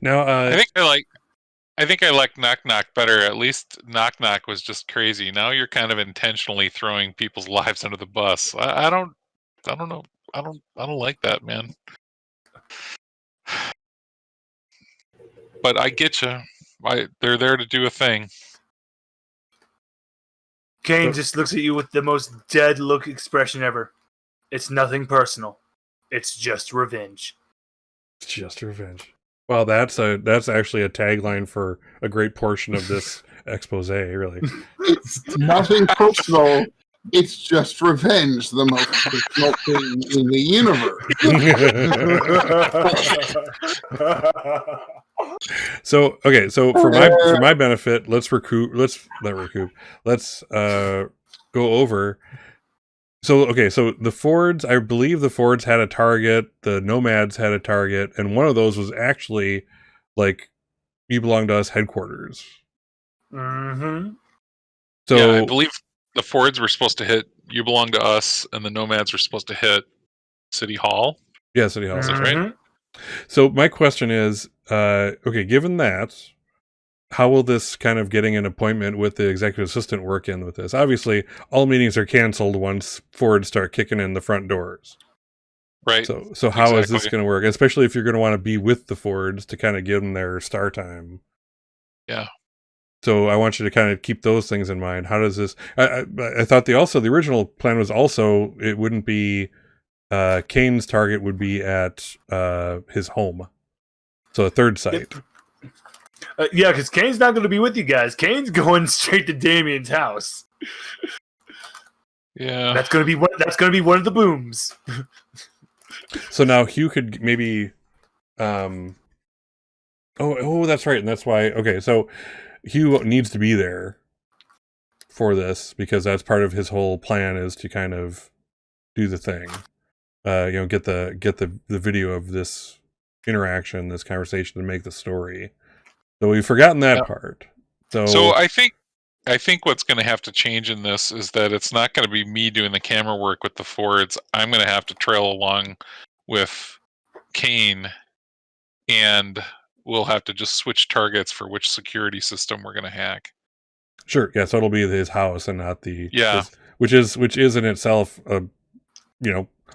Now, I think I like Knock Knock better. At least Knock Knock was just crazy. Now you're kind of intentionally throwing people's lives under the bus. I don't know. I don't like that, man. But I get you. They're there to do a thing. Kane just looks at you with the most dead look expression ever. It's nothing personal. It's just revenge. It's just revenge. Well, that's actually a tagline for a great portion of this expose, really. It's nothing personal. It's just revenge, the most personal thing in the universe. So for my benefit, let's go over. So the Fords, I believe the Fords had a target, the Nomads had a target, and one of those was actually like You Belong to Us headquarters. Mm-hmm. So yeah, I believe the Fords were supposed to hit You Belong to Us, and the Nomads were supposed to hit City Hall. Yeah, City Hall. Is that right? So my question is, given that, how will this kind of getting an appointment with the executive assistant work in with this? Obviously, all meetings are canceled once Ford start kicking in the front doors. Right. So how is this going to work? Especially if you're going to want to be with the Fords to kind of give them their star time. Yeah. So I want you to kind of keep those things in mind. How does this? I thought the original plan was also it wouldn't be Kane's target would be at his home, so a third site. Yeah, because Kane's not going to be with you guys. Kane's going straight to Damien's house. Yeah, that's going to be one of the booms. So now Hugh could maybe. Oh, that's right, and that's why. Okay, so Hugh needs to be there for this because that's part of his whole plan is to kind of do the thing. Get the video of this interaction, this conversation, to make the story. So we've forgotten that part. So I think what's going to have to change in this is that it's not going to be me doing the camera work with the Fords. I'm going to have to trail along with Kane, and we'll have to just switch targets for which security system we're going to hack. Sure, yeah. So it'll be his house and not the which is in itself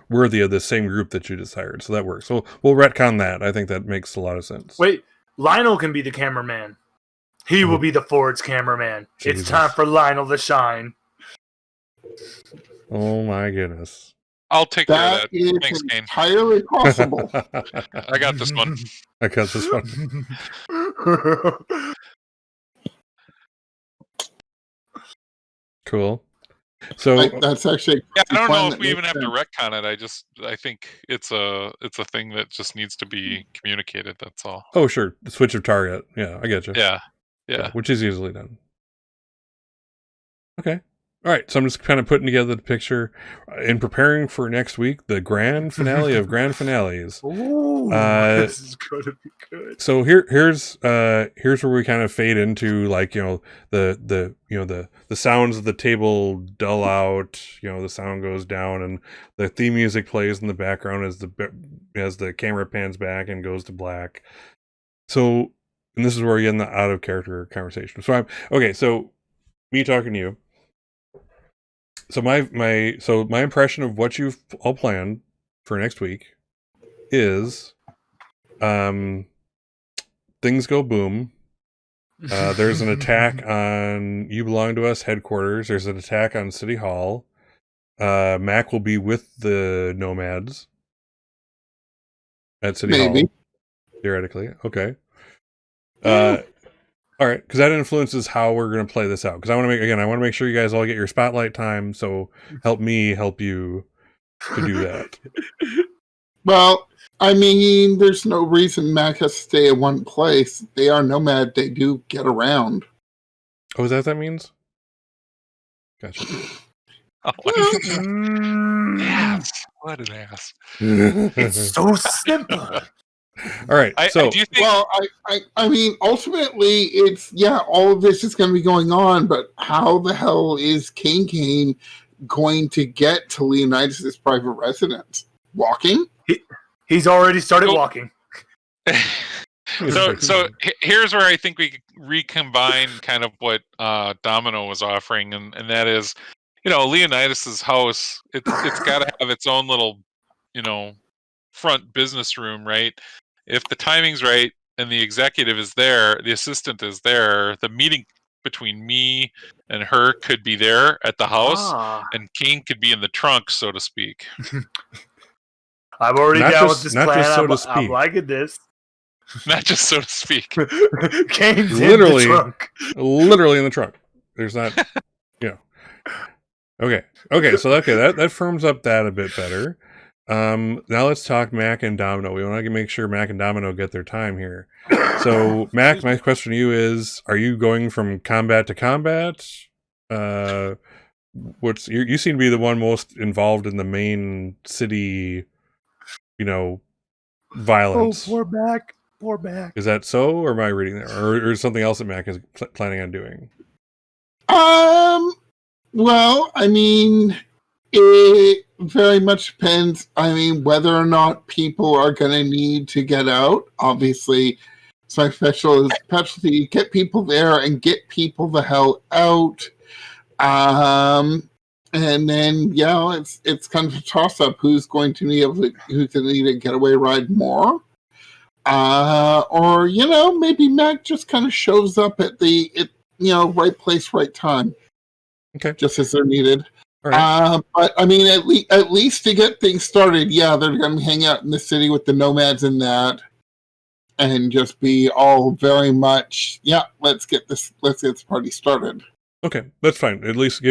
worthy of the same group that you just hired. So that works. So we'll retcon that. I think that makes a lot of sense. Wait, Lionel can be the cameraman. He will be the Ford's cameraman. Jesus. It's time for Lionel to shine. Oh my goodness. I'll take care of that. Is Thanks, Kane. Entirely possible. I got this one. Cool. So that's actually I don't know if we even have to retcon it. I think it's a thing that just needs to be communicated. That's all. Oh, sure. The switch of target. Yeah, I get you. Yeah. Which is easily done. Okay. All right. So I'm just kind of putting together the picture in preparing for next week, the grand finale of grand finales. Ooh, this is going to be good. So here's where we kind of fade into, like, the sounds of the table dull out, the sound goes down, and the theme music plays in the background as the camera pans back and goes to black. So, and this is where you get in the out of character conversation. So so me talking to you. So my impression of what you've all planned for next week is, things go boom. There's an attack on You Belong to Us headquarters. There's an attack on City Hall. Mac will be with the Nomads at City Hall, theoretically. Okay. All right, because that influences how we're going to play this out. Because I want to make sure you guys all get your spotlight time. So help me help you to do that. Well, I mean, there's no reason Mac has to stay in one place. They are nomad. They do get around. Oh, is that what that means? Gotcha. Yes. What an ass. It's so simple. All right. So, do you think... Well, I mean, ultimately, it's, all of this is going to be going on, but how the hell is Kane going to get to Leonidas' private residence? Walking? He's already started walking. So here's where I think we recombine kind of what Domino was offering, and that is, Leonidas' house. It's got to have its own little, front business room, right? If the timing's right and the executive is there, the assistant is there, the meeting between me and her could be there at the house, and Kane could be in the trunk, so to speak. I'm already down with this plan. I'm liking this. Not just so to speak. Kane's literally in the trunk. Literally in the trunk. There's not. Okay. So that firms up that a bit better. Now let's talk Mac and Domino. We want to make sure Mac and Domino get their time here. So Mac, my question to you is: are you going from combat to combat? You seem to be the one most involved in the main city, violence. Oh, poor Mac. Is that so, or am I reading that, or something else that Mac is planning on doing? Well, I mean, it very much depends. I mean, whether or not people are going to need to get out. Obviously, it's my specialty. Get people there and get people the hell out. And then, it's kind of a toss-up. Who's going to need a getaway ride more? Or, maybe Mac just kind of shows up at the right place, right time. Okay. Just as they're needed. All right. But, I mean, at least to get things started, they're going to hang out in the city with the Nomads and that. And just be all very much, let's get this party started. Okay, that's fine. At least I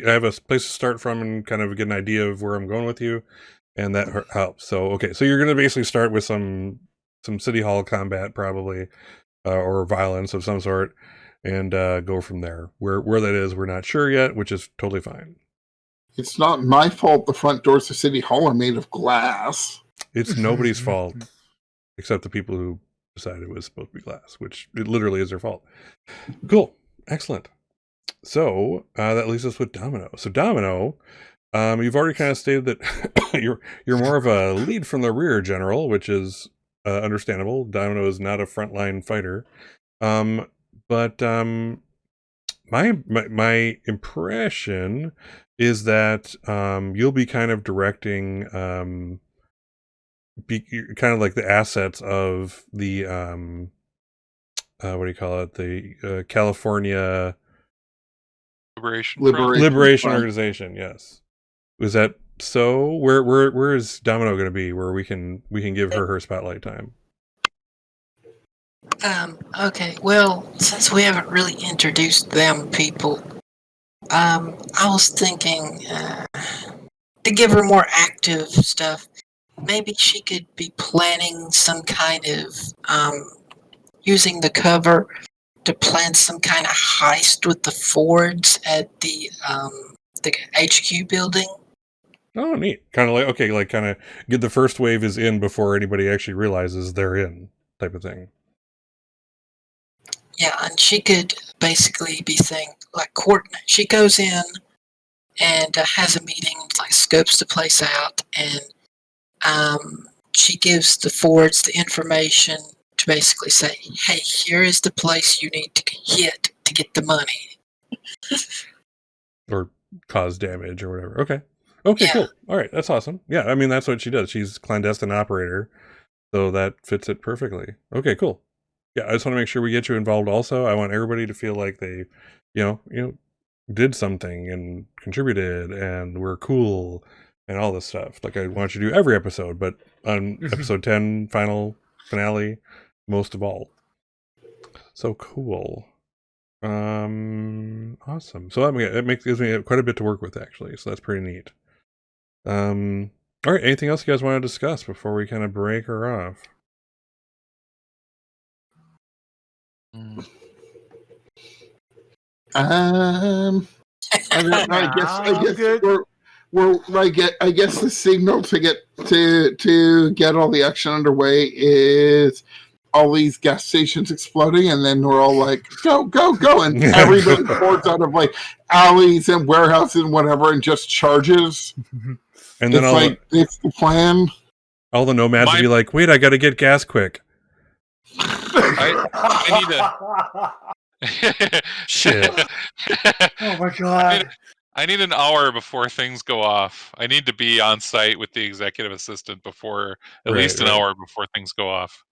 have a place to start from and kind of get an idea of where I'm going with you, and that helps. So, okay, so you're going to basically start with some city hall combat, probably, or violence of some sort, and go from there. Where that is, we're not sure yet, which is totally fine. It's not my fault the front doors of City Hall are made of glass. It's nobody's fault, except the people who decided it was supposed to be glass, which it literally is their fault. Cool. Excellent. So that leaves us with Domino. So Domino, you've already kind of stated that you're more of a lead from the rear general, which is understandable. Domino is not a frontline fighter, but my impression is that you'll be kind of directing, kind of like the assets of the what do you call it? The California Liberation Organization. Yes. Is that so? Where is Domino going to be? Where we can give her spotlight time? Okay. Well, since we haven't really introduced them people, I was thinking to give her more active stuff. Maybe she could be planning some kind of using the cover to plan some kind of heist with the Fords at the HQ building. Oh, neat. Kind of like, okay, like kind of get the first wave is in before anybody actually realizes they're in, type of thing. Yeah, and she could basically be saying, like, coordinate. She goes in and has a meeting, like, scopes the place out, and she gives the Fords the information to basically say, hey, here is the place you need to hit to get the money. Or cause damage or whatever. Okay. Okay, Yeah. cool. All right, that's awesome. Yeah, I mean, that's what she does. She's a clandestine operator, so that fits it perfectly. Okay, cool. Yeah, I just want to make sure we get you involved also. I want everybody to feel like they, you know, did something and contributed and were cool and all this stuff. Like, I want you to do every episode, but on episode 10, final finale, most of all. So cool. Awesome. So it gives me quite a bit to work with, actually. So that's pretty neat. All right. Anything else you guys want to discuss before we kind of break her off? I guess the signal to get all the action underway is all these gas stations exploding, and then we're all like, go, and everybody pours out of like alleys and warehouses and whatever, and just charges. And then it's the plan. All the nomads will be like, wait, I got to get gas quick. I need a shit. Oh my god. I need an hour before things go off. I need to be on site with the executive assistant before at least an hour before things go off.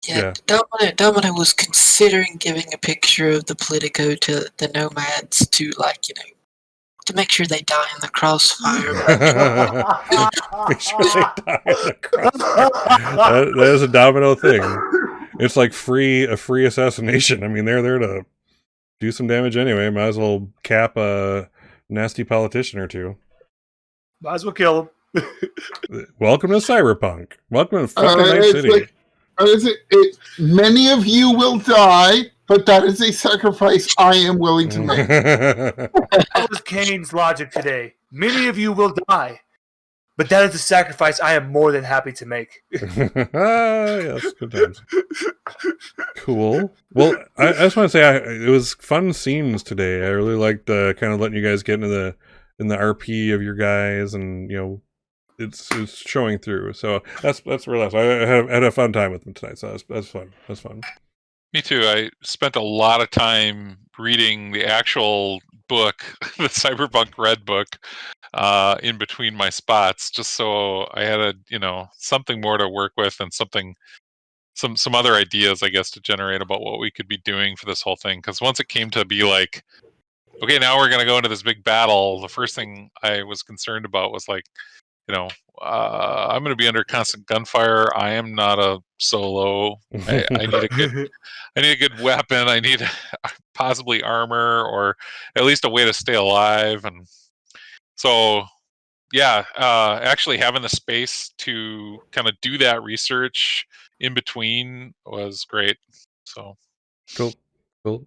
Yeah. Domino was considering giving a picture of the Politico to the nomads to, like, you know, to make sure they die in the crossfire. Make sure they die in the crossfire. That is a Domino thing. It's like a free assassination. I mean, they're there to do some damage anyway. Might as well cap a nasty politician or two. Might as well kill him. Welcome to Cyberpunk. Welcome to fucking Night City. Many of you will die, but that is a sacrifice I am willing to make. That was Kane's logic today. Many of you will die, but that is a sacrifice I am more than happy to make. Yes, good times. Cool. Well, I just want to say it was fun scenes today. I really liked kind of letting you guys get into the RP of your guys, and you know, it's showing through. So that's really awesome. I had a fun time with them tonight. So that's fun. That's fun. Me too. I spent a lot of time reading the actual book, the Cyberpunk Red book, in between my spots, just so I had something more to work with and some other ideas, I guess, to generate about what we could be doing for this whole thing. Because once it came to be like, okay, now we're going to go into this big battle, the first thing I was concerned about was like, I'm going to be under constant gunfire. I am not a solo. I need a good weapon. I need possibly armor or at least a way to stay alive. And so, yeah, actually having the space to kind of do that research in between was great. So cool.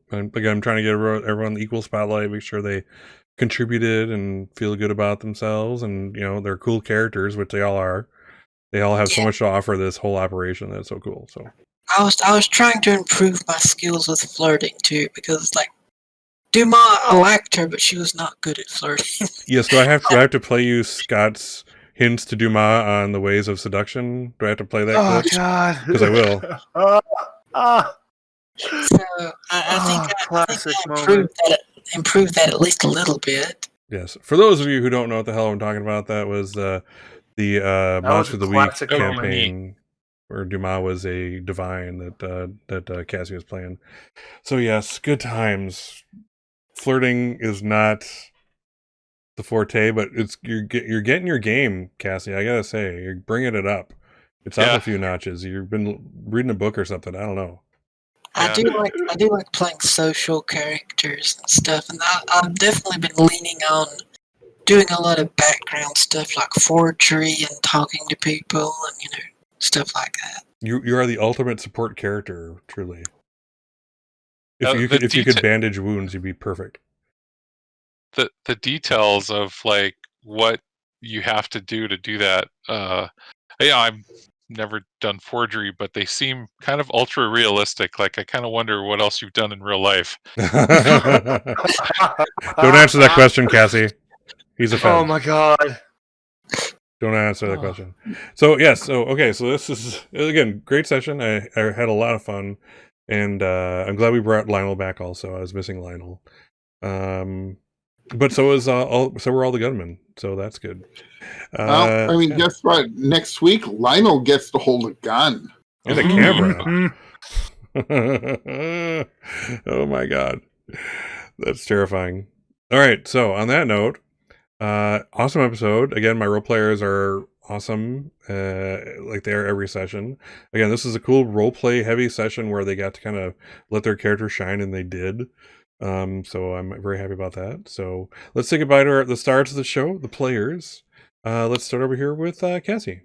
And again, I'm trying to get everyone the equal spotlight, make sure they contributed and feel good about themselves, and you know, they're cool characters, which they all are. They all have so much to offer this whole operation. That's so cool. So I was trying to improve my skills with flirting too, because like Dumas, I liked her, but she was not good at flirting. Yes, do I have to play you Scott's hints to Dumas on the ways of seduction? Do I have to play that? Oh God! Because I will. So I think I improved that at least a little bit. Yes. For those of you who don't know what the hell I'm talking about, that was the Monster of the Week campaign where Dumas was a divine that Cassie was playing. So yes, good times. Flirting is not the forte, but you're getting your game, Cassie. I gotta say, you're bringing it up. It's up a few notches. You've been reading a book or something. I don't know. I do like playing social characters and stuff, and I've definitely been leaning on doing a lot of background stuff like forgery and talking to people and stuff like that. You are the ultimate support character, truly. If you could bandage wounds, you'd be perfect. The details of like what you have to do that. I've never done forgery, but they seem kind of ultra realistic. Like I kind of wonder what else you've done in real life. Don't answer that question, Cassie. He's a fan. Oh my god. Don't answer that question. So yes, so this is again great session. I had a lot of fun, and I'm glad we brought Lionel back. Also, I was missing Lionel. But so we're all the gunmen, so that's good. Guess what? Next week, Lionel gets to hold a gun and a camera. Oh my god, that's terrifying. All right, so on that note, awesome episode. Again, my role players are awesome, like they are every session. Again, this is a cool role play heavy session where they got to kind of let their character shine, and they did. So I'm very happy about that. So let's say goodbye to the stars of the show, the players. Let's start over here with Cassie.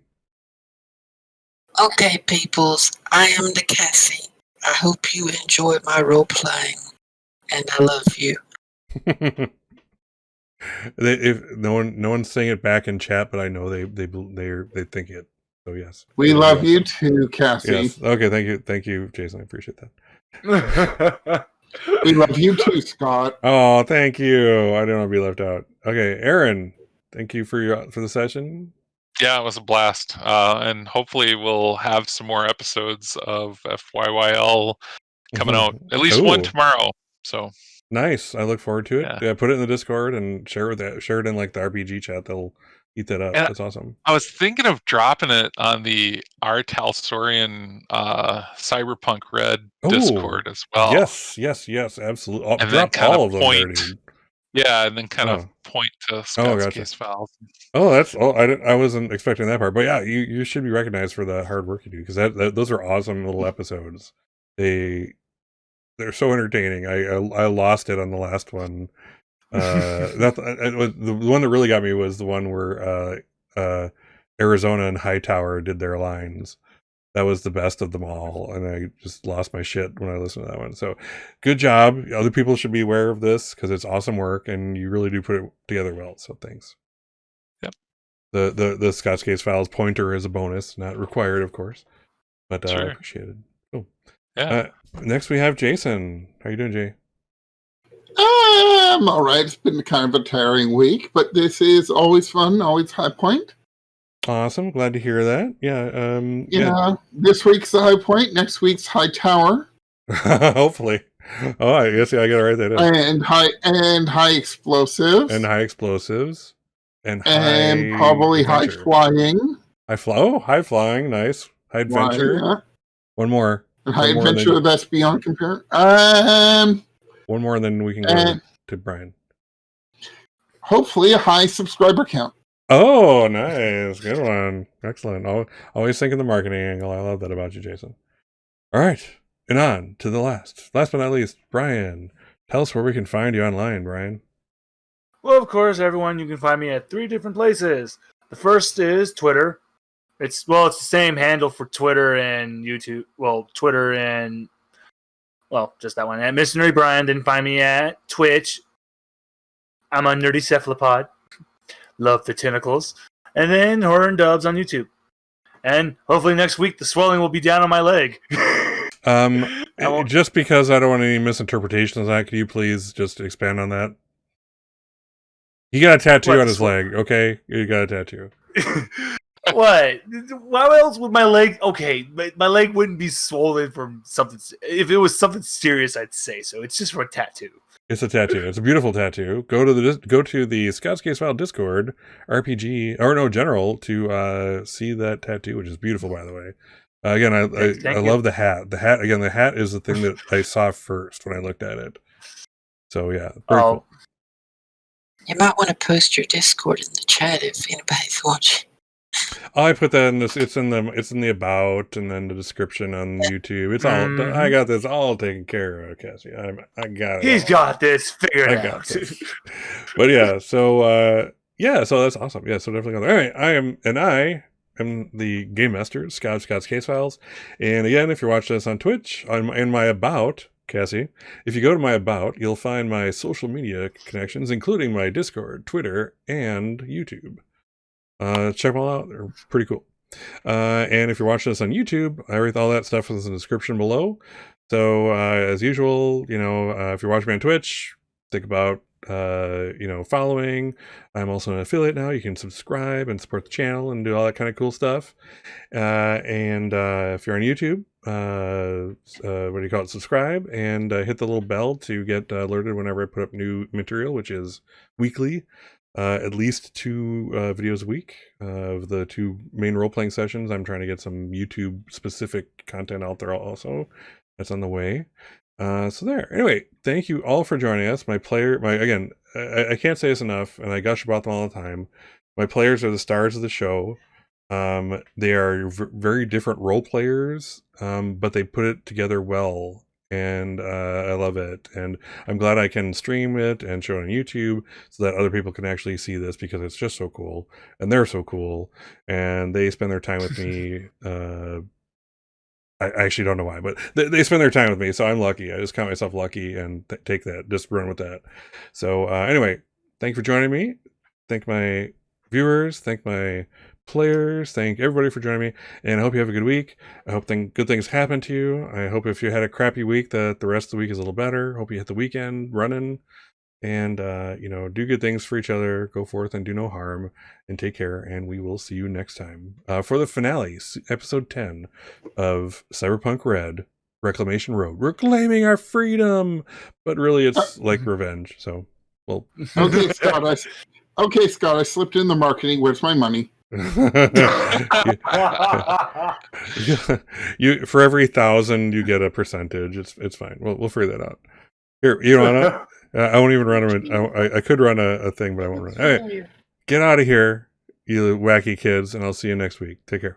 Okay, peoples, I am the Cassie. I hope you enjoy my role playing, and I love you. If no one's saying it back in chat, but I know they think it. So yes, we love you too, Cassie. Yes. Okay, thank you, Jason. I appreciate that. We love you too, Scott. Oh, thank you. I don't want to be left out. Okay, Aaron, thank you for the session. Yeah, it was a blast, and hopefully we'll have some more episodes of FYYL coming out. At least one tomorrow. So nice. I look forward to it. Yeah, put it in the Discord and share it in like the RPG chat. They'll eat that up. That's awesome. I was thinking of dropping it on the R. Talsorian Cyberpunk Red Discord as well. Yes, absolutely. Drop all of them there, dude. Yeah, and then kind of point to Scott's case files. Oh, I wasn't expecting that part, but yeah, you should be recognized for the hard work you do, because those are awesome little episodes. They're so entertaining. I lost it on the last one. The one that really got me was the one where Arizona and Hightower did their lines. That was the best of them all, and I just lost my shit when I listened to that one. So, good job. Other people should be aware of this because it's awesome work, and you really do put it together well. So, thanks. Yep. The Scott's Case Files pointer is a bonus, not required, of course, but sure. Appreciated. Cool. Yeah. Next, we have Jason. How you doing, Jay? I'm all right. It's been kind of a tiring week, but this is always fun, always high point. Awesome. Glad to hear that. Yeah. This week's the high point. Next week's high tower. Hopefully. Oh, I guess I got to write that in. And high explosives. And high explosives. And probably adventure. High flying. High flying. Nice. High adventure. Yeah. One more. And high adventure. That's beyond compare. One more, and then we can go to Brian. Hopefully, a high subscriber count. Oh, nice. Good one. Excellent. Always think of the marketing angle. I love that about you, Jason. All right. And on to the last but not least, Brian. Tell us where we can find you online, Brian. Well, of course, everyone, you can find me at 3 different places. The first is Twitter. It's the same handle for Twitter and YouTube. Well, Twitter and, just that one. At Missionary Brian. Then find me at Twitch. I'm on Nerdy Cephalopod. Love the tentacles. And then Horror and Dubs on YouTube. And hopefully next week the swelling will be down on my leg. Just because I don't want any misinterpretations of that, could you please just expand on that? He got a tattoo on his leg, okay? You got a tattoo. What? Why else would my leg... Okay, my leg wouldn't be swollen from something... If it was something serious, I'd say so. It's just for a tattoo. It's a tattoo. It's a beautiful tattoo. Go to the Scott's Case File Discord, General, to see that tattoo, which is beautiful, by the way. Again, I love the hat. The hat is the thing that I saw first when I looked at it. So yeah, very cool. You might want to post your Discord in the chat if anybody's watching. I put that in this. It's in the about, and then the description on YouTube. It's all. I got this all taken care of, Cassie. I got it. He's got this figured out. Got this. But yeah, so that's awesome. Yeah, so definitely go there. All right, I am the game master, Scott's Case Files, and again, if you're watching this on Twitch, in my about, Cassie, if you go to my about, you'll find my social media connections, including my Discord, Twitter, and YouTube. Check them all out. They're pretty cool. And if you're watching this on YouTube, all that stuff is in the description below. So, as usual, if you're watching me on Twitch, think about, following. I'm also an affiliate now. You can subscribe and support the channel and do all that kind of cool stuff. And if you're on YouTube, subscribe and hit the little bell to get alerted whenever I put up new material, which is weekly. At least 2 videos a week of the 2 main role-playing sessions. I'm trying to get some YouTube-specific content out there also. That's on the way. So there. Anyway, thank you all for joining us. I can't say this enough, and I gush about them all the time. My players are the stars of the show. They are very different role players, but they put it together well. And I love it, and I'm glad I can stream it and show it on YouTube so that other people can actually see this, because it's just so cool, and they're so cool, and they spend their time with me. I actually don't know why, but they spend their time with me, so I'm lucky. I just count myself lucky and take that, just run with that. So anyway, thank you for joining me. Thank my viewers. Thank my players. Thank everybody for joining me, and I hope you have a good week. I hope good things happen to you. I hope if you had a crappy week that the rest of the week is a little better. Hope you hit the weekend running, and do good things for each other. Go forth and do no harm, and take care, and we will see you next time for the finale, episode 10 of Cyberpunk Red, Reclamation Road. We're claiming our freedom, but really it's like revenge. So, well, okay, Scott, I slipped in the marketing. Where's my money? you for every 1,000 you get a percentage. It's fine. We'll figure that out. Here, you know, I won't even run I could run a thing, but I won't run. All right, get out of here, you wacky kids, and I'll see you next week. Take care.